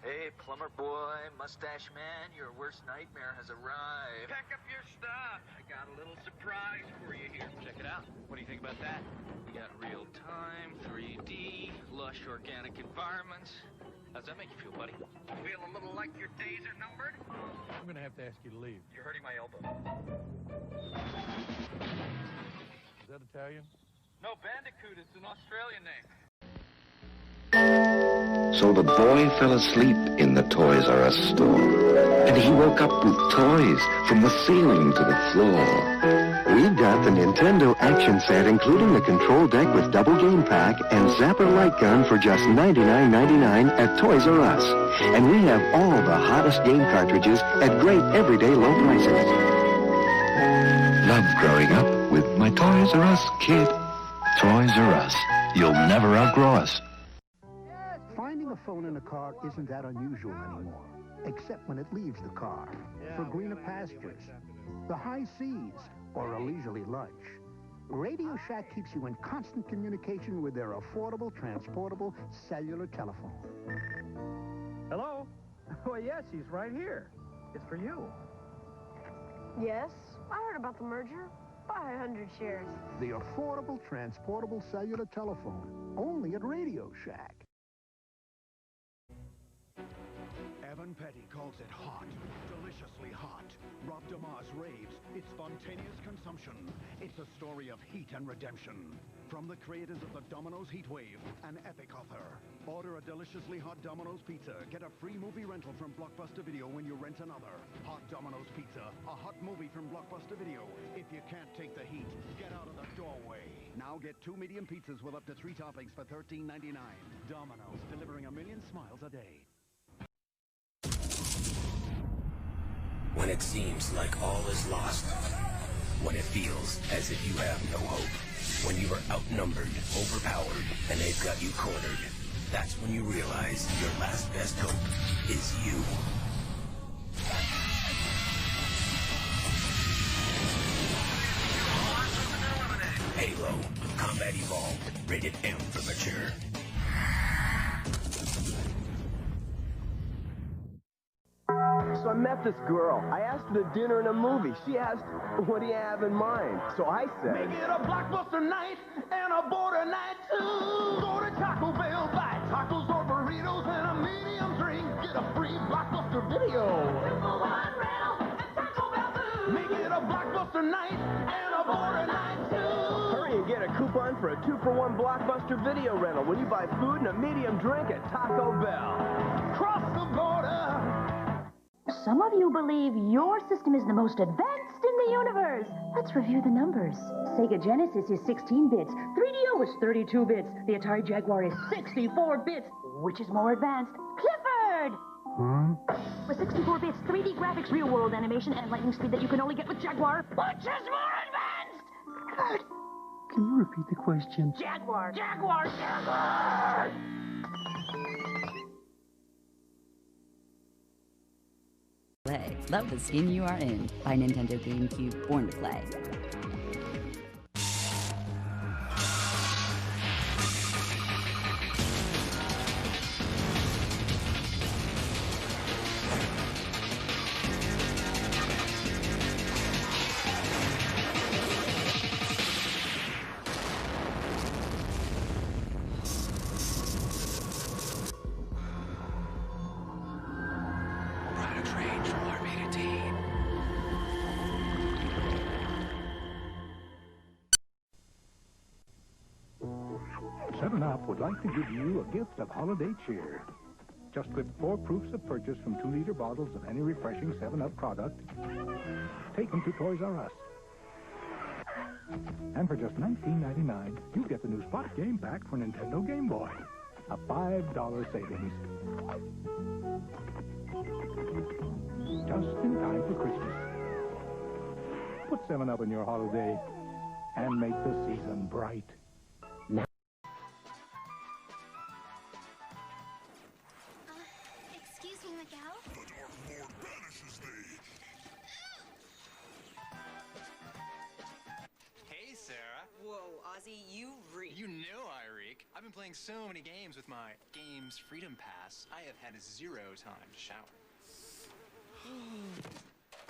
Hey, plumber boy, mustache man, your worst nightmare has arrived. Pack up your stuff. I got a little surprise for you here. Check it out. What do you think about that? We got real-time, 3D, lush organic environments. How's that make you feel, buddy? Feel a little like your days are numbered? I'm gonna have to ask you to leave. You're hurting my elbow. Is that Italian? No, Bandicoot. It's an Australian name. So the boy fell asleep in the Toys R Us store, and he woke up with toys from the ceiling to the floor. We've got the Nintendo action set, including the control deck with double game pack and Zapper light gun for just $99.99 at Toys R Us. And we have all the hottest game cartridges at great everyday low prices. Love growing up with my Toys R Us kid. Toys R Us. You'll never outgrow us. Finding a phone in a car isn't that unusual anymore, except when it leaves the car for greener pastures, the high seas, or a leisurely lunch. Radio Shack keeps you in constant communication with their affordable, transportable cellular telephone. Hello? Oh, yes, he's right here. It's for you. Yes, I heard about the merger. Buy 100 shares. The affordable transportable cellular telephone. Only at Radio Shack. Evan Petty calls it hot. Deliciously hot. Rob Damas raves. It's spontaneous consumption. It's a story of heat and redemption. From the creators of the Domino's Heatwave, an epic author. Order a deliciously hot Domino's pizza. Get a free movie rental from Blockbuster Video when you rent another. Hot Domino's Pizza, a hot movie from Blockbuster Video. If you can't take the heat, get out of the doorway. Now get 2 medium pizzas with up to 3 toppings for $13.99. Domino's, delivering 1 million smiles a day. When it seems like all is lost. When it feels as if you have no hope. When you are outnumbered, overpowered, and they've got you cornered. That's when you realize your last best hope is you. Halo, Combat Evolved, rated M for mature. So I met this girl. I asked her to dinner and a movie. She asked, what do you have in mind? So I said, make it a blockbuster night and a border night too. Go to Taco Bell, buy tacos or burritos and a medium drink. Get a free blockbuster video. 2-for-1 rental and Taco Bell too. Make it a blockbuster night and a border night too. Hurry and get a coupon for a 2-for-1 blockbuster video rental when you buy food and a medium drink at Taco Bell. Cross the border. Some of you believe your system is the most advanced in the universe. Let's review the numbers. Sega Genesis is 16 bits. 3DO is 32 bits. The Atari Jaguar is 64 bits. Which is more advanced? Clifford! With 64 bits, 3D graphics, real-world animation, and lightning speed that you can only get with Jaguar. Which is more advanced? Clifford! Can you repeat the question? Jaguar! Jaguar! Jaguar! Play. Love the skin you are in. By Nintendo GameCube, Born to Play. Would like to give you a gift of holiday cheer. Just clip 4 proofs of purchase from 2-liter bottles of any refreshing 7-Up product. Take them to Toys R Us. And for just $19.99, you get the new Spot Game Pack for Nintendo Game Boy. A $5 savings. Just in time for Christmas. Put 7-Up in your holiday and make the season bright. You know I reek. I've been playing so many games with my Games Freedom Pass, I have had 0 time to shower.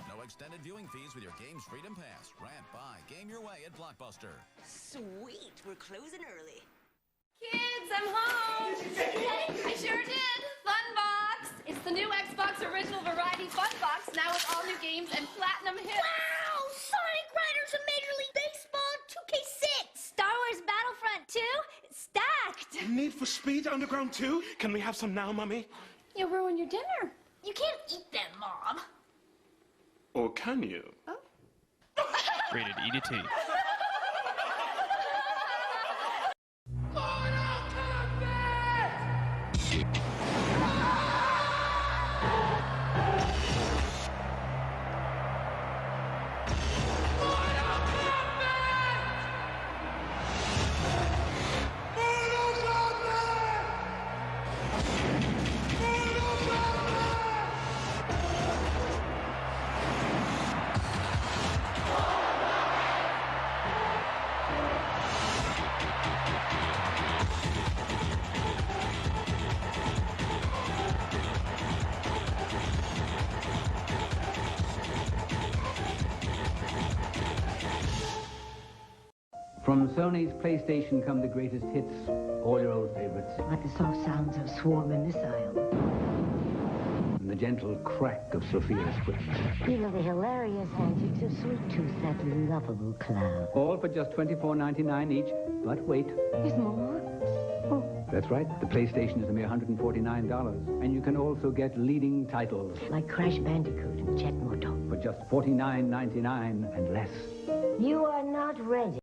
No extended viewing fees with your Games Freedom Pass. Rant, buy, game your way at Blockbuster. Sweet, we're closing early. Kids, I'm home! I sure did! Fun Box! It's the new Xbox Original Variety Fun Box, now with all new games and platinum hits. Wow! Sonic Riders and Major League Baseball 2K6! Star Wars Battlefront 2? Stacked! Need for Speed Underground 2? Can we have some now, Mummy? You'll ruin your dinner. You can't eat them, Mom. Or can you? Oh. Rated E to T. From Sony's PlayStation come the greatest hits, all your old favorites. Like the soft sounds of swarming missiles. And the gentle crack of Sophia's whip. You know the hilarious antics of Sweet Tooth, that lovable clown. All for just $24.99 each. But wait. There's more? That's right. The PlayStation is a mere $149. And you can also get leading titles. Like Crash Bandicoot and Jet Moto. For just $49.99 and less. You are not ready.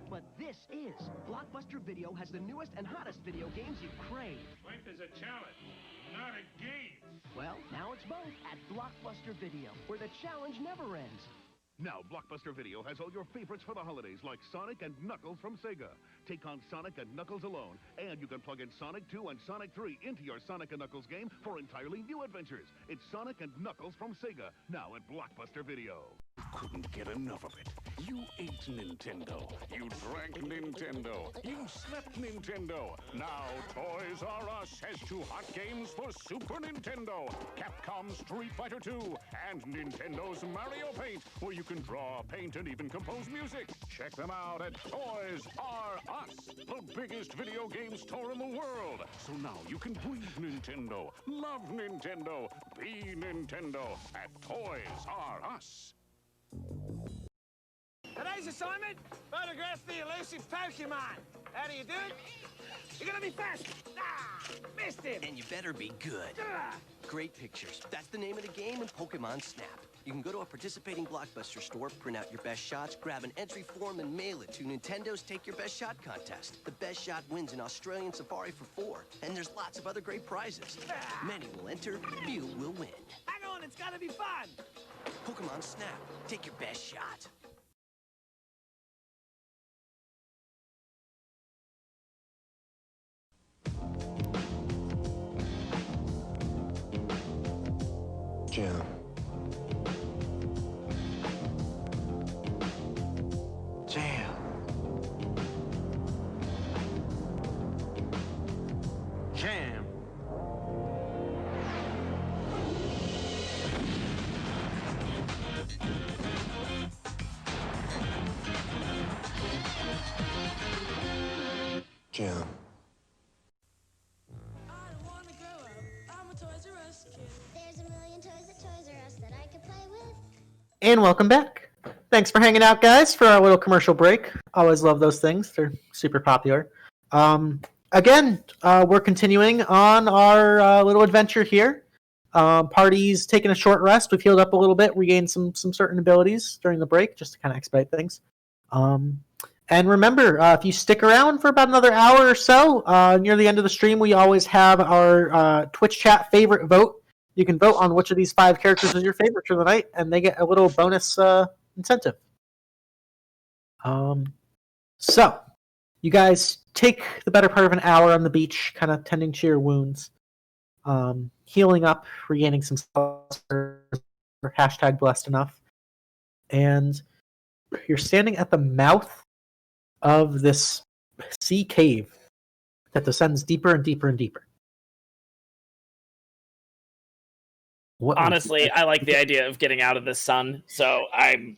But this is. Blockbuster Video has the newest and hottest video games you crave. Life is a challenge, not a game. Well, now it's both at Blockbuster Video, where the challenge never ends. Now, Blockbuster Video has all your favorites for the holidays, like Sonic and Knuckles from Sega. Take on Sonic and Knuckles alone, and you can plug in Sonic 2 and Sonic 3 into your Sonic and Knuckles game for entirely new adventures. It's Sonic and Knuckles from Sega, now at Blockbuster Video. Couldn't get enough of it. You ate Nintendo. You drank Nintendo. You slept Nintendo. Now Toys R Us has 2 hot games for Super Nintendo. Capcom's Street Fighter 2 and Nintendo's Mario Paint, where you can draw, paint, and even compose music. Check them out at Toys R Us, the biggest video game store in the world. So now you can breathe Nintendo, love Nintendo, be Nintendo at Toys R Us. Today's assignment, photograph the elusive Pokemon. How do you do it? You're gonna be fast. Ah, missed him. And you better be good. Ah. Great pictures. That's the name of the game in Pokemon Snap. You can go to a participating Blockbuster store, print out your best shots, grab an entry form, and mail it to Nintendo's Take Your Best Shot contest. The best shot wins an Australian safari for 4, and there's lots of other great prizes. Ah. Many will enter, few will win. Hang on, it's gonna be fun. Pokemon Snap. Take your best shot. Jim. Jam. Jam. Jim. There's a million toys at Toys R Us that I could play with. And welcome back. Thanks for hanging out, guys, for our little commercial break. Always love those things. They're super popular. Again, we're continuing on our little adventure here. Party's taking a short rest. We've healed up a little bit, regained some certain abilities during the break, just to kind of expedite things. And remember, if you stick around for about another hour or so, near the end of the stream, we always have our Twitch chat favorite vote. You can vote on which of these 5 characters is your favorite for the night, and they get a little bonus incentive. So, you guys take the better part of an hour on the beach, kind of tending to your wounds, healing up, regaining some spells, or hashtag blessed enough, and you're standing at the mouth of this sea cave that descends deeper and deeper and deeper. Honestly, I like the idea of getting out of the sun, so I'm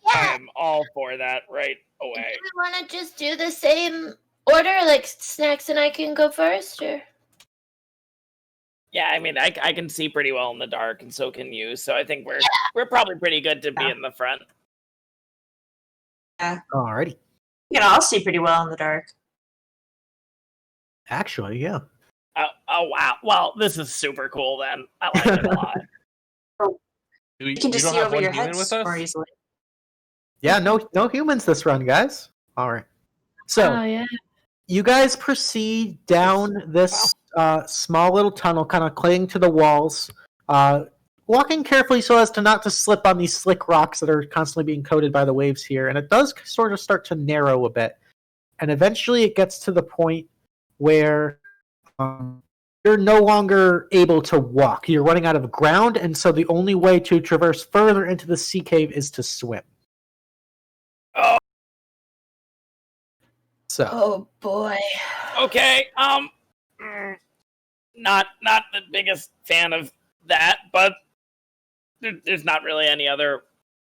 all for that right away. Do we want to just do the same order, like Snaxx and I can go first, or? Yeah, I mean, I can see pretty well in the dark, and so can you. So I think we're probably pretty good to be in the front. Yeah. Alrighty. You can all see pretty well in the dark. Actually, yeah. Oh wow. Well, this is super cool then. I like it a lot. You can just see over your heads more easily. Yeah, no humans this run, guys. All right. So, you guys proceed down this small little tunnel, kind of clinging to the walls, walking carefully so as to not to slip on these slick rocks that are constantly being coated by the waves here. And it does sort of start to narrow a bit. And eventually it gets to the point where you're no longer able to walk. You're running out of ground, and so the only way to traverse further into the sea cave is to swim. Oh. So. Oh boy. Okay. Not the biggest fan of that, but there's not really any other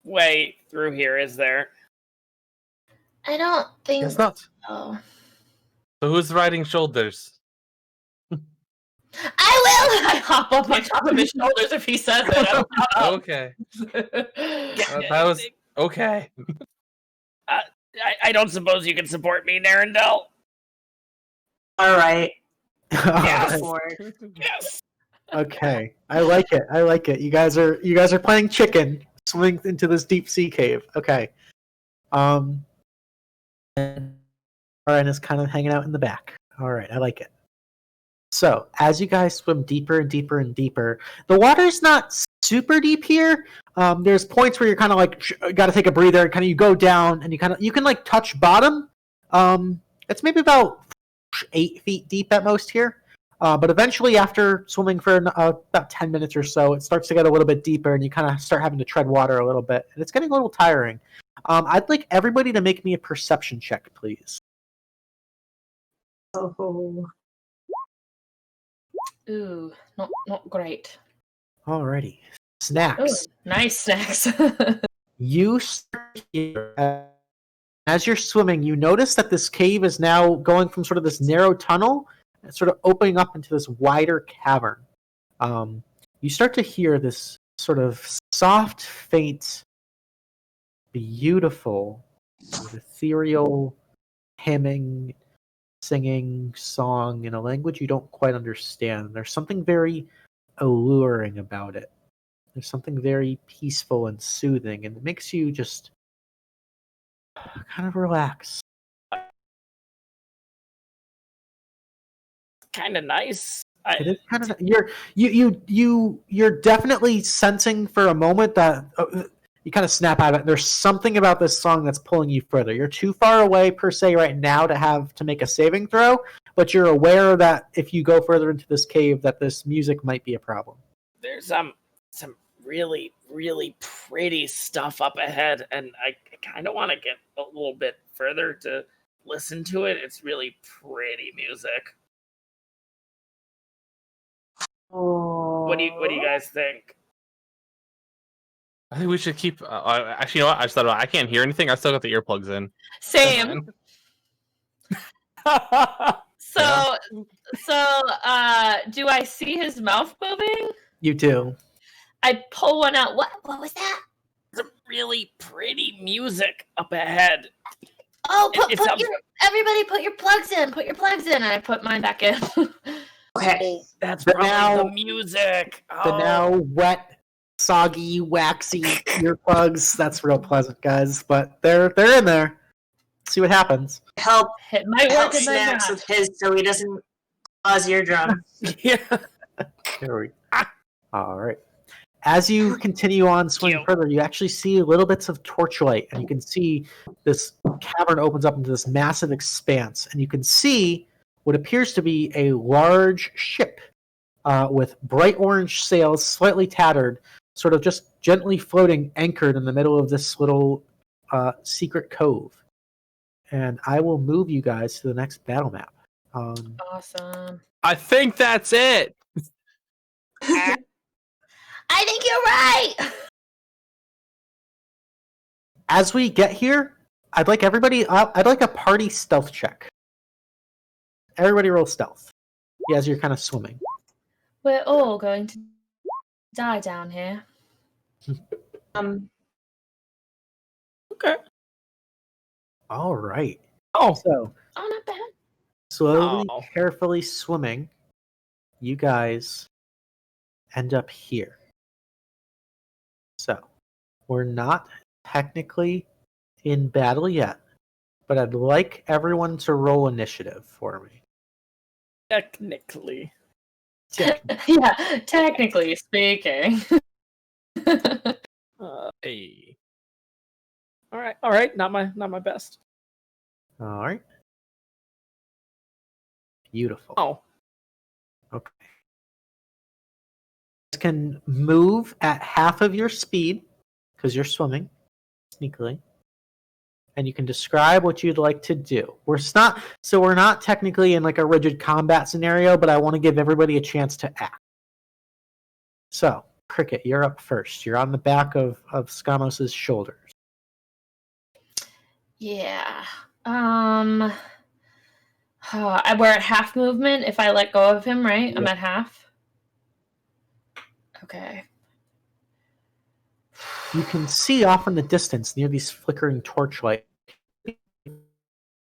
way through here, is there? I don't think It's not. so. So who's riding shoulders? I will! I hop up on top of his shoulders if he says it. Okay. That was okay. I don't suppose you can support me, Nirendal. All right. Yes. Yes. Okay, I like it. I like it. You guys are playing chicken, swimming into this deep sea cave. Okay. And Ciarenne is kind of hanging out in the back. All right, I like it. So as you guys swim deeper and deeper and deeper, the water's not super deep here. There's points where you're kind of like got to take a breather. Kind of you go down and you can like touch bottom. It's maybe about 8 feet deep at most here. But eventually, after swimming for about 10 minutes or so, it starts to get a little bit deeper, and you kind of start having to tread water a little bit, and it's getting a little tiring. I'd like everybody to make me a perception check, please. Oh. Ooh, not great. Alrighty. Snaxx. Ooh, nice Snaxx. You start here. As you're swimming, you notice that this cave is now going from sort of this narrow tunnel and sort of opening up into this wider cavern. You start to hear this sort of soft, faint, beautiful, ethereal, hymning, singing song in a language you don't quite understand. There's something very alluring about it. There's something very peaceful and soothing, and it makes you just kind of relax. Kind of nice. It is kind of you're definitely sensing for a moment that you kind of snap out of it. There's something about this song that's pulling you further. You're too far away per se right now to have to make a saving throw, but you're aware that if you go further into this cave, that this music might be a problem. There's some really, really pretty stuff up ahead, and I kind of want to get a little bit further to listen to it. It's really pretty music. Oh. What do you guys think? I think we should keep. Actually, you know what? I just thought about it. I can't hear anything. I still got the earplugs in. Same. So, do I see his mouth moving? You do. I pull one out. What was that? Some really pretty music up ahead. Oh, everybody put your plugs in. Put your plugs in. And I put mine back in. Okay. Oh, that's probably the music. The now wet, soggy, waxy earplugs. That's real pleasant, guys. But they're in there. Let's see what happens. Help Snaxx with his so he doesn't cause eardrum. Yeah. There we go. All right. As you continue on swimming further, you actually see little bits of torchlight, and you can see this cavern opens up into this massive expanse, and you can see what appears to be a large ship with bright orange sails, slightly tattered, sort of just gently floating, anchored in the middle of this little secret cove. And I will move you guys to the next battle map. Awesome. I think that's it. I think you're right. As we get here, I'd like a party stealth check. Everybody roll stealth. As you're kind of swimming. We're all going to die down here. Okay. All right. Oh. So, not bad. Slowly, carefully swimming, you guys end up here. So, we're not technically in battle yet, but I'd like everyone to roll initiative for me. Technically. Yeah, technically speaking. Hey. All right. Not my best. All right. Beautiful. Oh. Okay. You can move at half of your speed because you're swimming sneakily, and you can describe what you'd like to do. We're not technically in like a rigid combat scenario, but I want to give everybody a chance to act. So, Krikit, you're up first. You're on the back of Skamos' shoulders. Yeah. We're at half movement if I let go of him, right? Yep. I'm at half. Okay. You can see off in the distance, near these flickering torchlight,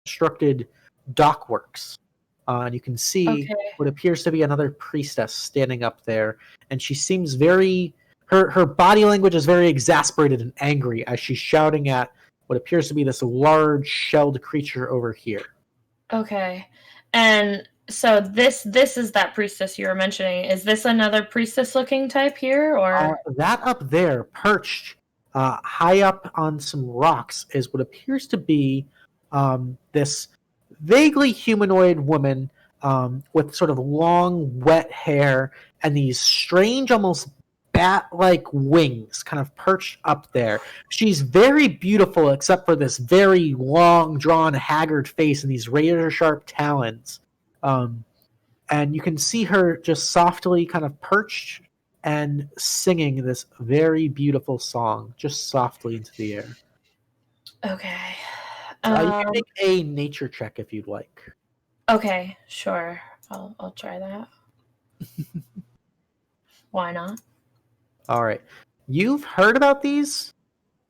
constructed dockworks. And you can see what appears to be another priestess standing up there, and she seems very... Her body language is very exasperated and angry as she's shouting at what appears to be this large shelled creature over here. Okay. And so this is that priestess you were mentioning. Is this another priestess-looking type here, or...? That up there, perched high up on some rocks, is what appears to be this vaguely humanoid woman with sort of long, wet hair and these strange, almost bat-like wings kind of perched up there. She's very beautiful except for this very long, drawn, haggard face and these razor-sharp talons. And you can see her just softly kind of perched and singing this very beautiful song, just softly into the air. Okay. You can make a nature check if you'd like. Okay, sure. I'll try that. Why not? All right. You've heard about these,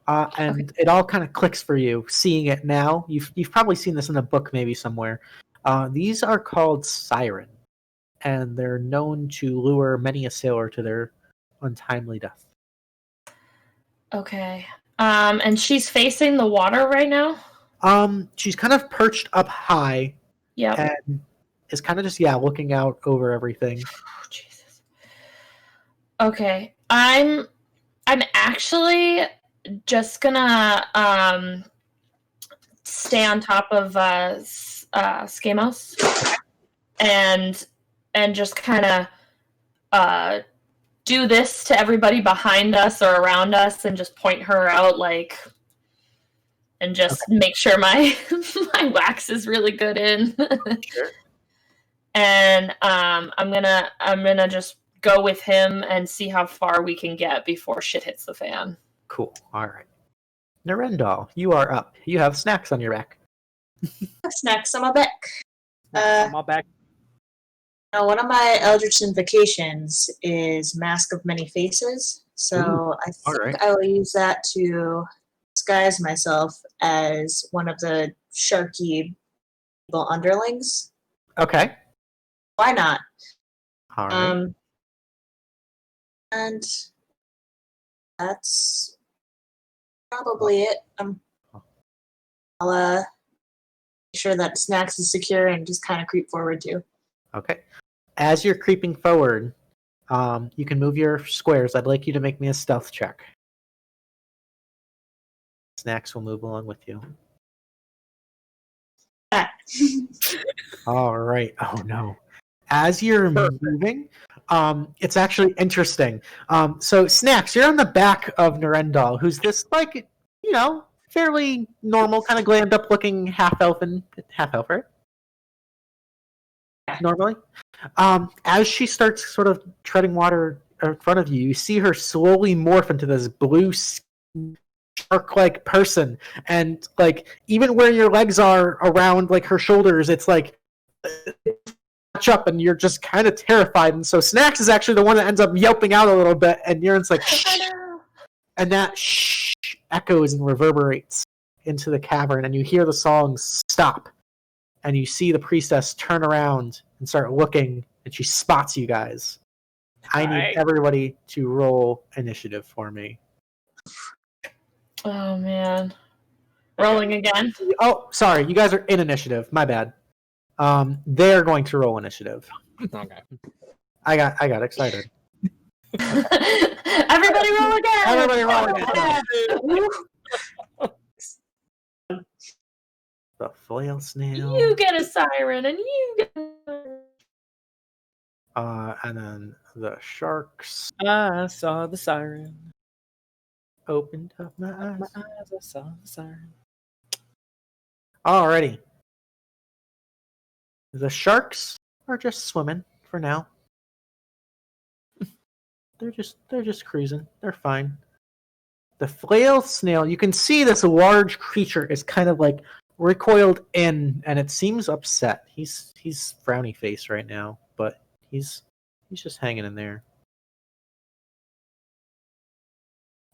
and it all kind of clicks for you, seeing it now. You've probably seen this in a book maybe somewhere. These are called Ciarenne, and they're known to lure many a sailor to their untimely death. Okay. And she's facing the water right now? She's kind of perched up high. Yeah. And is kind of just, looking out over everything. Oh, Jesus. Okay. I'm actually just gonna stay on top of Skamos and just kind of do this to everybody behind us or around us and just point her out, like, and just make sure my my wax is really good in. Sure. And I'm gonna just go with him and see how far we can get before shit hits the fan. Cool. All right. Nirendal, you are up. You have Snaxx on your back. Snaxx on my back. On my back. Now, one of my Eldritch Invocations is Mask of Many Faces, so I think I will use that to disguise myself as one of the sharky evil underlings. Okay. Why not? All right. And that's probably it. I'll make sure that Snaxx is secure and just kind of creep forward too. Okay. As you're creeping forward, you can move your squares. I'd like you to make me a stealth check. Snaxx will move along with you. All right. Oh, no. As you're moving, it's actually interesting. So, Snaxx, you're on the back of Nirendal, who's this, like, fairly normal, kind of glammed up looking half-elf, right? Normally. As she starts sort of treading water in front of you, you see her slowly morph into this blue shark-like person, and like even where your legs are around like her shoulders, it's like catch up, and you're just kind of terrified. And so Snaxx is actually the one that ends up yelping out a little bit, and Niren's like, shh, and that shh echoes and reverberates into the cavern, and you hear the song stop, and you see the priestess turn around and start looking, and she spots you guys. I need everybody to roll initiative for me. Oh, man. Rolling again? Oh, sorry. You guys are in initiative. My bad. They're going to roll initiative. Okay. I got excited. Everybody roll again! Everybody roll again! The foil snail. You get a siren, and you get and then the sharks. I saw the siren. Opened up my eyes. I saw the siren. Alrighty. The sharks are just swimming for now. they're just cruising. They're fine. The flail snail, you can see this large creature is kind of like recoiled in, and it seems upset. He's frowny face right now, but he's just hanging in there.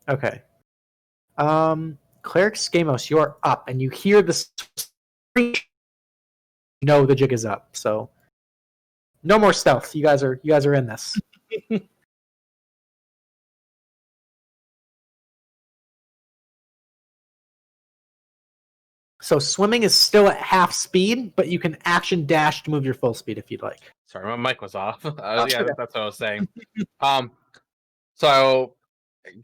Okay. ClericSkamos, you're up, and you hear this screech. You know the jig is up, so no more stealth. You guys are in this. So swimming is still at half speed, but you can action dash to move your full speed if you'd like. Sorry, my mic was off. Yeah, that's what I was saying. So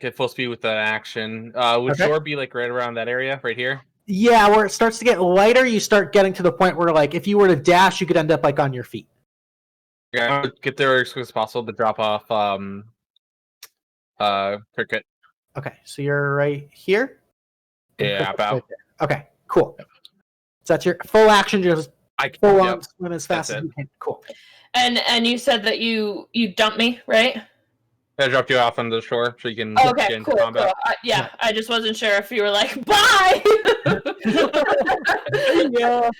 get full speed with that action. Would shore be like right around that area, right here? Yeah, where it starts to get lighter, you start getting to the point where, like, if you were to dash, you could end up like on your feet. Yeah, I would get there as quick as possible to drop off Krikit. Okay, so you're right here? Yeah, about. Right there. Okay, cool. So that's your full action, just full on swim as fast as you can. Cool. And you said that you dumped me, right? I dropped you off on the shore so you can get into combat. Cool. Yeah, I just wasn't sure if you were like, bye! Yeah.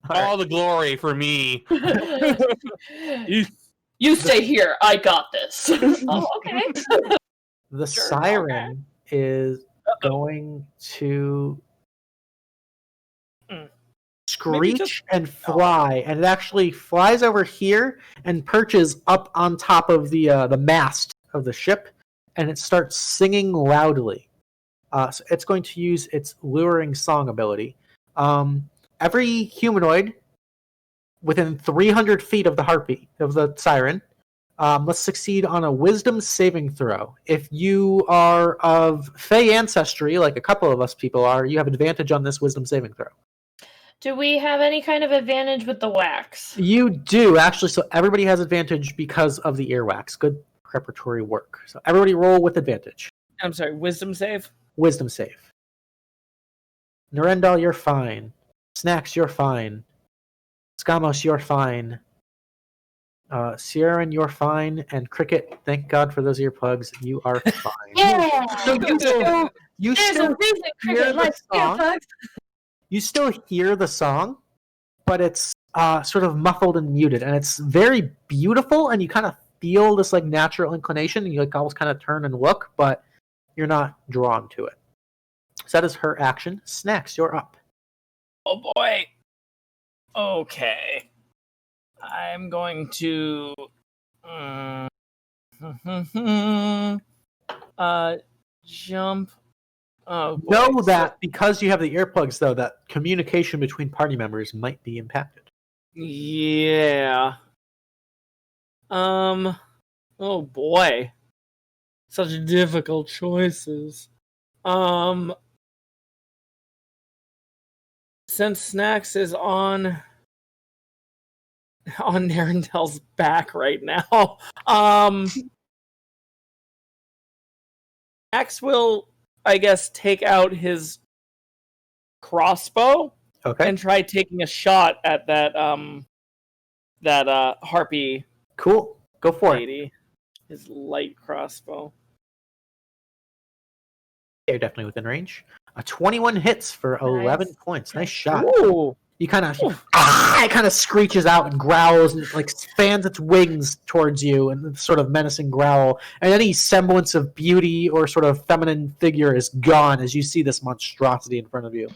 All the glory for me. You stay here. I got this. Oh, okay. The siren is going to screech and fly, and it actually flies over here and perches up on top of the mast of the ship, and it starts singing loudly. So it's going to use its luring song ability. Every humanoid within 300 feet of the siren must succeed on a wisdom saving throw. If you are of Fey ancestry, like a couple of us people are, you have advantage on this wisdom saving throw. Do we have any kind of advantage with the wax? You do, actually. So everybody has advantage because of the earwax. Good preparatory work. So everybody roll with advantage. I'm sorry, wisdom save? Wisdom save. Nirendal, you're fine. Snaxx, you're fine. Skamos, you're fine. Ciarenne, you're fine. And Krikit, thank God for those earplugs. You are fine. Yeah! So you still hear the song. Earplugs. You still hear the song, but it's sort of muffled and muted, and it's very beautiful, and you kind of feel this like natural inclination, and you like almost kind of turn and look, but you're not drawn to it. So that is her action. Snaxx, you're up. Oh boy. Okay. I'm going to jump. Oh, boy. Know that because you have the earplugs, though, that communication between party members might be impacted. Yeah. Oh boy. Such difficult choices. Since Snaxx is on Nirendal's back right now, Snaxx will, I guess, take out his crossbow and try taking a shot at that harpy. Cool. Go for it. His light crossbow. You're definitely within range. 21 hits for 11 points. Nice shot. Ooh. You kind of it kind of screeches out and growls and like fans its wings towards you and sort of menacing growl. And any semblance of beauty or sort of feminine figure is gone as you see this monstrosity in front of you.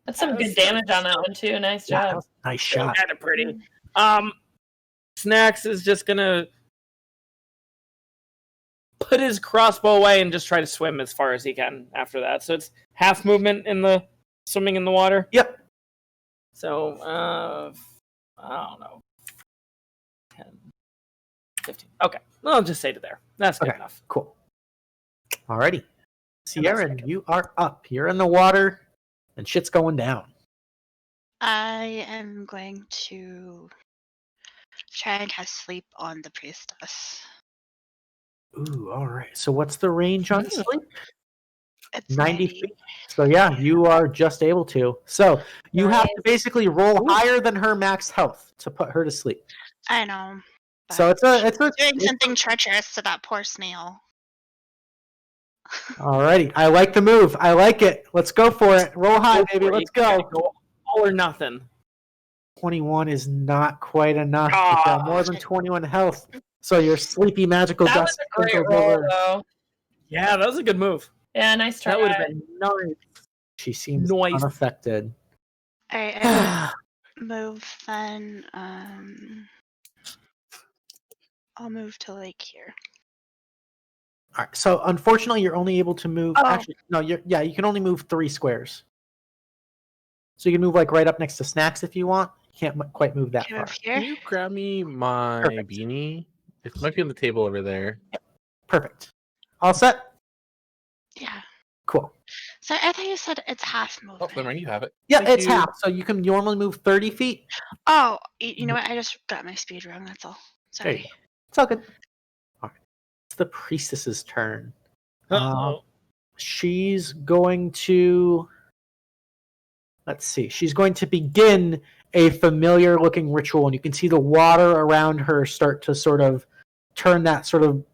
That's some good damage on that one too. Nice job. Nice shot. Kind of pretty. Snaxx is just gonna put his crossbow away and just try to swim as far as he can after that. So it's half movement in the swimming in the water. Yep. So I don't know. 10, 15. Okay. I'll just say to there. That's good enough. Cool. Alrighty. Ciarenne, you are up. You're in the water and shit's going down. I am going to try and cast sleep on the priestess. Ooh, alright. So what's the range on sleep? It's 90 feet. So yeah, you are just able to. So you have to basically roll higher than her max health to put her to sleep. I know. So it's a doing something treacherous to that poor snail. Alrighty, I like the move. I like it. Let's go for it. Roll high, baby. Let's go. Go all or nothing. 21 is not quite enough. You've got more than 21 health. So your sleepy magical That dust was a great filters roll, over. though. Yeah, that was a good move. Yeah, nice try. That would have been nice. She seems Nice. unaffected. Alright, I will move then. I'll move to like here. All right. So unfortunately, you're only able to move. Oh. Actually, no. You can only move 3 squares. So you can move like right up next to Snaxx if you want. You can't quite move that far. Can you grab me my beanie? It might be on the table over there. Perfect. All set. Yeah. Cool. So I thought you said it's half movement. Oh, never mind. You have it. Yeah, Thank it's you. half. So you can normally move 30 feet. Oh, you know what? I just got my speed wrong. That's all. There you Sorry. go. It's all good. All right. It's the priestess's turn. She's going to. Let's see. She's going to begin a familiar-looking ritual, and you can see the water around her start to sort of turn that sort of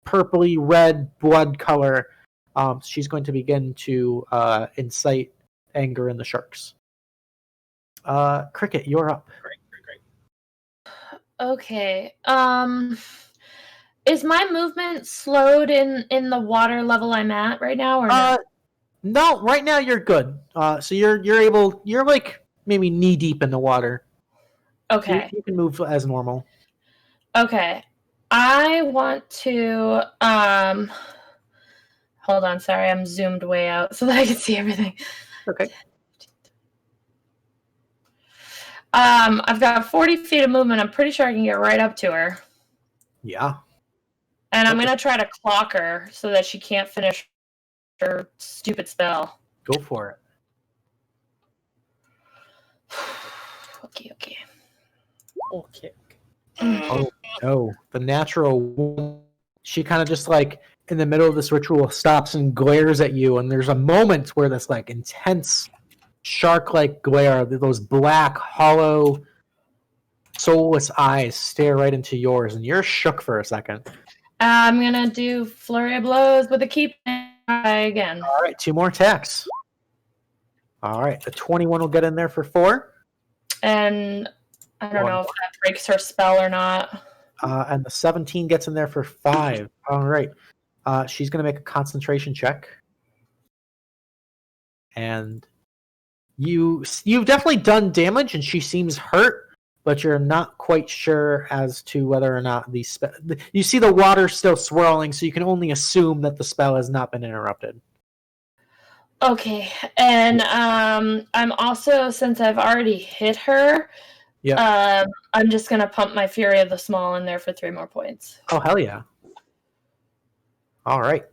purpley red blood color. She's going to begin to incite anger in the sharks. Krikit, you're up. Great. Okay. Is my movement slowed in the water level I'm at right now, or no? No, right now you're good. So you're like maybe knee deep in the water. Okay. You can move as normal. Okay. I want to hold on, sorry, I'm zoomed way out so that I can see everything. Okay. I've got 40 feet of movement. I'm pretty sure I can get right up to her. Yeah. And I'm gonna try to clock her so that she can't finish her stupid spell. Go for it. Okay. Oh no. The natural woman, she kind of just like in the middle of this ritual stops and glares at you, and there's a moment where this like intense shark-like glare, those black, hollow, soulless eyes stare right into yours, and you're shook for a second. I'm gonna do flurry of blows with a keep again. All right, 2 more attacks. All right, the 21 will get in there for 4. And I don't know if that breaks her spell or not. And the 17 gets in there for 5. All right. She's going to make a concentration check. And you've definitely done damage, and she seems hurt, but you're not quite sure as to whether or not you see the water still swirling, so you can only assume that the spell has not been interrupted. Okay, and I'm also, since I've already hit her, I'm just gonna pump my Fury of the Small in there for 3 more points. Oh, hell yeah. All right.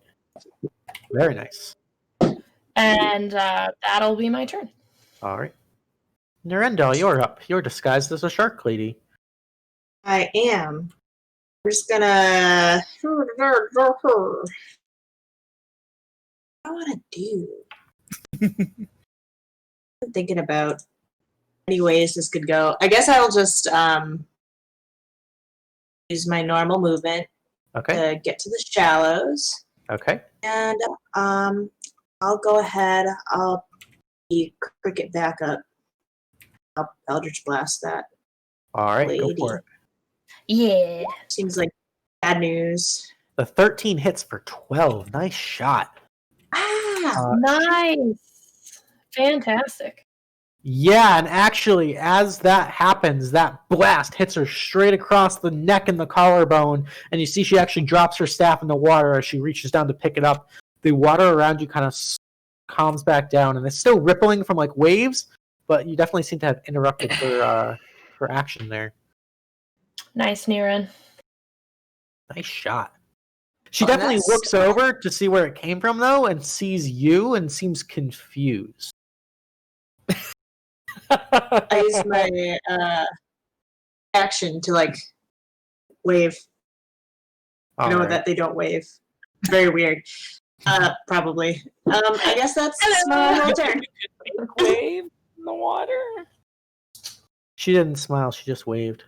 Very nice. And that'll be my turn. All right. Nirendal, you're up. You're disguised as a shark lady. I am. I'm just gonna. What do I want to do? I'm thinking about any ways this could go. I guess I'll just use my normal movement to get to the shallows. Okay. And I'll go ahead. I'll be Krikit back up. I'll Eldritch Blast that. All right, lady. go for it. Yeah. Seems like bad news. The 13 hits for 12. Nice shot. Nice. Fantastic. Yeah, and actually, as that happens, that blast hits her straight across the neck and the collarbone, and you see she actually drops her staff in the water as she reaches down to pick it up. The water around you kind of calms back down, and it's still rippling from like waves, but you definitely seem to have interrupted her action there. Nice, Niren. Nice shot. She definitely looks over to see where it came from, though, and sees you and seems confused. I use my action to like wave. All know right. that they don't wave. Very weird. Probably. I guess that's my whole turn. Wave in the water. She didn't smile. She just waved.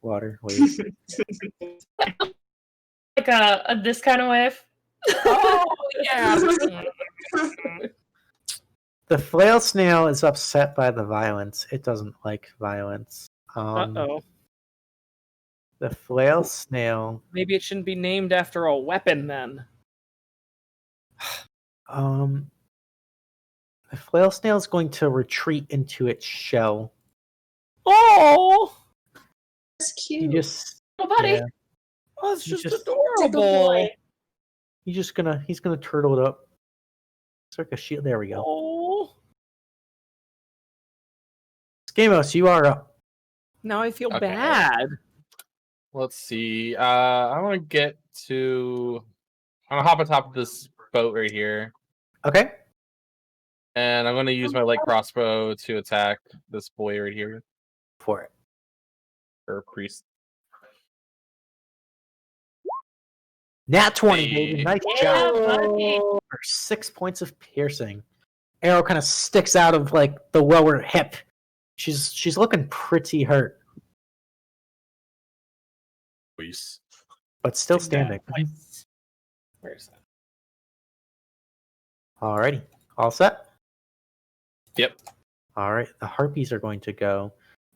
Water. water waves. Like a this kind of wave. Oh yeah. The flail snail is upset by the violence. It doesn't like violence. Uh-oh. The flail snail. Maybe it shouldn't be named after a weapon then. The flail snail is going to retreat into its shell. Oh, that's cute. You just, oh, buddy. yeah. Oh, it's just It's a adorable. boy. He's gonna turtle it up. It's like a shield. There we go. Oh, Skamos, you are up. now I feel Okay. bad. Let's see. I want to get to. I'm gonna hop on top of this boat right here, Okay. and I'm gonna use my light crossbow to attack this boy right here, For it. or priest. Nat 20, baby. Hey. Nice Yeah, job. buddy. For 6 points of piercing. Arrow kind of sticks out of like the lower hip. She's looking pretty hurt, Please. but still standing. Where's that? Alrighty. All set? Yep. Alright, the harpies are going to go.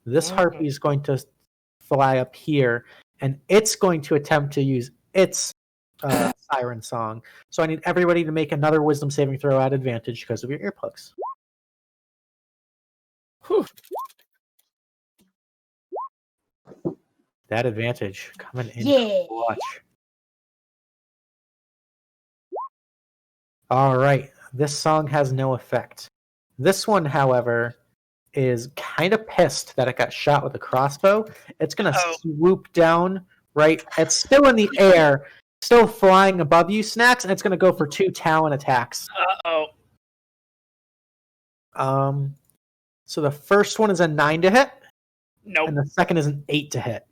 This harpy is going to fly up here, and it's going to attempt to use its siren song. So I need everybody to make another wisdom saving throw at advantage because of your earplugs. Whew. That advantage coming in Yeah. clutch. Alright, this song has no effect. This one, however, is kind of pissed that it got shot with a crossbow. It's going to swoop down, right? It's still in the air, still flying above you, Snaxx, and it's going to go for 2 talon attacks. Uh-oh. So the first one is a 9 to hit, Nope. and the second is an 8 to hit.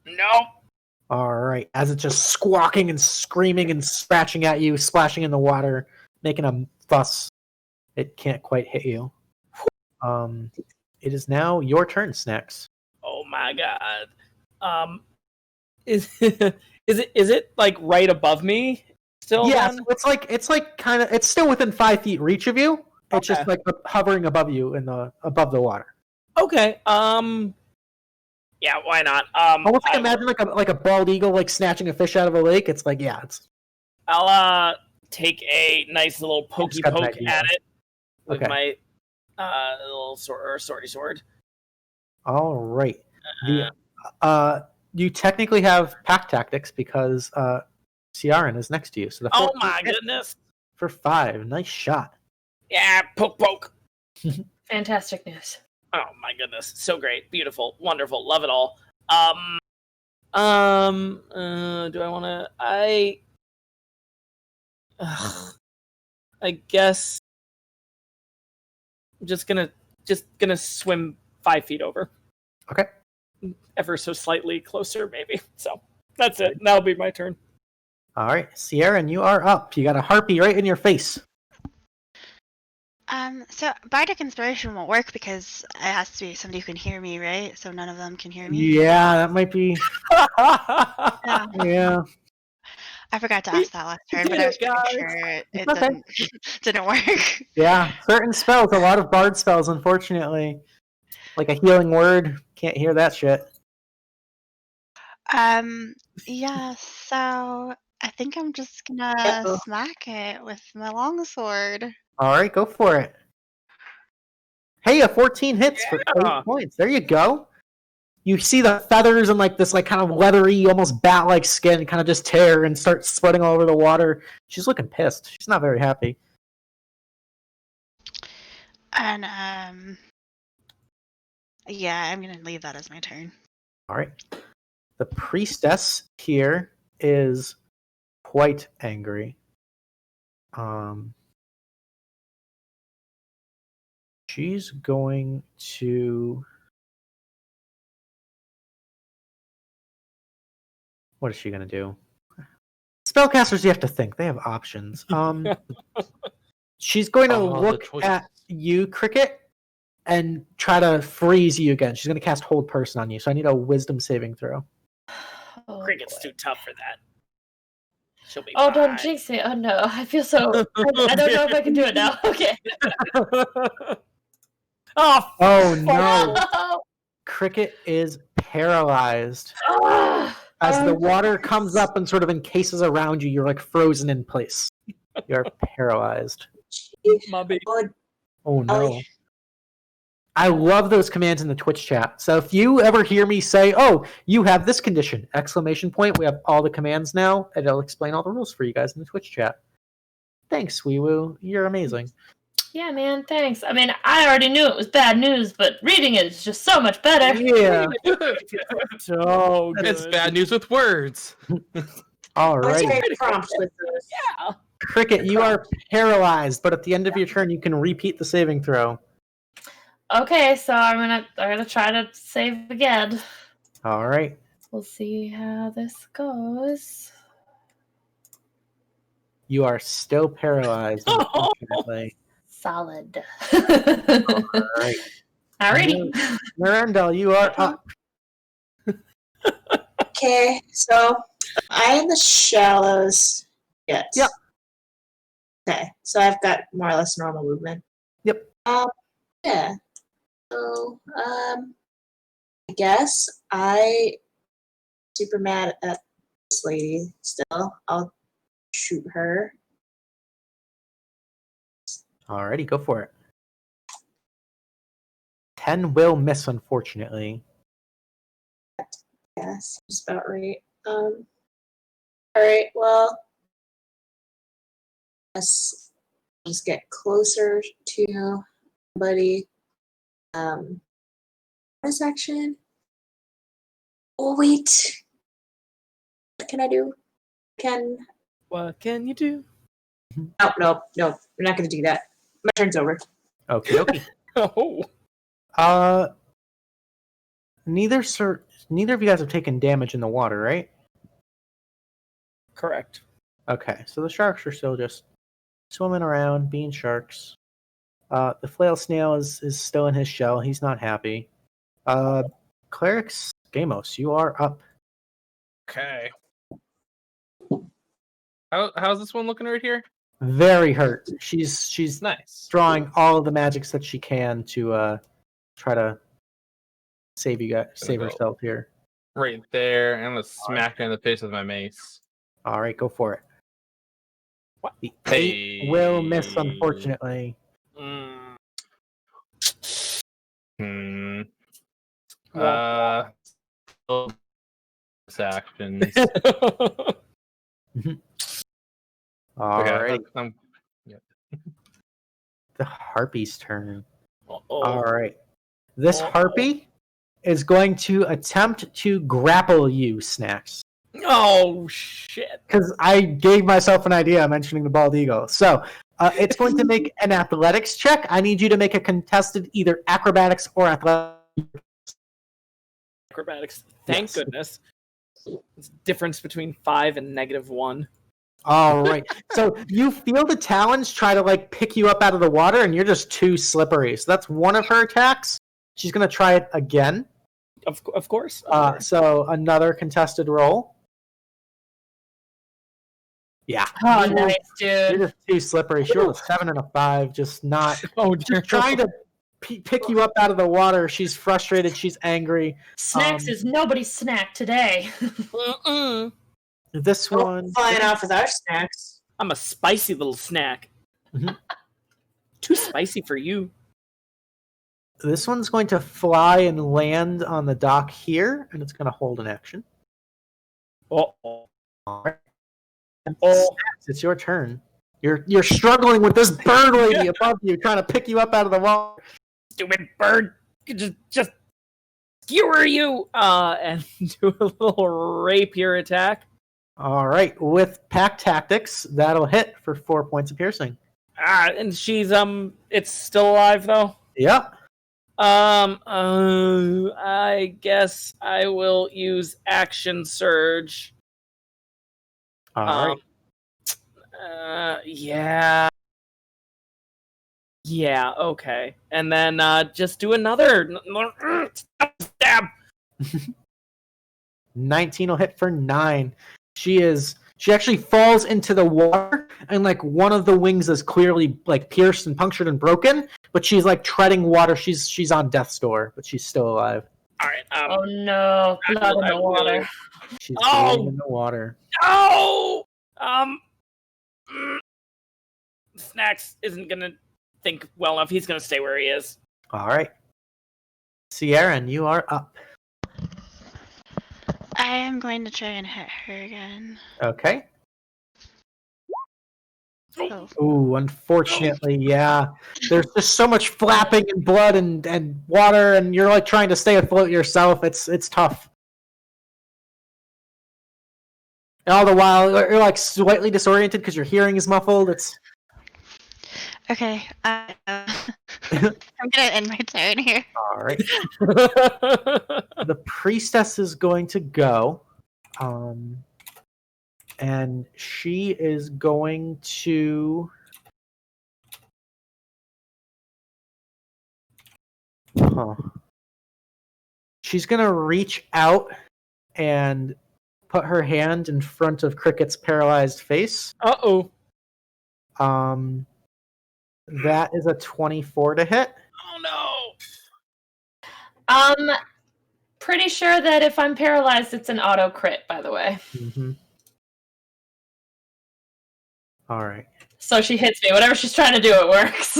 Nope. Alright, as it's just squawking and screaming and scratching at you, splashing in the water, making a fuss. It can't quite hit you. It is now your turn, Snaxx. Oh my god. Is it like right above me still? Yeah, then? so it's like kind of, it's still within 5 feet reach of you. It's just like hovering above you above the water. Okay. Yeah, why not? Almost like imagine like a bald eagle like snatching a fish out of a lake. It's like, yeah, it's. I'll take a nice little pokey got an poke idea. at it with Okay. my little swordy sword. All right. You technically have pack tactics because Ciarenne is next to you. So the Oh 14 my hit goodness! for 5. Nice shot. Yeah, poke. Fantastic news. Oh my goodness, so great, beautiful, wonderful, love it all. Do I want to? I guess I'm just gonna swim 5 feet over. Okay. Ever so slightly closer, maybe. So that's it. That'll be my turn. All right, Ciarenne, you are up. You got a harpy right in your face. So Bardic Inspiration won't work because it has to be somebody who can hear me, right? So none of them can hear me. Yeah, that might be. Yeah. I forgot to ask that last turn, but I was pretty sure it okay. didn't work. Yeah, certain spells, a lot of bard spells, unfortunately. Like a healing word, can't hear that shit. Yeah, so I think I'm just gonna smack it with my longsword. All right, go for it. Hey, a 14 hits for 8 points. There you go. You see the feathers and like this like kind of leathery, almost bat-like skin kind of just tear and start spreading all over the water. She's looking pissed. She's not very happy. And yeah, I'm gonna leave that as my turn. All right. The priestess here is quite angry. She's going to. What is she going to do? Spellcasters, you have to think. They have options. She's going to look at you, Krikit, and try to freeze you again. She's going to cast Hold Person on you. So I need a wisdom saving throw. Krikit's too tough for that. She'll be Oh, fine. don't jinx it. Oh no, I feel so. I don't know if I can do it now. Okay. Oh no. No. Krikit is paralyzed. As the water comes up and sort of encases around you, you're like frozen in place. You're paralyzed. Oh no. I love those commands in the Twitch chat. So if you ever hear me say, "Oh, you have this condition!" ! We have all the commands now, and it'll explain all the rules for you guys in the Twitch chat. Thanks, Weewoo. You're amazing. Yeah, man, thanks. I mean, I already knew it was bad news, but reading it is just so much better. Yeah. So good. It's bad news with words. All right. Prompt with those. Yeah. Krikit, you are paralyzed, but at the end of your turn, you can repeat the saving throw. Okay, so I'm gonna try to save again. All right. We'll see how this goes. You are still paralyzed, unfortunately. Solid. All right. Alrighty. Nirendal, you are up. Okay, so I'm in the shallows. Yes. Yep. Okay, so I've got more or less normal movement. Yep. Yeah. So, I guess I super mad at this lady still. I'll shoot her. Alrighty, go for it. 10 will miss, unfortunately. Yeah, seems about right. Alright, well, let's just get closer to somebody. Bonus action. Oh, wait. What can I do? What can you do? No. We're not going to do that. My turn's over. Okay. Oh. Neither of you guys have taken damage in the water, right? Correct. Okay, so the sharks are still just swimming around, being sharks. The flail snail is still in his shell. He's not happy. ClericSkamos, you are up. Okay. How's this one looking right here? Very hurt. She's nice. Drawing all of the magics that she can to try to save herself here. Right there. I'm gonna smack her in the face with my mace. All right, go for it. The 8 will miss, unfortunately. Actions. All right. Yeah. The harpy's turn. Uh-oh. All right. This harpy is going to attempt to grapple you, Snaxx. Oh, shit. Because I gave myself an idea mentioning the bald eagle. So it's going to make an athletics check. I need you to make a contested either acrobatics or athletics. Acrobatics. Thank goodness. It's the difference between 5 and -1. All right. So you feel the talons try to pick you up out of the water, and you're just too slippery. So that's one of her attacks. She's going to try it again. Of course. So another contested roll. Yeah. Oh, nice, dude. You're just too slippery. She rolled a 7 and a 5. Just not. She's trying to pick you up out of the water. She's frustrated. She's angry. Snaxx is nobody's snack today. This one flying off with our snacks. I'm a spicy little snack. Too spicy for you. This one's going to fly and land on the dock here, and it's going to hold an action. All right. It's your turn. You're struggling with this bird lady above you, trying to pick you up out of the water. Stupid bird! Just skewer you! And do a little rapier attack. All right, with pack tactics, that'll hit for 4 points of piercing. And she's it's still alive though. Yep. I guess I will use action surge. All right. Yeah. Yeah, okay. And then just do another stab. 19 will hit for 9. She actually falls into the water, and like one of the wings is clearly like pierced and punctured and broken, but she's like treading water. She's on death's door, but she's still alive. All right. Oh no! Blood in the water. She's bleeding in the water. No. Snaxx isn't gonna think well enough. He's gonna stay where he is. All right. Ciarenne, you are up. I am going to try and hit her again. Okay. Oh. Ooh, unfortunately, yeah. There's just so much flapping and blood and water, and you're like trying to stay afloat yourself. It's tough. And all the while, you're like slightly disoriented because your hearing is muffled. It's Okay, I'm gonna end my turn here. all right. The priestess is going to go, and she is going to. She's gonna reach out and put her hand in front of Krikit's paralyzed face. Uh-oh. That is a 24 to hit. Oh no. Pretty sure that if I'm paralyzed, it's an auto crit, by the way. Mm-hmm. All right. So she hits me. Whatever she's trying to do, it works.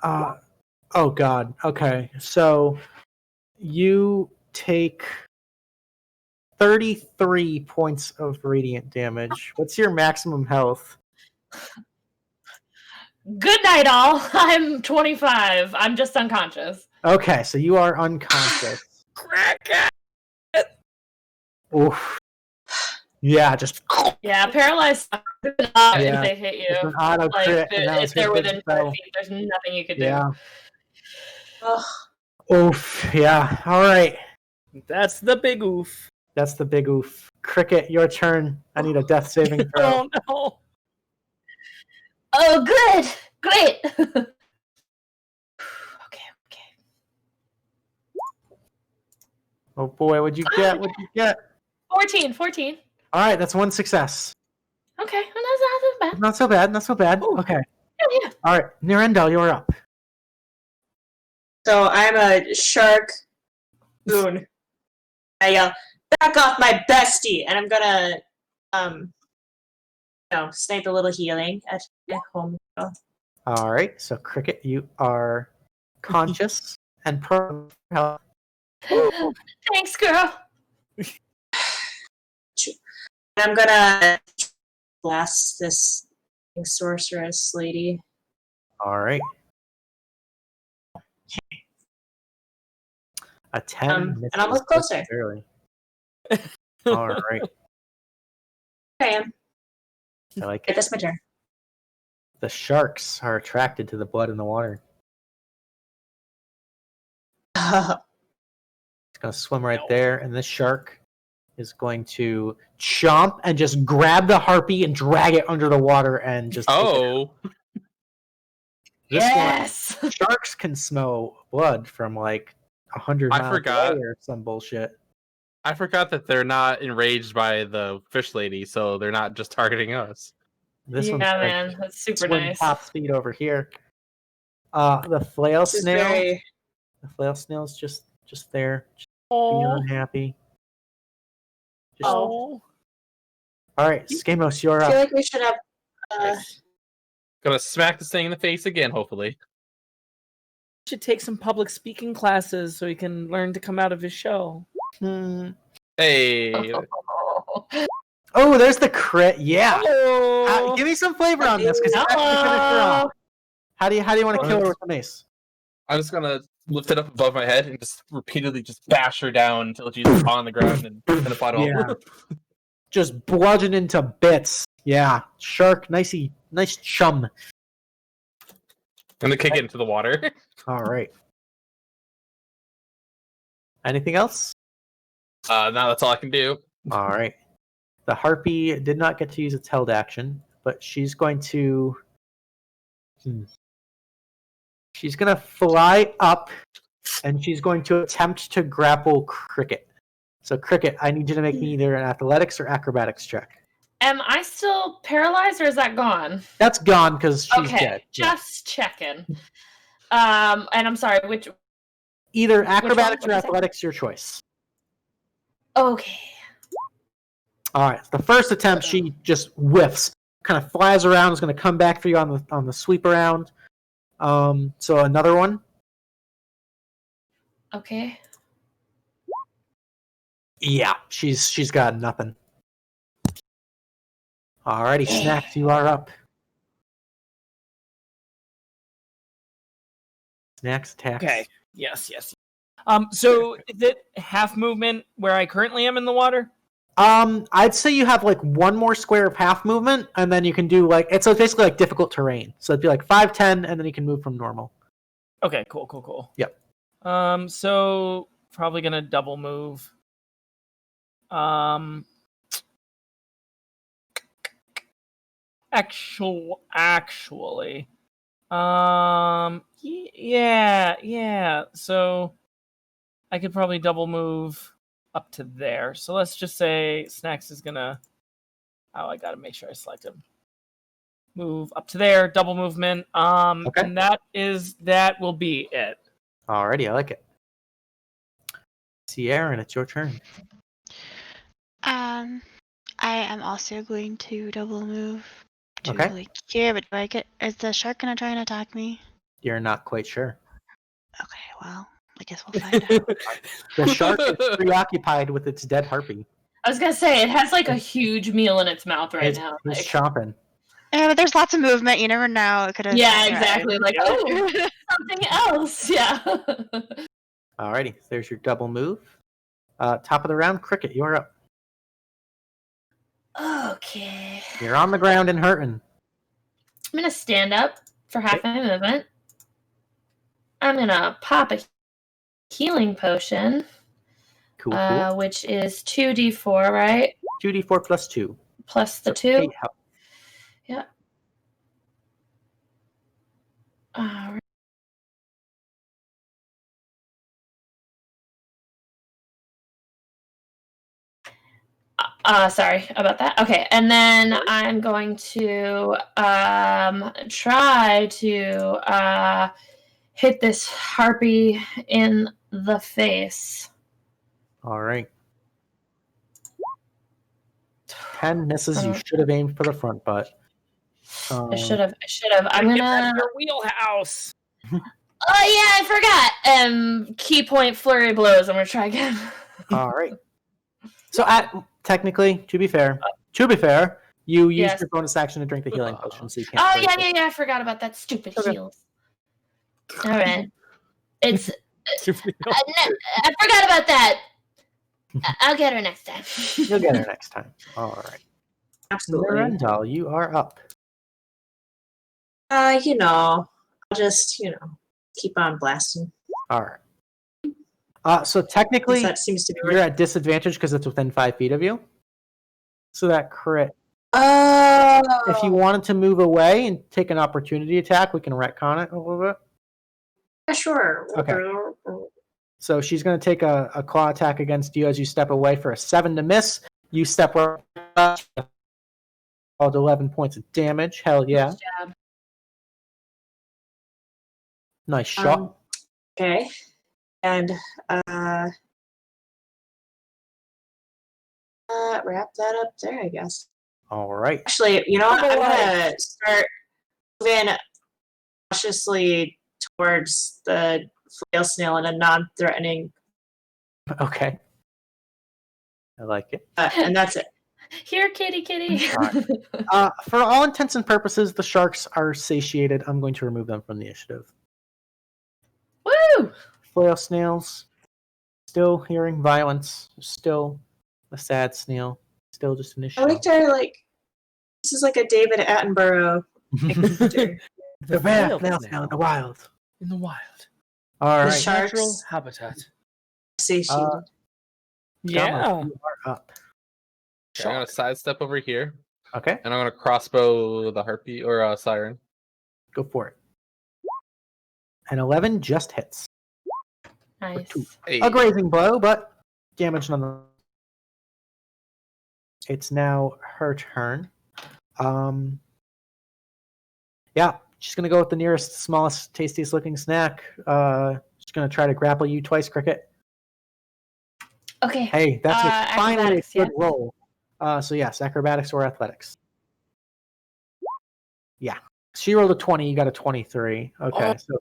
Oh God. Okay. So you take 33 points of radiant damage. What's your maximum health? Good night, all. I'm 25. I'm just unconscious. Okay, so you are unconscious. Krikit. Oof. Yeah, just Yeah, paralyzed. If they hit you, it's an auto like crit, and that was if they're her big within spell. 5 feet, there's nothing you could do. Yeah. Oof. Yeah. All right. That's the big oof. That's the big oof. Krikit, your turn. I need a death saving throw. Oh no. Oh, good. Great. Oh boy, what'd you get? What'd you get? 14. All right, that's one success. Okay, well, that's not bad. Not so bad. Not so bad. Okay. Yeah. All right, Nirendal, you're up. So I'm a shark goon. I yell, "Back off, my bestie!" And I'm gonna, snipe a little healing at home. All right, so Krikit, you are conscious and pro health. Thanks, girl. I'm gonna blast this sorceress lady. All right. A 10. And I'll look closer. Barely. All right. I am. I like Okay, it. that's my turn. The sharks are attracted to the blood in the water. It's going to swim right there, and this shark is going to chomp and just grab the harpy and drag it under the water and just. Oh. Yes. Sharks can smell blood from like 100 miles forgot. away or some bullshit. I forgot that they're not enraged by the fish lady, so they're not just targeting us. This Yeah, one's like man, that's super swim nice. top speed over here. The flail This is snail. very- The flail snail's just there, just being unhappy. Just... Oh. All right, Skamos, you're I up. feel like we should have. Gonna smack this thing in the face again, hopefully. Should take some public speaking classes so he can learn to come out of his shell. Hey. Oh, there's the crit. Yeah. Oh. Give me some flavor on this, because you actually finished her off. How do you want to kill her with the mace? I'm just gonna lift it up above my head and just repeatedly just bash her down until she's on the ground and in a puddle. Yeah. Just bludgeon into bits. Yeah. Shark, nice chum. I'm gonna kick it into the water. All right. Anything else? No, that's all I can do. All right. The harpy did not get to use its held action, but she's going to. She's going to fly up and she's going to attempt to grapple Krikit. So, Krikit, I need you to make me either an athletics or acrobatics check. Am I still paralyzed or is that gone? That's gone because she's dead. Just checking. And I'm sorry, which Either acrobatics or athletics, your choice. Okay. All right. The first attempt, she just whiffs, kind of flies around. Is going to come back for you on the sweep around. So another one. Okay. Yeah, she's got nothing. Alrighty, Snaxx, you are up. Snaxx attacks. Okay. Yes. So is it half movement where I currently am in the water? I'd say you have like one more square of half movement, and then you can do it's basically like difficult terrain. So it'd be like 5, 10, and then you can move from normal. Okay, cool. Yep. So probably gonna double move. Actually. Yeah. So I could probably double move up to there. So let's just say Snaxx is gonna. Oh, I gotta make sure I select him. Move up to there, double movement. Okay. And that will be it. Alrighty, I like it. Ciarenne, it's your turn. I am also going to double move to Okay. here, but is the shark gonna try and attack me? You're not quite sure. Okay, well, I guess we'll find out. The shark is preoccupied with its dead harpy. I was gonna say it has like a huge meal in its mouth right now. It's chomping. Yeah, but there's lots of movement. You never know. It could have. Yeah, exactly. Like, oh, something else. Yeah. Alrighty, there's your double move. Top of the round, Krikit, you're up. Okay. You're on the ground and hurting. I'm gonna stand up for half my movement. I'm gonna pop a healing potion. Cool. Which is 2d4, right? 2d4 plus 2. Plus the 2. 8 health. Yeah. Alright. Sorry about that. Okay, and then I'm going to try to hit this harpy in the face. All right. 10 misses. You should have aimed for the front butt. I should have. I'm gonna. Your wheelhouse. Oh yeah, I forgot. Key point flurry blows. I'm gonna try again. All right. So technically, to be fair, you used your bonus action to drink the healing potion, so you can't. Oh yeah. I forgot about that stupid heals. All right. It's. I forgot about that. I'll get her next time. You'll get her next time. All right. Absolutely. Nirendal, you are up. I'll just, keep on blasting. All right. So technically, that seems to be you're at disadvantage because it's within 5 feet of you. So that crit. Oh. If you wanted to move away and take an opportunity attack, we can retcon it a little bit. Yeah, sure. Okay. So she's going to take a claw attack against you as you step away for a 7 to miss. You step up, called 11 points of damage. Hell yeah. Nice shot. Okay. And wrap that up there, I guess. All right. Actually, I'm going to start moving cautiously towards the flail snail in a non-threatening. Okay. I like it. And that's it. Here, kitty. For all intents and purposes, the sharks are satiated. I'm going to remove them from the initiative. Woo! Flail snails, still hearing violence. Still a sad snail. Still just an issue. I liked her, this is like a David Attenborough. The bear snail in the wild. In the wild. All right. Sharks. Natural habitat. Satiated. Yeah. You are up. Okay, I'm gonna sidestep over here. Okay. And I'm gonna crossbow the harpy or Ciarenne. Go for it. An 11 just hits. Nice. A grazing blow, but damage nonetheless. It's now her turn. Yeah, she's gonna go with the nearest, smallest, tastiest looking snack. She's gonna try to grapple you twice, Krikit. Okay. Hey, that's finally a good yeah? roll. So yes, acrobatics or athletics. Yeah, she rolled a 20. You got a 23. Okay, so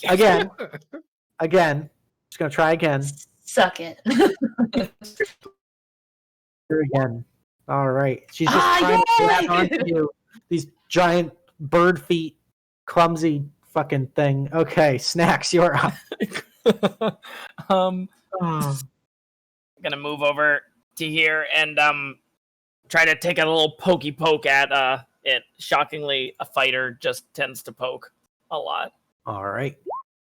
again, just gonna try again. Suck it. Here again. All right, she's just trying to grab onto you. These giant bird feet, clumsy fucking thing. Okay, Snaxx, you're up. I'm gonna move over to here and try to take a little pokey poke at it. Shockingly, a fighter just tends to poke a lot. All right.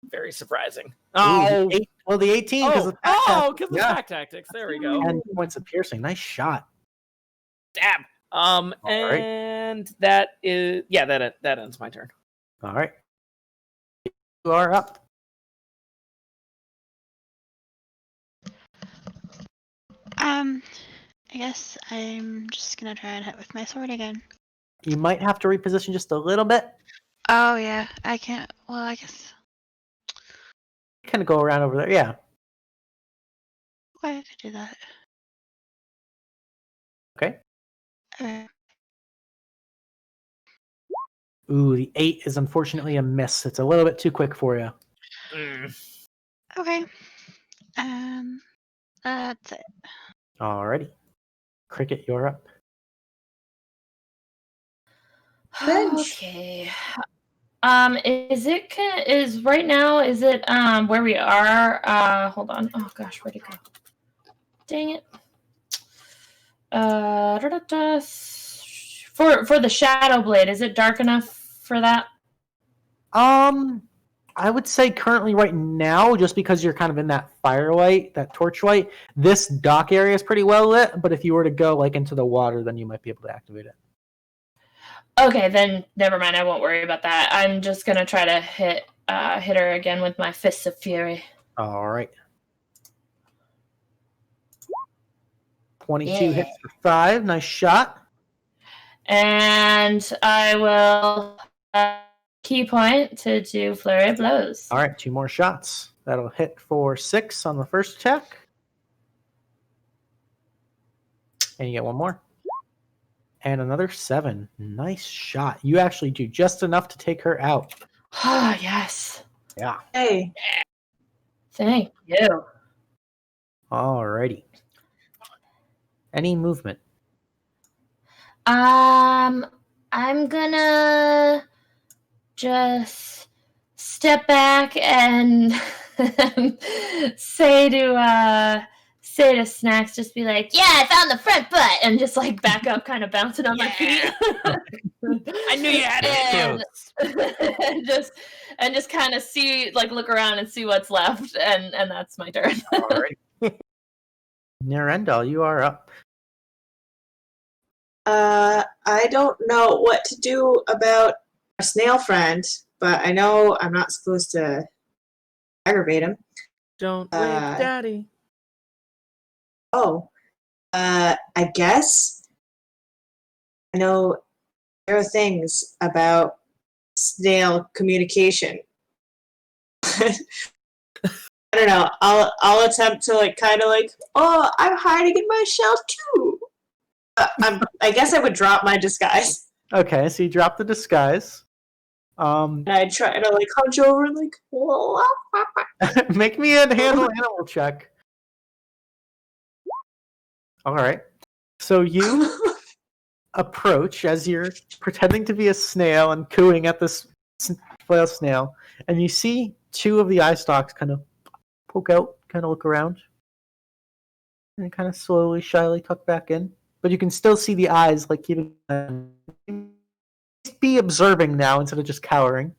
Very surprising. Ooh, the 18 because of attack tactics. There we go. 10 points of piercing. Nice shot. Stab. And that is that ends my turn. All right. You are up. I guess I'm just gonna try and hit with my sword again. You might have to reposition just a little bit. Oh yeah, I can't. Well, I guess. Kind of go around over there. Yeah. Okay, I could do that. Okay. Okay. Ooh, the 8 is unfortunately a miss. It's a little bit too quick for you. Okay. That's it. Alrighty. Krikit, you're up. Okay. Is right now, is it where we are? Hold on. Oh gosh, where'd it go? Dang it. For the Shadow Blade, is it dark enough for that? I would say currently right now, just because you're kind of in that firelight, that torchlight, this dock area is pretty well lit, but if you were to go like into the water, then you might be able to activate it. Okay, then never mind. I won't worry about that. I'm just gonna try to hit her again with my Fists of Fury. All right. 22 hits for 5. Nice shot. And I will key point to do Flurry of Blows. All right, 2 more shots. That'll hit for 6 on the first attack. And you get 1 more. And another 7. Nice shot. You actually do just enough to take her out. Ah, yes. Yeah. Hey. Thank you. Alrighty. Any movement? I'm gonna just step back and say to Snaxx, just be like, "Yeah, I found the front butt," and just like back up, kind of bouncing on my feet. I knew you had it. and just kind of see, like, look around and see what's left, and that's my turn. All right. Nirendal, you are up. I don't know what to do about our snail friend, but I know I'm not supposed to aggravate him. Don't wake Daddy. Oh, I guess I know there are things about snail communication. I don't know. I'll attempt to like kind of like, oh, I'm hiding in my shell too. I guess I would drop my disguise. Okay, so you drop the disguise. And I try to like hunch over and like, whoa. Make me a handle animal check. All right. So you approach as you're pretending to be a snail and cooing at this flail snail, and you see 2 of the eye stalks kind of poke out, kind of look around, and kind of slowly, shyly tuck back in. But you can still see the eyes, like keeping be observing now instead of just cowering.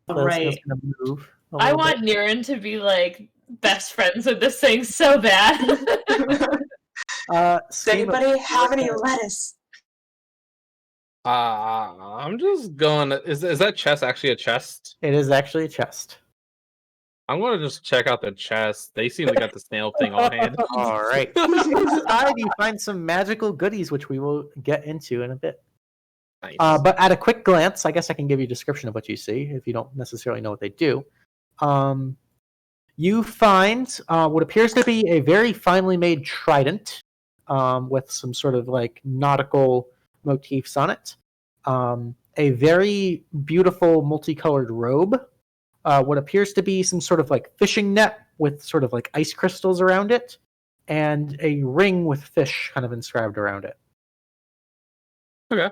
Right. Move I want Niren to be like best friends with this thing so bad. Does anybody have any lettuce? I'm just going. Is that chest actually a chest? It is actually a chest. I'm gonna just check out the chest. They seem to got the snail thing on hand. All right. Inside, you find some magical goodies, which we will get into in a bit. Nice. But at a quick glance, I guess I can give you a description of what you see if you don't necessarily know what they do. You find what appears to be a very finely made trident with some sort of like nautical motifs on it. A very beautiful multicolored robe. What appears to be some sort of like fishing net with sort of like ice crystals around it, and a ring with fish kind of inscribed around it. Okay.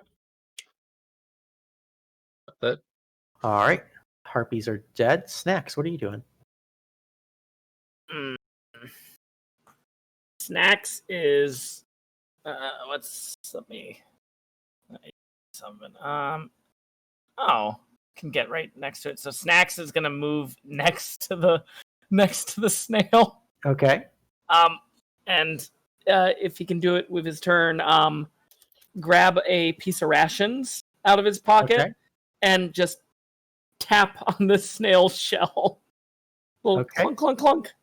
That. All right. Harpies are dead. Snaxx, what are you doing? Snaxx is let me something. Can get right next to it. So Snaxx is gonna move next to the snail. Okay. And if he can do it with his turn, grab a piece of rations out of his pocket and just tap on the snail's shell. Well, clunk, clunk, clunk.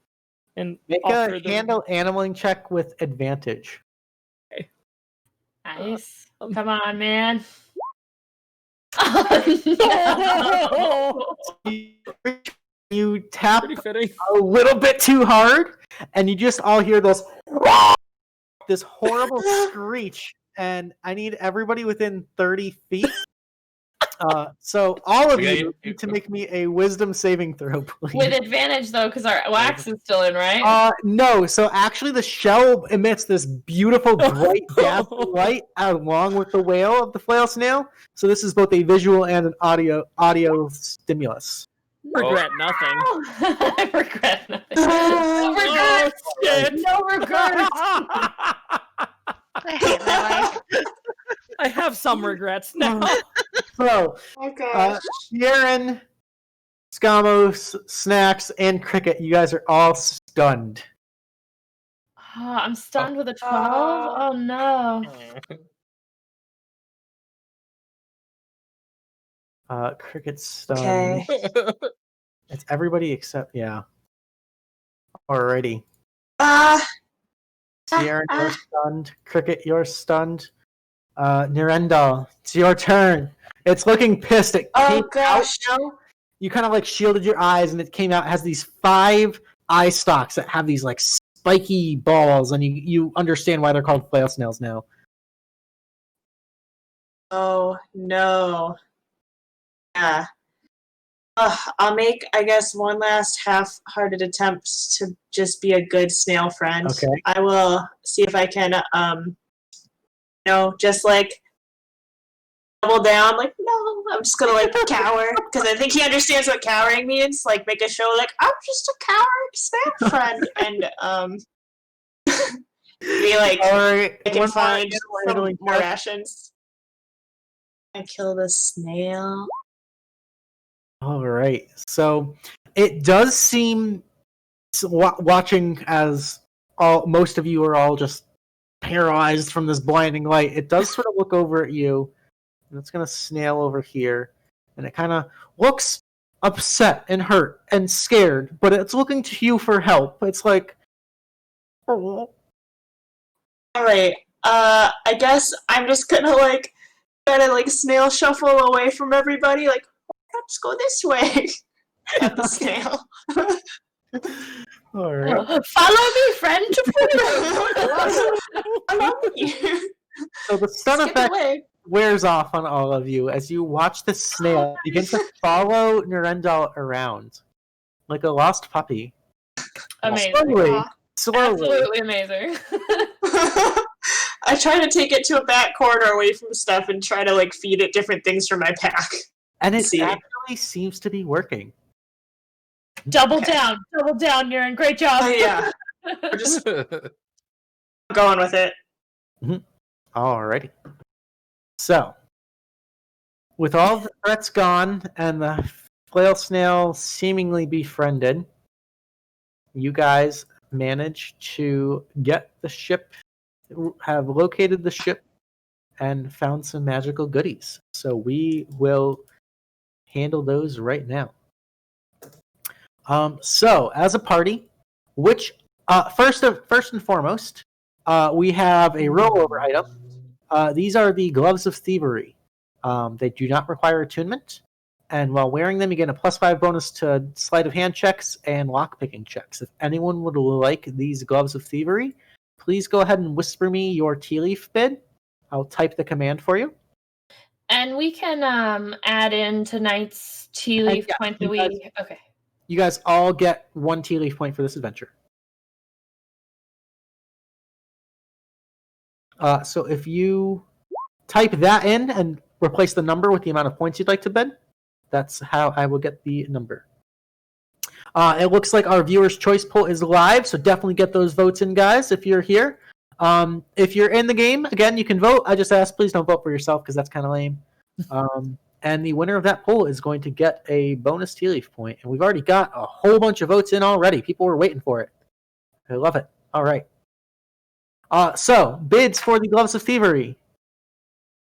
And make a handle animaling check with advantage. Okay. Nice. Come on, man. You tap a little bit too hard, and you just all hear this horrible screech. And I need everybody within 30 feet. So all of you need to make me a wisdom saving throw, please. With advantage, though, because our wax is still in, right? No. So actually, the shell emits this beautiful, bright, dazzling light along with the wail of the flail snail. So this is both a visual and an audio stimulus. Regret nothing. I regret nothing. No regrets. No regrets. I hate my life. I have some regrets now. So, Ciarenne, Skamos, Snaxx, and Krikit, you guys are all stunned. I'm stunned with a 12. Oh no. Krikit's stunned. It's everybody except Alrighty. Ciarenne, you're stunned. Krikit, you're stunned. Nirendal, it's your turn. It's looking pissed. It came out now. You kind of like shielded your eyes, and it came out. It has these 5 eye stalks that have these like spiky balls, and you understand why they're called flail snails now. Oh no. Yeah. I'll make, I guess, one last half-hearted attempt to just be a good snail friend. Okay. I will see if I can, just like double down. Like, no, I'm just gonna like cower because I think he understands what cowering means. Like, make a show like I'm just a coward snail friend, and be like, I can find some more rations. I kill the snail. All right. So it does seem, watching as most of you are all just paralyzed from this blinding light, it does sort of look over at you, and it's going to snail over here, and it kind of looks upset and hurt and scared, but it's looking to you for help. It's like, all right. I guess I'm just gonna like try to like snail shuffle away from everybody. Like, let's go this way. At the snail. All right. Follow me, friend. Follow me. So the stun effect wears off on all of you as you watch the snail begin to follow Nirendal around like a lost puppy. Amazing. Slowly. Absolutely amazing. I try to take it to a back corner away from stuff and try to like feed it different things from my pack. And it actually seems to be working. Double down, Nirendal. Great job. Oh, yeah. We're just going with it. Mm-hmm. Alrighty. So, with all the threats gone and the flail snail seemingly befriended, you guys managed to get the ship, have located the ship, and found some magical goodies. So we will handle those right now. So as a party, which first and foremost, we have a rollover item. These are the Gloves of Thievery. They do not require attunement, and while wearing them, you get a +5 bonus to sleight of hand checks and lockpicking checks. If anyone would like these Gloves of Thievery, please go ahead and whisper me your Tealeaf bid. I'll type the command for you. And we can add in tonight's Tealeaf point that we... Okay. You guys all get 1 Tealeaf point for this adventure. So if you type that in and replace the number with the amount of points you'd like to bid, that's how I will get the number. It looks like our viewer's choice poll is live, so definitely get those votes in, guys, if you're here. If you're in the game, again, you can vote. I just ask, please don't vote for yourself, because that's kind of lame. And the winner of that poll is going to get a bonus Tealeaf point. And we've already got a whole bunch of votes in already. People were waiting for it. I love it. All right. So, bids for the Gloves of Thievery.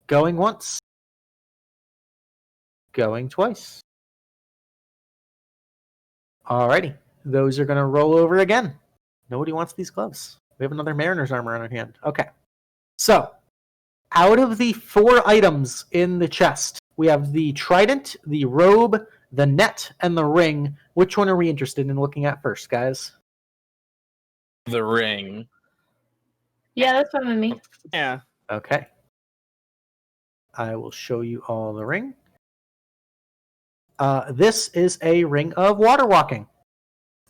Going once. Going twice. Alrighty. Those are going to roll over again. Nobody wants these gloves. We have another Mariner's armor on our hand. Okay. So, out of the 4 items in the chest, we have the trident, the robe, the net, and the ring. Which one are we interested in looking at first, guys? The ring. Yeah, that's fine with me. Yeah. Okay. I will show you all the ring. This is a ring of water walking.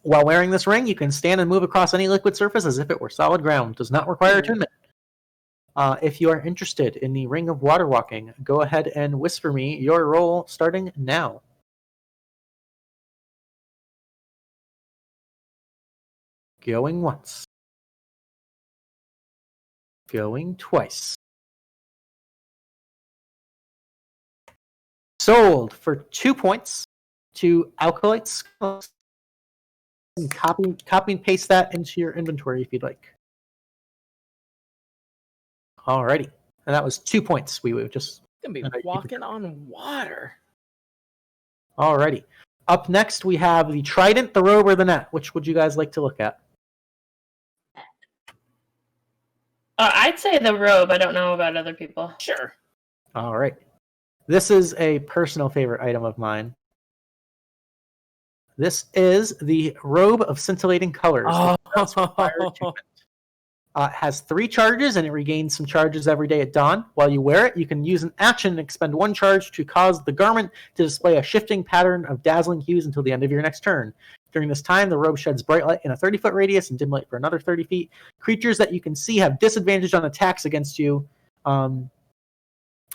While wearing this ring, you can stand and move across any liquid surface as if it were solid ground. Does not require attunement. If you are interested in the ring of water walking, go ahead and whisper me your roll starting now. Going once. Going twice. Sold for 2 points to Acolyte Skamos. And copy and paste that into your inventory if you'd like. Alrighty. And that was 2 points. We would just Gonna be walking on water. Alrighty. Up next we have the trident, the robe, or the net. Which would you guys like to look at? I'd say the robe. I don't know about other people. Sure. Alright. This is a personal favorite item of mine. This is the Robe of Scintillating Colors. It has 3 charges, and it regains some charges every day at dawn. While you wear it, you can use an action and expend 1 charge to cause the garment to display a shifting pattern of dazzling hues until the end of your next turn. During this time, the robe sheds bright light in a 30-foot radius and dim light for another 30 feet. Creatures that you can see have disadvantage on attacks against you.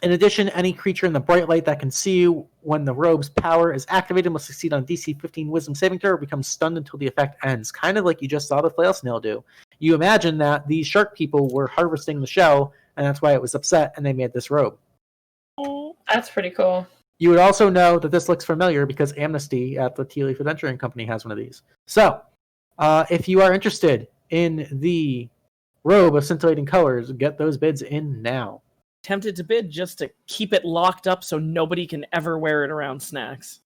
In addition, any creature in the bright light that can see you when the robe's power is activated must succeed on DC 15 Wisdom saving throw or become stunned until the effect ends. Kind of like you just saw the flail snail do. You imagine that these shark people were harvesting the shell, and that's why it was upset, and they made this robe. Oh, that's pretty cool. You would also know that this looks familiar because Amnesty at the Tealeaf Adventuring Company has one of these. So, if you are interested in the Robe of Scintillating Colors, get those bids in now. Tempted to bid just to keep it locked up so nobody can ever wear it around Snaxx.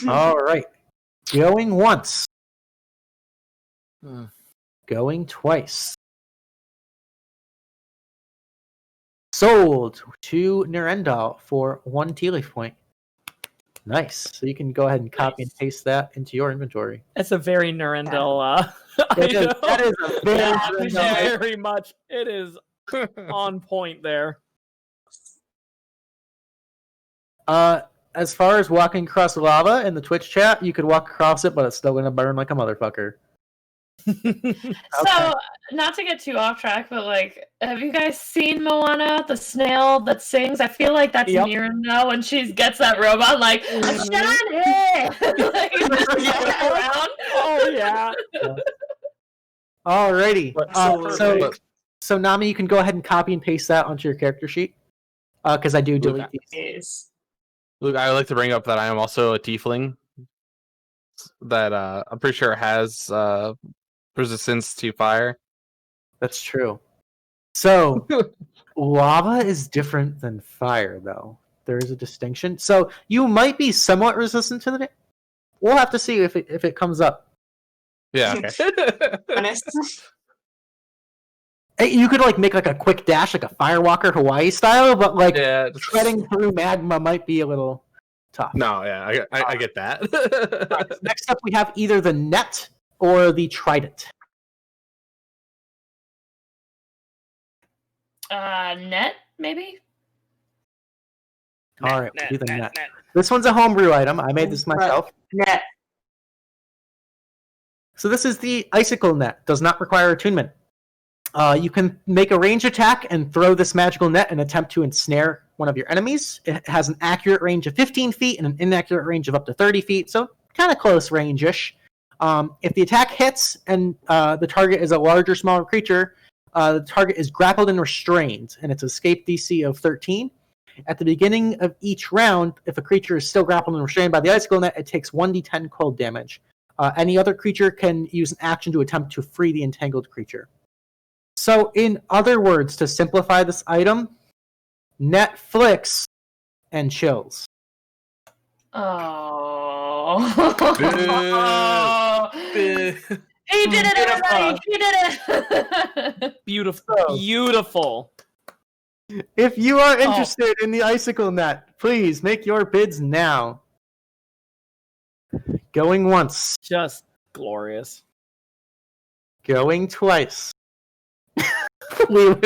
All right. Going once. Going twice. Sold to Nirendal for 1 Tealeaf point. Nice. So you can go ahead and copy and paste that into your inventory. That's a very Nirendal. That is a very Nirendal. Very much. It is on point there. As far as walking across lava in the Twitch chat, you could walk across it, but it's still gonna burn like a motherfucker. So, not to get too off track, but like, have you guys seen Moana, the snail that sings? I feel like that's Nirendal when she gets that robot, like, Johnny! Like, around. Oh, yeah. Alrighty. So Nami, you can go ahead and copy and paste that onto your character sheet. Because I do delete these. Luke, I would like to bring up that I am also a tiefling. That I'm pretty sure has resistance to fire. That's true. So, lava is different than fire, though. There is a distinction. So, you might be somewhat resistant to We'll have to see if it comes up. Yeah. Okay. Hey, you could like make like a quick dash, like a Firewalker Hawaii style, but like treading through magma might be a little tough. No, yeah, I get that. Right, next up, we have either the net or the trident. Net, maybe? All right, we'll do the net. This one's a homebrew item. I made this myself. Net. So this is the icicle net. Does not require attunement. You can make a range attack and throw this magical net and attempt to ensnare one of your enemies. It has an accurate range of 15 feet and an inaccurate range of up to 30 feet, so kind of close range-ish. If the attack hits and the target is a large or smaller creature, the target is grappled and restrained, and its escape DC of 13. At the beginning of each round, if a creature is still grappled and restrained by the icicle net, it takes 1d10 cold damage. Any other creature can use an action to attempt to free the entangled creature. So, in other words, to simplify this item, Netflix and chills. Oh. He did it, everybody! He did it! Beautiful. Beautiful. If you are interested in the icicle net, please make your bids now. Going once. Just glorious. Going twice. Leo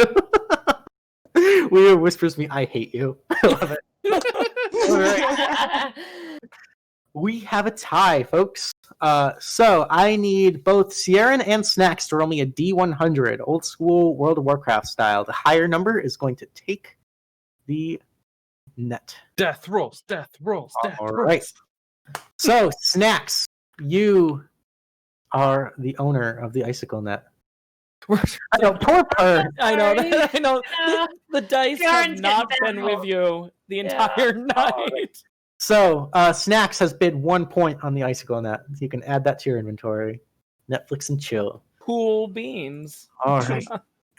whispers me, I hate you. I love it. All right. We have a tie, folks. So I need both Ciarenne and Snaxx to roll me a D100, old school World of Warcraft style. The higher number is going to take the net. Death rolls, death rolls, death rolls. All right. So, Snaxx, you are the owner of the icicle net. I know, poor Purr. I know. I know. Yeah. The dice have not been with you the entire night. So, Snaxx has bid 1 point on the icicle net. You can add that to your inventory. Netflix and chill. Cool beans. All right.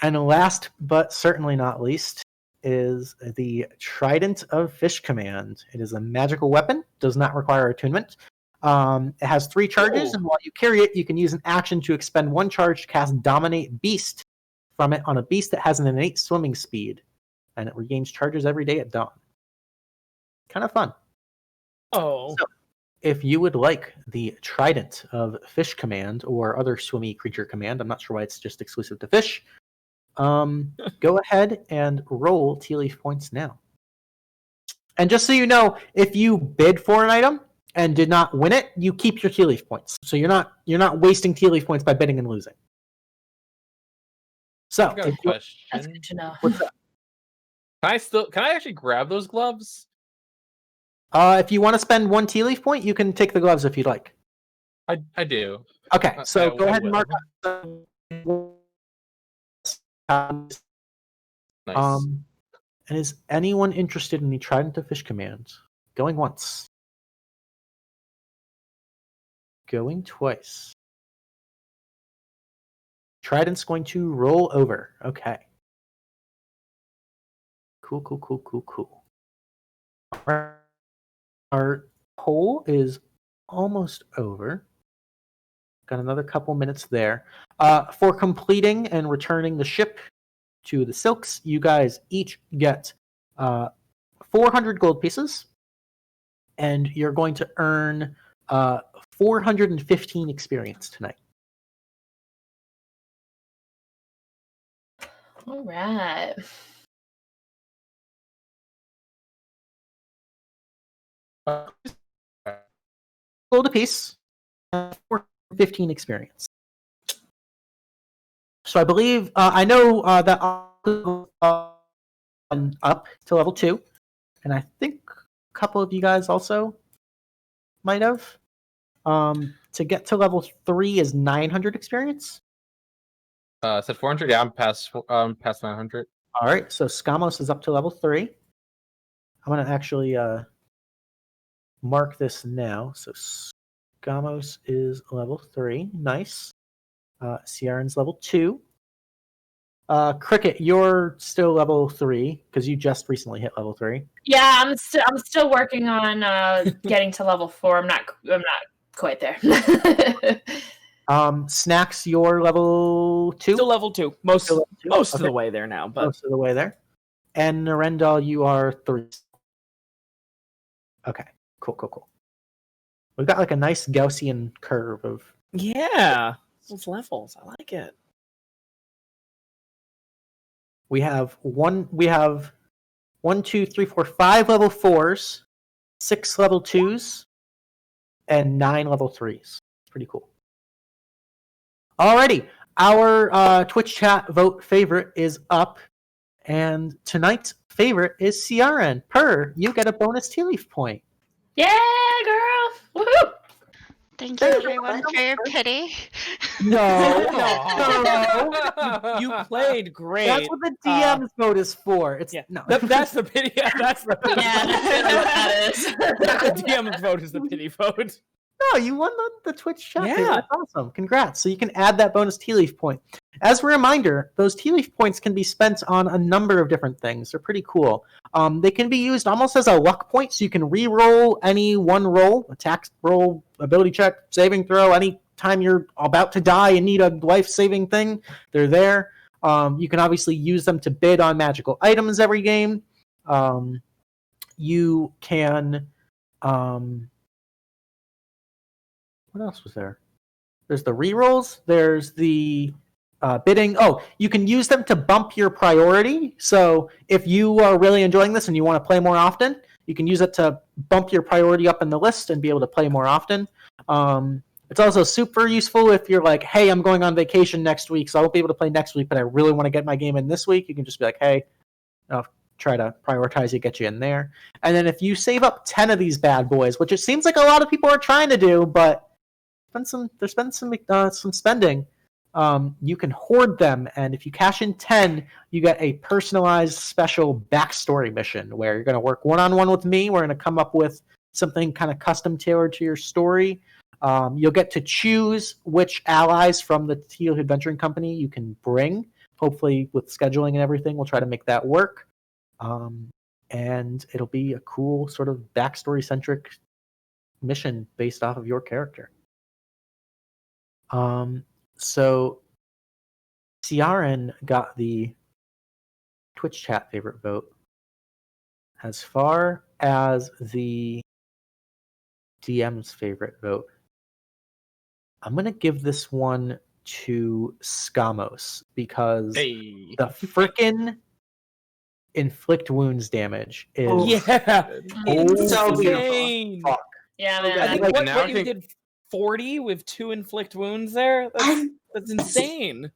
And last but certainly not least is the Trident of Fish Command. It is a magical weapon, does not require attunement. It has 3 charges, and while you carry it, you can use an action to expend 1 charge to cast Dominate Beast from it on a beast that has an innate swimming speed, and it regains charges every day at dawn. Kind of fun. Oh. So, if you would like the Trident of Fish Command or other swimmy creature command, I'm not sure why it's just exclusive to fish, go ahead and roll Tealeaf points now. And just so you know, if you bid for an item and did not win it, you keep your Tealeaf points. So you're not wasting Tealeaf points by bidding and losing. So, I've got a question. That's good to know. What's up? Can I actually grab those gloves? If you want to spend 1 Tealeaf point, you can take the gloves if you'd like. I do. Okay, so go ahead and will. mark. Nice. And is anyone interested in the Trident of Fish Command? Going once. Going twice. Trident's going to roll over. Okay. Cool. Our poll is almost over. Got another couple minutes there. For completing and returning the ship to the Silks, you guys each get 400 gold pieces, and you're going to earn 415 experience tonight. All right. Gold apiece, 415 experience. So I believe I know that up to level 2, and I think a couple of you guys also might have. To get to level 3 is 900 experience. Said 400. Yeah, I'm past 900. All right, so Skamos is up to level 3. I'm gonna actually mark this now. So Skamos is level 3. Nice. Ciarenne's level 2. Krikit, you're still level 3 because you just recently hit level 3. Yeah, I'm still working on getting to level 4. I'm not quite there. Snaxx, you're level 2? Still level 2. Most Still level 2? most of Okay. the way there now, but Most of the way there. And Nirendal, you are 3. Okay, cool. We've got like a nice Gaussian curve of... yeah, those levels. I like it. We have 1, 2, 3, 4, 5 level 4s, 6 level 2s, and 9 level 3s. Pretty cool. Alrighty, our Twitch chat vote favorite is up, and tonight's favorite is Ciarenne. You get a bonus Tealeaf point. Yeah, girl! Woohoo! Thank you, everyone, for your pity. No. You played great. That's what the DM's vote is for. It's no. That's the pity. Yeah, that's the pity. Yeah, that's really what that is. The DM's vote is the pity vote. No, you won the Twitch chat. Yeah. That's awesome. Congrats. So you can add that bonus Tealeaf point. As a reminder, those Tealeaf points can be spent on a number of different things. They're pretty cool. They can be used almost as a luck point, so you can re-roll any one roll, attack roll, ability check, saving throw, any time you're about to die and need a life-saving thing, they're there. You can obviously use them to bid on magical items every game. You can... what else was there? There's the rerolls. There's the bidding. Oh, you can use them to bump your priority. So if you are really enjoying this and you want to play more often, you can use it to bump your priority up in the list and be able to play more often. It's also super useful if you're like, hey, I'm going on vacation next week, so I won't be able to play next week, but I really want to get my game in this week. You can just be like, hey, I'll try to prioritize you, get you in there. And then if you save up 10 of these bad boys, which it seems like a lot of people are trying to do, but there's been some spending. You can hoard them, and if you cash in 10, you get a personalized special backstory mission where you're going to work one-on-one with me. We're going to come up with something kind of custom tailored to your story. You'll get to choose which allies from the Tealeaf Adventuring Company you can bring. Hopefully, with scheduling and everything, we'll try to make that work. And it'll be a cool sort of backstory-centric mission based off of your character. So Ciarenne got the Twitch chat favorite vote. As far as the DM's favorite vote, I'm going to give this one to Skamos because the frickin' inflict wounds damage is so beautiful. Fuck. Yeah, man. I think Like, what now I you think- did 40 with 2 inflict wounds there. That's insane.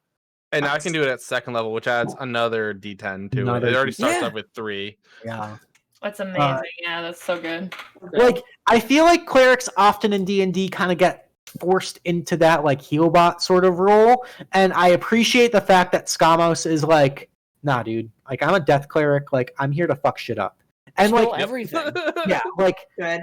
And now I can do it at second level, which adds another D10 to it. It already starts up with 3. Yeah. That's amazing. Yeah, that's so good. Like, I feel like clerics often in D&D kind of get forced into that like healbot sort of role, and I appreciate the fact that Skamos is like, nah, dude, like I'm a death cleric, like I'm here to fuck shit up, and Kill like everything. yeah, like Good.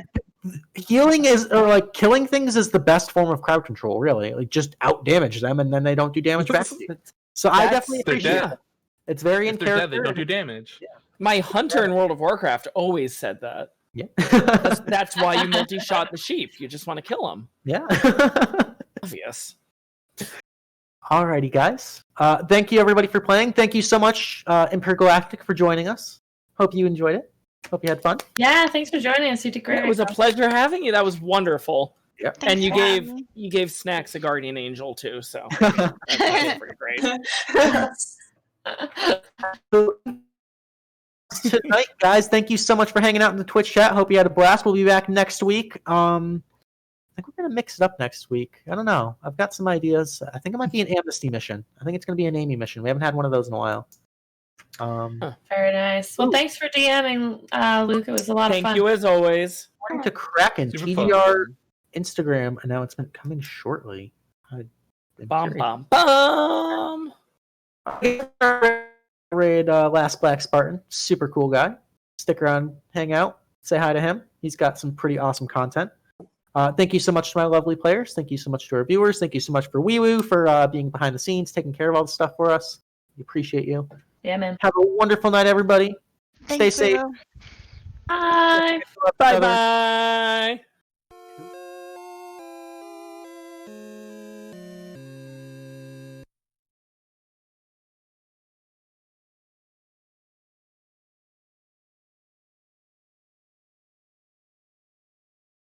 healing is, or like killing things is the best form of crowd control, really. Like just out damage them and then they don't do damage back to you. So I definitely appreciate it. It's very in If they're dead, character. they don't do damage. Yeah. My hunter in World of Warcraft always said that. Yeah. That's why you multi-shot the sheep. You just want to kill them. Yeah. Obvious. Alrighty, guys. Thank you everybody for playing. Thank you so much, InPurrGalactic, for joining us. Hope you enjoyed it. Hope you had fun. Yeah, thanks for joining us. You did great. It was a pleasure having you. That was wonderful. Yeah. And you Thanks for gave Snaxx a guardian angel too. So that's pretty great. Tonight, guys, thank you so much for hanging out in the Twitch chat. Hope you had a blast. We'll be back next week. I think we're gonna mix it up next week. I don't know. I've got some ideas. I think it might be an amnesty mission. I think it's gonna be an Amy mission. We haven't had one of those in a while. Very nice. Well, thanks for DMing, Luke. It was a lot of fun. Thank you as always. According to Kraken, Super TDR Instagram announcement coming shortly. Bum. Raid Last Black Spartan, super cool guy. Stick around, hang out, say hi to him. He's got some pretty awesome content. Thank you so much to my lovely players. Thank you so much to our viewers. Thank you so much for WeeWoo for being behind the scenes, taking care of all the stuff for us. We appreciate you. Yeah, man. Have a wonderful night, everybody. Stay safe. Bye. Bye. Bye.